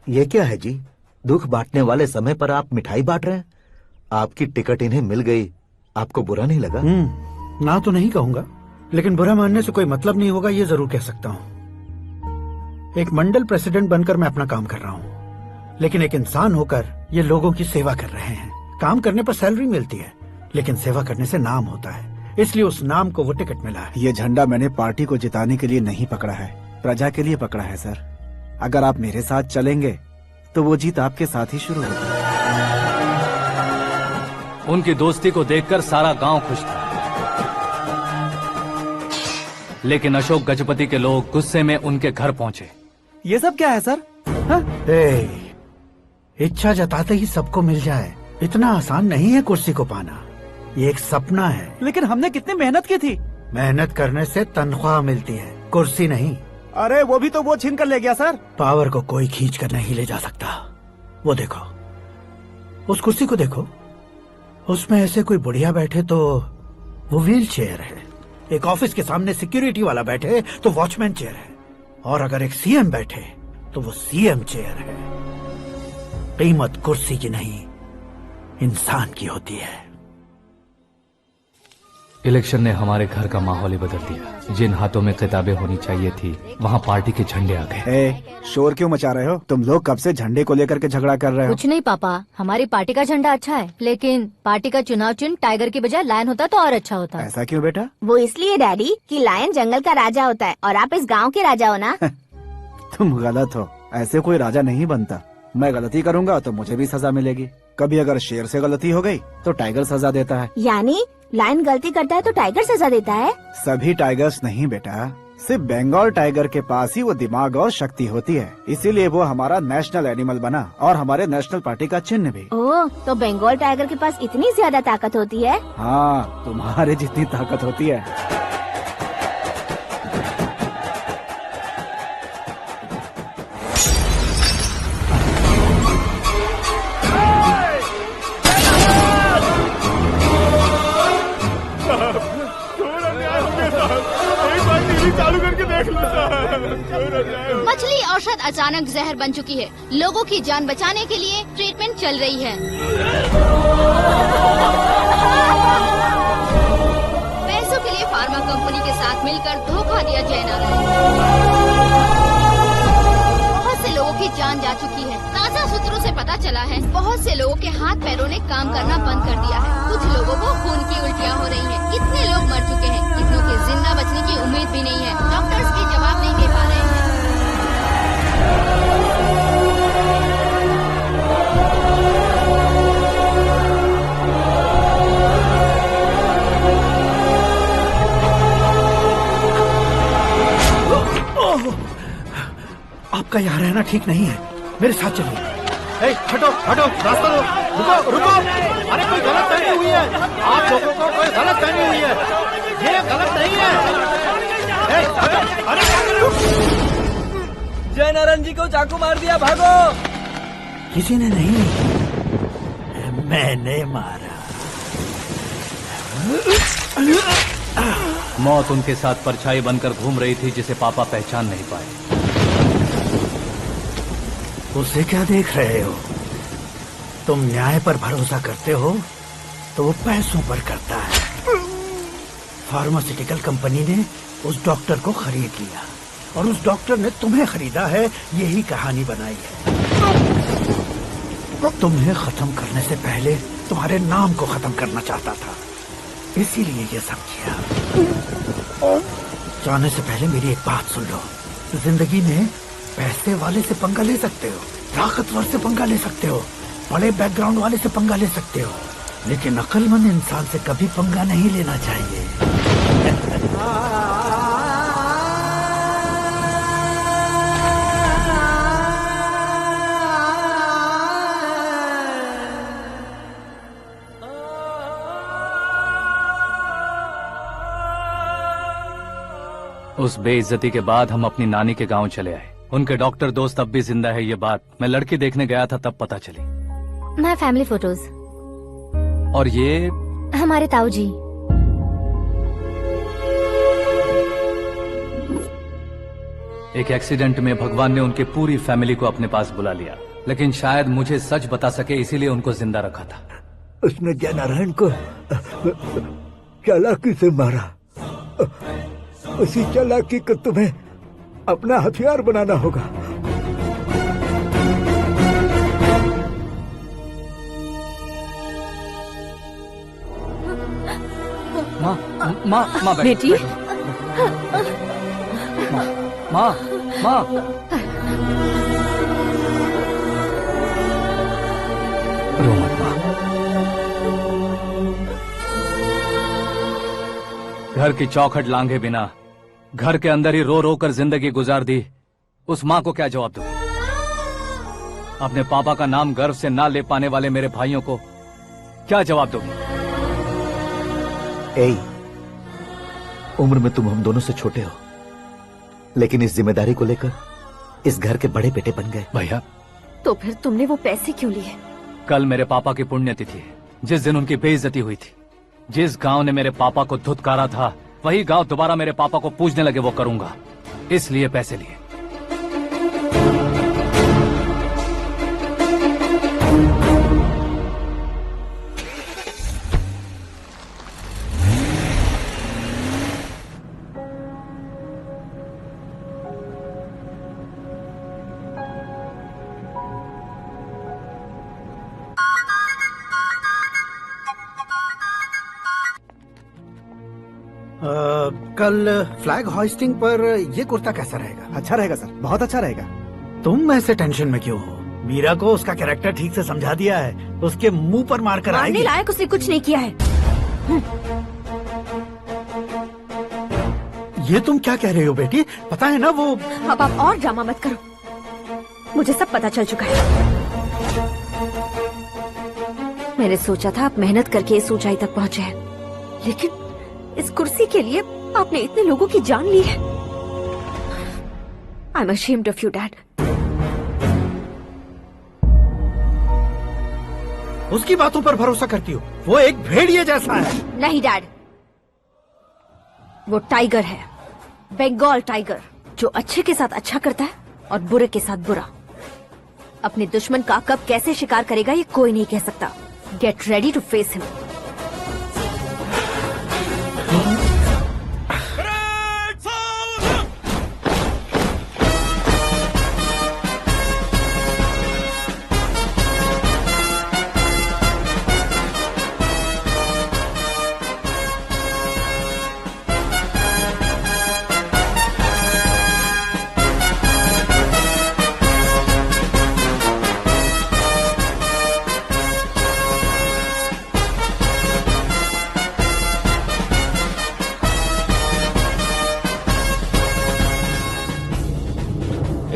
ये क्या है जी? दुख बांटने वाले समय पर आप मिठाई बांट रहे हैं। आपकी टिकट इन्हें मिल गई, आपको बुरा नहीं लगा? ना तो नहीं कहूंगा, लेकिन बुरा मानने से कोई मतलब नहीं होगा, ये जरूर कह सकता हूँ। एक मंडल प्रेसिडेंट बनकर मैं अपना काम कर रहा हूँ, लेकिन एक इंसान होकर ये लोगों की सेवा कर रहे हैं। काम करने पर सैलरी मिलती है, लेकिन सेवा करने से नाम होता है, इसलिए उस नाम को वो टिकट मिला है। ये झंडा मैंने पार्टी को जिताने के लिए नहीं पकड़ा है, प्रजा के लिए पकड़ा है सर। अगर आप मेरे साथ चलेंगे तो वो जीत आपके साथ ही शुरू होगी। उनकी दोस्ती को देखकर सारा गांव खुश था, लेकिन अशोक गजपति के लोग गुस्से में उनके घर पहुंचे। ये सब क्या है सर? इच्छा जताते ही सबको मिल जाए, इतना आसान नहीं है कुर्सी को पाना। ये एक सपना है। लेकिन हमने कितनी मेहनत की थी। मेहनत करने से तनख्वाह मिलती है, कुर्सी नहीं। अरे वो भी तो वो छीन कर ले गया सर। पावर को कोई खींच कर नहीं ले जा सकता। वो देखो, उस कुर्सी को देखो, उसमें ऐसे कोई बुढ़िया बैठे तो वो व्हील चेयर है। एक ऑफिस के सामने सिक्योरिटी वाला बैठे तो वॉचमैन चेयर है, और अगर एक सीएम बैठे तो वो सीएम चेयर है। कीमत कुर्सी की नहीं, इंसान की होती है। इलेक्शन ने हमारे घर का माहौल ही बदल दिया। जिन हाथों में किताबें होनी चाहिए थी वहाँ पार्टी के झंडे आ गए। शोर क्यों मचा रहे हो? तुम लोग कब से झंडे को लेकर के झगड़ा कर रहे हो? कुछ नहीं पापा, हमारी पार्टी का झंडा अच्छा है, लेकिन पार्टी का चुनाव चिन्ह टाइगर की बजाय लायन होता तो और अच्छा होता। ऐसा क्यों बेटा? वो इसलिए डैडी कि लायन जंगल का राजा होता है और आप इस गांव के राजा हो ना। तुम गलत हो, ऐसे कोई राजा नहीं बनता। मैं गलती करूंगा तो मुझे भी सजा मिलेगी। कभी अगर शेर से गलती हो गई तो टाइगर सजा देता है। यानी लायन गलती करता है तो टाइगर सजा देता है? सभी टाइगर्स नहीं बेटा, सिर्फ बंगाल टाइगर के पास ही वो दिमाग और शक्ति होती है, इसीलिए वो हमारा नेशनल एनिमल बना और हमारे नेशनल पार्टी का चिन्ह भी। ओह, तो बंगाल टाइगर के पास इतनी ज्यादा ताकत होती है? हाँ, तुम्हारे जितनी ताकत होती है। चालू करके देख लो। मछली औषध अचानक जहर बन चुकी है। लोगों की जान बचाने के लिए ट्रीटमेंट चल रही है। पैसों के लिए फार्मा कंपनी के साथ मिलकर धोखा दिया जय नारायण। बहुत से लोगों की जान जा चुकी है। ताजा सूत्रों से पता चला है बहुत से लोगों के हाथ पैरों ने काम करना बंद कर दिया है। कुछ लोगों को खून की उल्टियाँ हो रही हैं। कितने लोग मर चुके हैं, कितनों के जिंदा बचने की उम्मीद भी नहीं है। डॉक्टर्स भी जवाब नहीं दे पा रहे हैं। आपका यहाँ रहना ठीक नहीं है, मेरे साथ चलिए। हटो हटो, रास्ता दो। रुको रुको, अरे कोई गलत फहमी हुई है। आप लोगों को कोई गलत फहमी हुई है, ये गलत नहीं है। अरे जय नारायण जी को चाकू मार दिया, भागो। किसी ने नहीं, मैंने मारा। मौत उनके साथ परछाई बनकर घूम रही थी, जिसे पापा पहचान नहीं पाए। उसे क्या देख रहे हो? तुम न्याय पर भरोसा करते हो तो वो पैसों पर करता है। फार्मास्यूटिकल कंपनी ने उस डॉक्टर को खरीद लिया और उस डॉक्टर ने तुम्हें खरीदा है, यही कहानी बनाई है। तुम्हें खत्म करने से पहले तुम्हारे नाम को खत्म करना चाहता था, इसीलिए ये सब किया। जाने से पहले मेरी एक बात सुन लो। जिंदगी में पैसे वाले से पंगा ले सकते हो, ताकतवर से पंगा ले सकते हो, बड़े बैकग्राउंड वाले से पंगा ले सकते हो, लेकिन अक्लमंद इंसान से कभी पंगा नहीं लेना चाहिए। उस बेइज्जती के बाद हम अपनी नानी के गांव चले आए। उनके डॉक्टर दोस्त अब भी जिंदा है, ये बात मैं लड़की देखने गया था तब पता चली। My family photos. और ये हमारे ताऊ जी। एक एक्सीडेंट में भगवान ने उनकी पूरी फैमिली को अपने पास बुला लिया, लेकिन शायद मुझे सच बता सके इसीलिए उनको जिंदा रखा था। उसने जयनारायण को चालाकी से मारा। उसी चालाकी को तुम्हें अपना हथियार बनाना होगा। माँ बेटी। माँ रो मत माँ। घर की चौखट लांघे बिना घर के अंदर ही रो रो कर जिंदगी गुजार दी उस माँ को क्या जवाब दूं? अपने पापा का नाम गर्व से ना ले पाने वाले मेरे भाइयों को क्या जवाब दोगी? उम्र में तुम हम दोनों से छोटे हो, लेकिन इस जिम्मेदारी को लेकर इस घर के बड़े बेटे बन गए। भैया, तो फिर तुमने वो पैसे क्यों लिए? कल मेरे पापा की पुण्यतिथि है, जिस दिन उनकी बेइज्जती हुई थी। जिस गांव ने मेरे पापा को धुतकारा था, वही गांव दोबारा मेरे पापा को पूजने लगे वो करूंगा, इसलिए पैसे लिए। कल फ्लैग होइस्टिंग पर ये कुर्ता कैसा रहेगा? अच्छा रहेगा सर, बहुत अच्छा रहेगा। तुम ऐसे टेंशन में क्यों हो? मीरा को उसका कैरेक्टर ठीक से समझा दिया है, उसके मुंह पर मारकर आएगी। मारने लायक उसने कुछ नहीं किया है। ये तुम क्या कह रहे हो बेटी? पता है ना वो। अब आप और ड्रामा मत करो, मुझे सब पता चल चुका है। मैंने सोचा था आप मेहनत करके इस ऊंचाई तक पहुंचे हैं, लेकिन इस कुर्सी के लिए आपने इतने लोगों की जान ली है। I am ashamed of you, Dad. उसकी बातों पर भरोसा करती हो? वो एक भेड़िए जैसा है। नहीं डैड, वो टाइगर है, बंगाल टाइगर, जो अच्छे के साथ अच्छा करता है और बुरे के साथ बुरा। अपने दुश्मन का कब कैसे शिकार करेगा ये कोई नहीं कह सकता। Get ready to face him.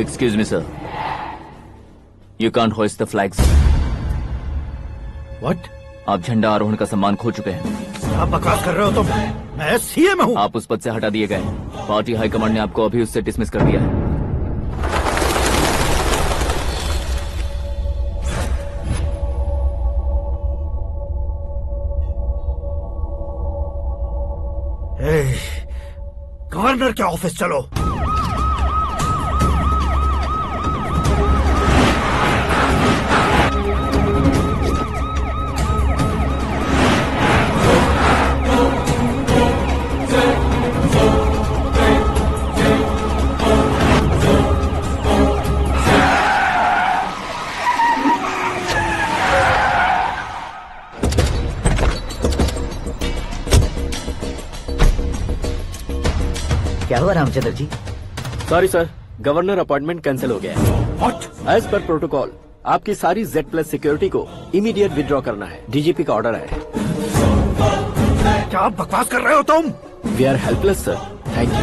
Excuse me, sir. You can't hoist the flag, sir. What? आप झंडा आरोहण का सम्मान खो चुके हैं। आप बकवास कर रहे हो तुम? मैं सीएम हूँ। आप उस पद से हटा दिए गए। पार्टी हाईकमांड ने आपको अभी उससे डिसमिस कर दिया है। गवर्नर के ऑफिस चलो। क्या हुआ Ramchandra ji? Sorry sir, governor appointment cancel हो गया है। What? एज पर प्रोटोकॉल आपकी सारी Z+ सिक्योरिटी को इमीडिएट विड्रॉ करना है। डीजीपी का ऑर्डर है। क्या बकवास कर रहे हो तुम? We are helpless sir. Thank you.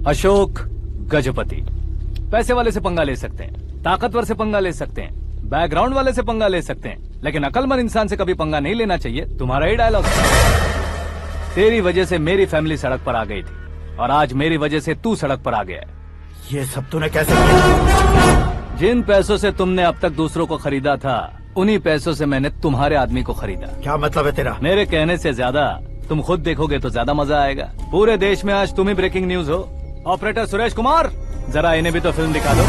Ashok Gajapati पैसे वाले से पंगा ले सकते हैं, ताकतवर से पंगा ले सकते हैं, बैकग्राउंड वाले से पंगा ले सकते हैं, लेकिन अकलमंद इंसान से कभी पंगा नहीं लेना चाहिए। तुम्हारा ही डायलॉग। तेरी वजह से मेरी फैमिली सड़क पर आ गई थी और आज मेरी वजह से तू सड़क पर आ गया है। ये सब तूने कैसे किया? जिन पैसों से तुमने अब तक दूसरों को खरीदा था, उन्हीं पैसों से मैंने तुम्हारे आदमी को खरीदा। क्या मतलब है तेरा? मेरे कहने से ज्यादा तुम खुद देखोगे तो ज्यादा मजा आएगा। पूरे देश में आज तुम ही ब्रेकिंग न्यूज हो। ऑपरेटर सुरेश कुमार, जरा इन्हें भी तो फिल्म दिखा दो।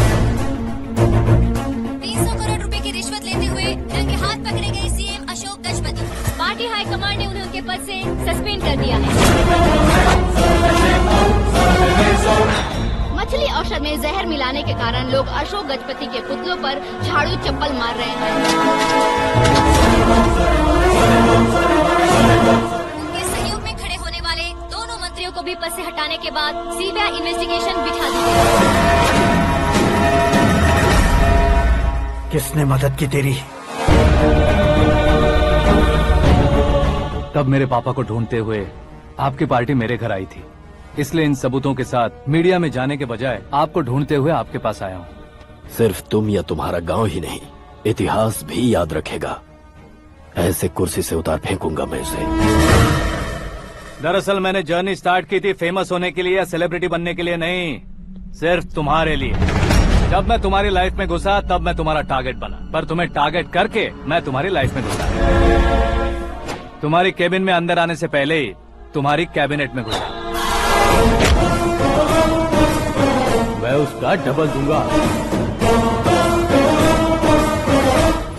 300 करोड़ रुपए की रिश्वत लेते हुए रंगे हाथ पकड़े गए CM Ashok Gajapati. Party high command ने उन्हें उनके पद से सस्पेंड कर दिया है। मछली औषध में जहर मिलाने के कारण लोग अशोक गजपति के पुतलों पर झाड़ू चप्पल मार रहे हैं। उनके सहयोग में खड़े होने वाले दोनों मंत्रियों को भी पद से हटाने के बाद सीबीआई इन्वेस्टिगेशन बिठा दी गई। किसने मदद की तेरी? तब मेरे पापा को ढूंढते हुए आपकी पार्टी मेरे घर आई थी, इसलिए इन सबूतों के साथ मीडिया में जाने के बजाय आपको ढूंढते हुए आपके पास आया हूँ। सिर्फ तुम या तुम्हारा गांव ही नहीं, इतिहास भी याद रखेगा। ऐसे कुर्सी से उतार फेंकूंगा मैं उसे। दरअसल मैंने जर्नी स्टार्ट की थी फेमस होने के लिए या सेलिब्रिटी बनने के लिए नहीं, सिर्फ तुम्हारे लिए। जब मैं तुम्हारी लाइफ में घुसा तब मैं तुम्हारा टारगेट बना, पर तुम्हें टारगेट करके मैं तुम्हारी लाइफ में घुसा। तुम्हारी केबिन में अंदर आने से पहले ही तुम्हारी कैबिनेट में घुसा। मैं उसका डबल दूंगा।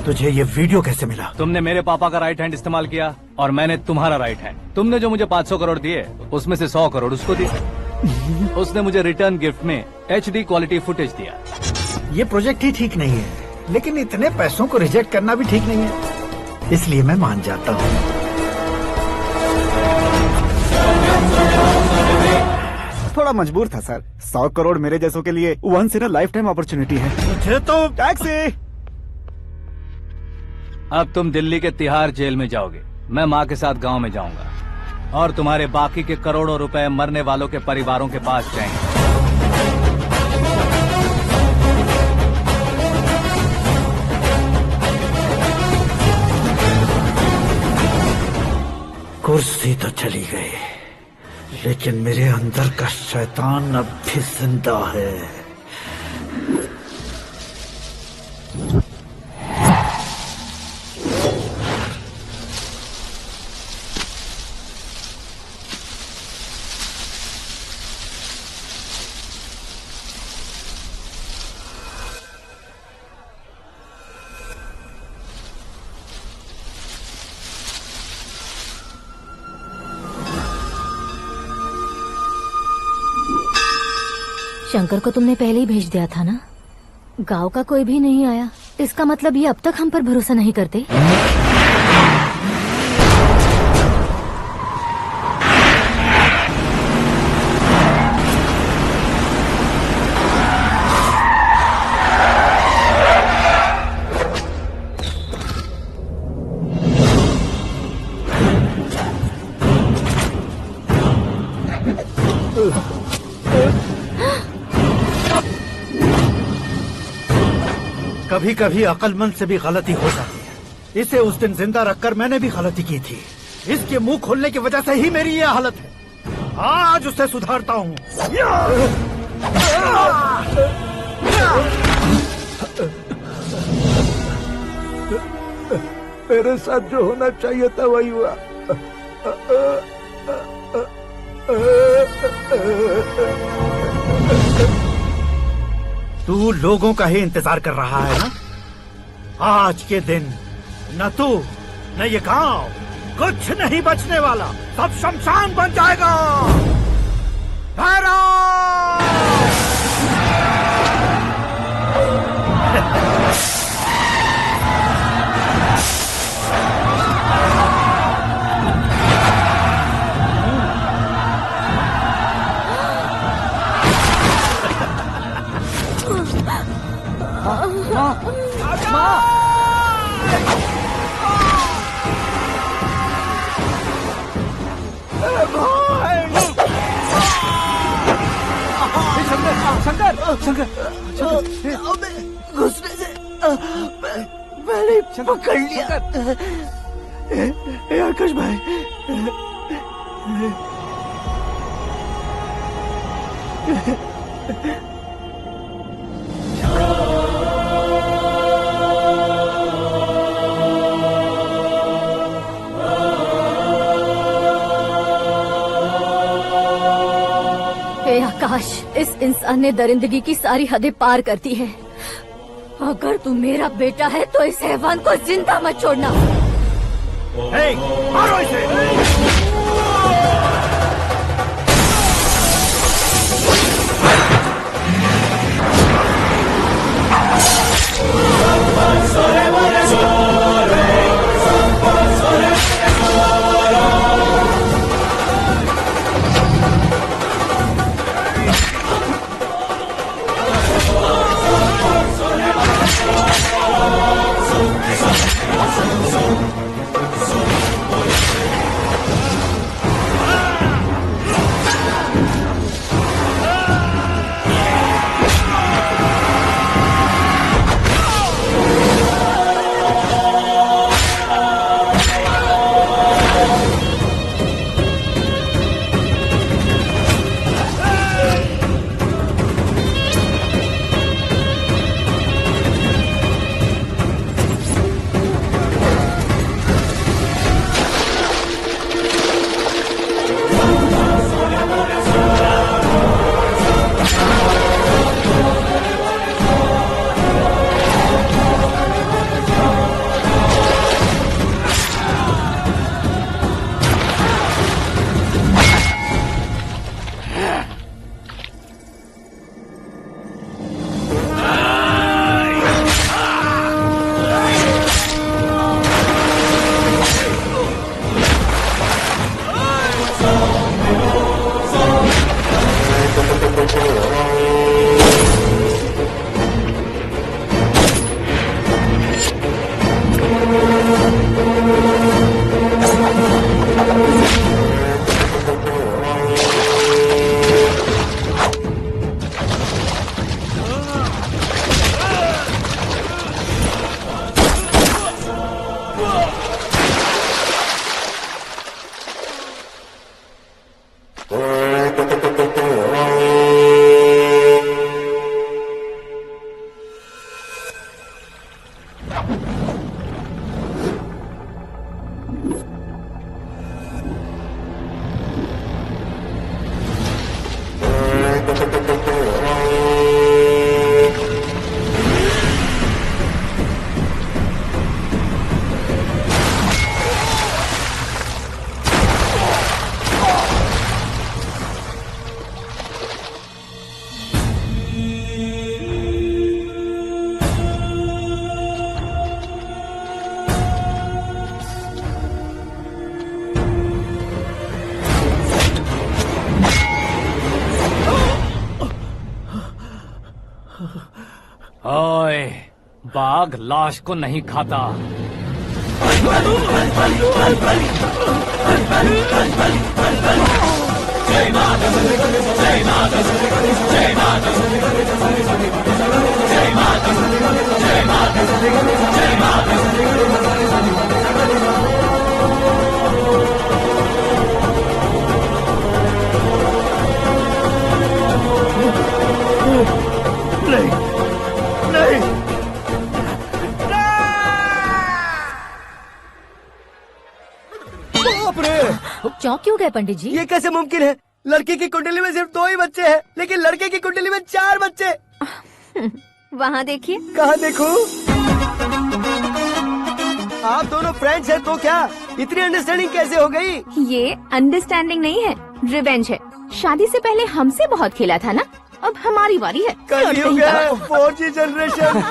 तुझे ये वीडियो कैसे मिला? तुमने मेरे पापा का राइट हैंड इस्तेमाल किया और मैंने तुम्हारा राइट हैंड। तुमने जो मुझे 500 करोड़ दिए, उसमें से 100 करोड़ उसको दिए। उसने मुझे रिटर्न गिफ्ट में HD क्वालिटी फुटेज दिया। ये प्रोजेक्ट ही ठीक नहीं है, लेकिन इतने पैसों को रिजेक्ट करना भी ठीक नहीं है, इसलिए मैं मान जाता हूँ। थोड़ा मजबूर था सर। 100 करोड़ मेरे जैसों के लिए once in a lifetime opportunity है। मुझे तो टैक्सी। अब तुम दिल्ली के तिहाड़ जेल में जाओगे, मैं माँ के साथ गांव में जाऊंगा और तुम्हारे बाकी के करोड़ों रुपए मरने वालों के परिवारों के पास जाएंगे। कुर्सी तो चली गई, लेकिन मेरे अंदर का शैतान अब भी जिंदा है। शंकर को तुमने पहले ही भेज दिया था ना? गांव का कोई भी नहीं आया, इसका मतलब ये अब तक हम पर भरोसा नहीं करते। कभी कभी अक्लमंद से भी गलती हो जाती है। इसे उस दिन जिंदा रखकर मैंने भी गलती की थी। इसके मुंह खोलने की वजह से ही मेरी ये हालत है। आज उसे सुधारता हूँ। मेरे साथ जो होना चाहिए था वही हुआ। तू लोगों का ही इंतजार कर रहा है ना? आज के दिन न तू न ये गांव कुछ नहीं बचने वाला, सब शमशान बन जाएगा। घुसने से मैंने पकड़ लिया। आकाश भाई, हे आकाश, इस इंसान ने दरिंदगी की सारी हदें पार कर दी है। अगर तू मेरा बेटा है तो इस हैवान को जिंदा मत छोड़ना। मारो इसे। ओए, बाघ लाश को नहीं खाता। नहीं, नहीं। चौंक क्यों गए पंडित जी? ये कैसे मुमकिन है? लड़की की कुंडली में सिर्फ 2 ही बच्चे हैं, लेकिन लड़के की कुंडली में 4 बच्चे। वहाँ देखिए। कहाँ देखूं? आप दोनों फ्रेंड्स हैं तो क्या इतनी अंडरस्टैंडिंग कैसे हो गई? ये अंडरस्टैंडिंग नहीं है, रिवेंज है। शादी से पहले हमसे बहुत खेला था ना, अब हमारी बारी है। कलयुग है, 4G जनरेशन।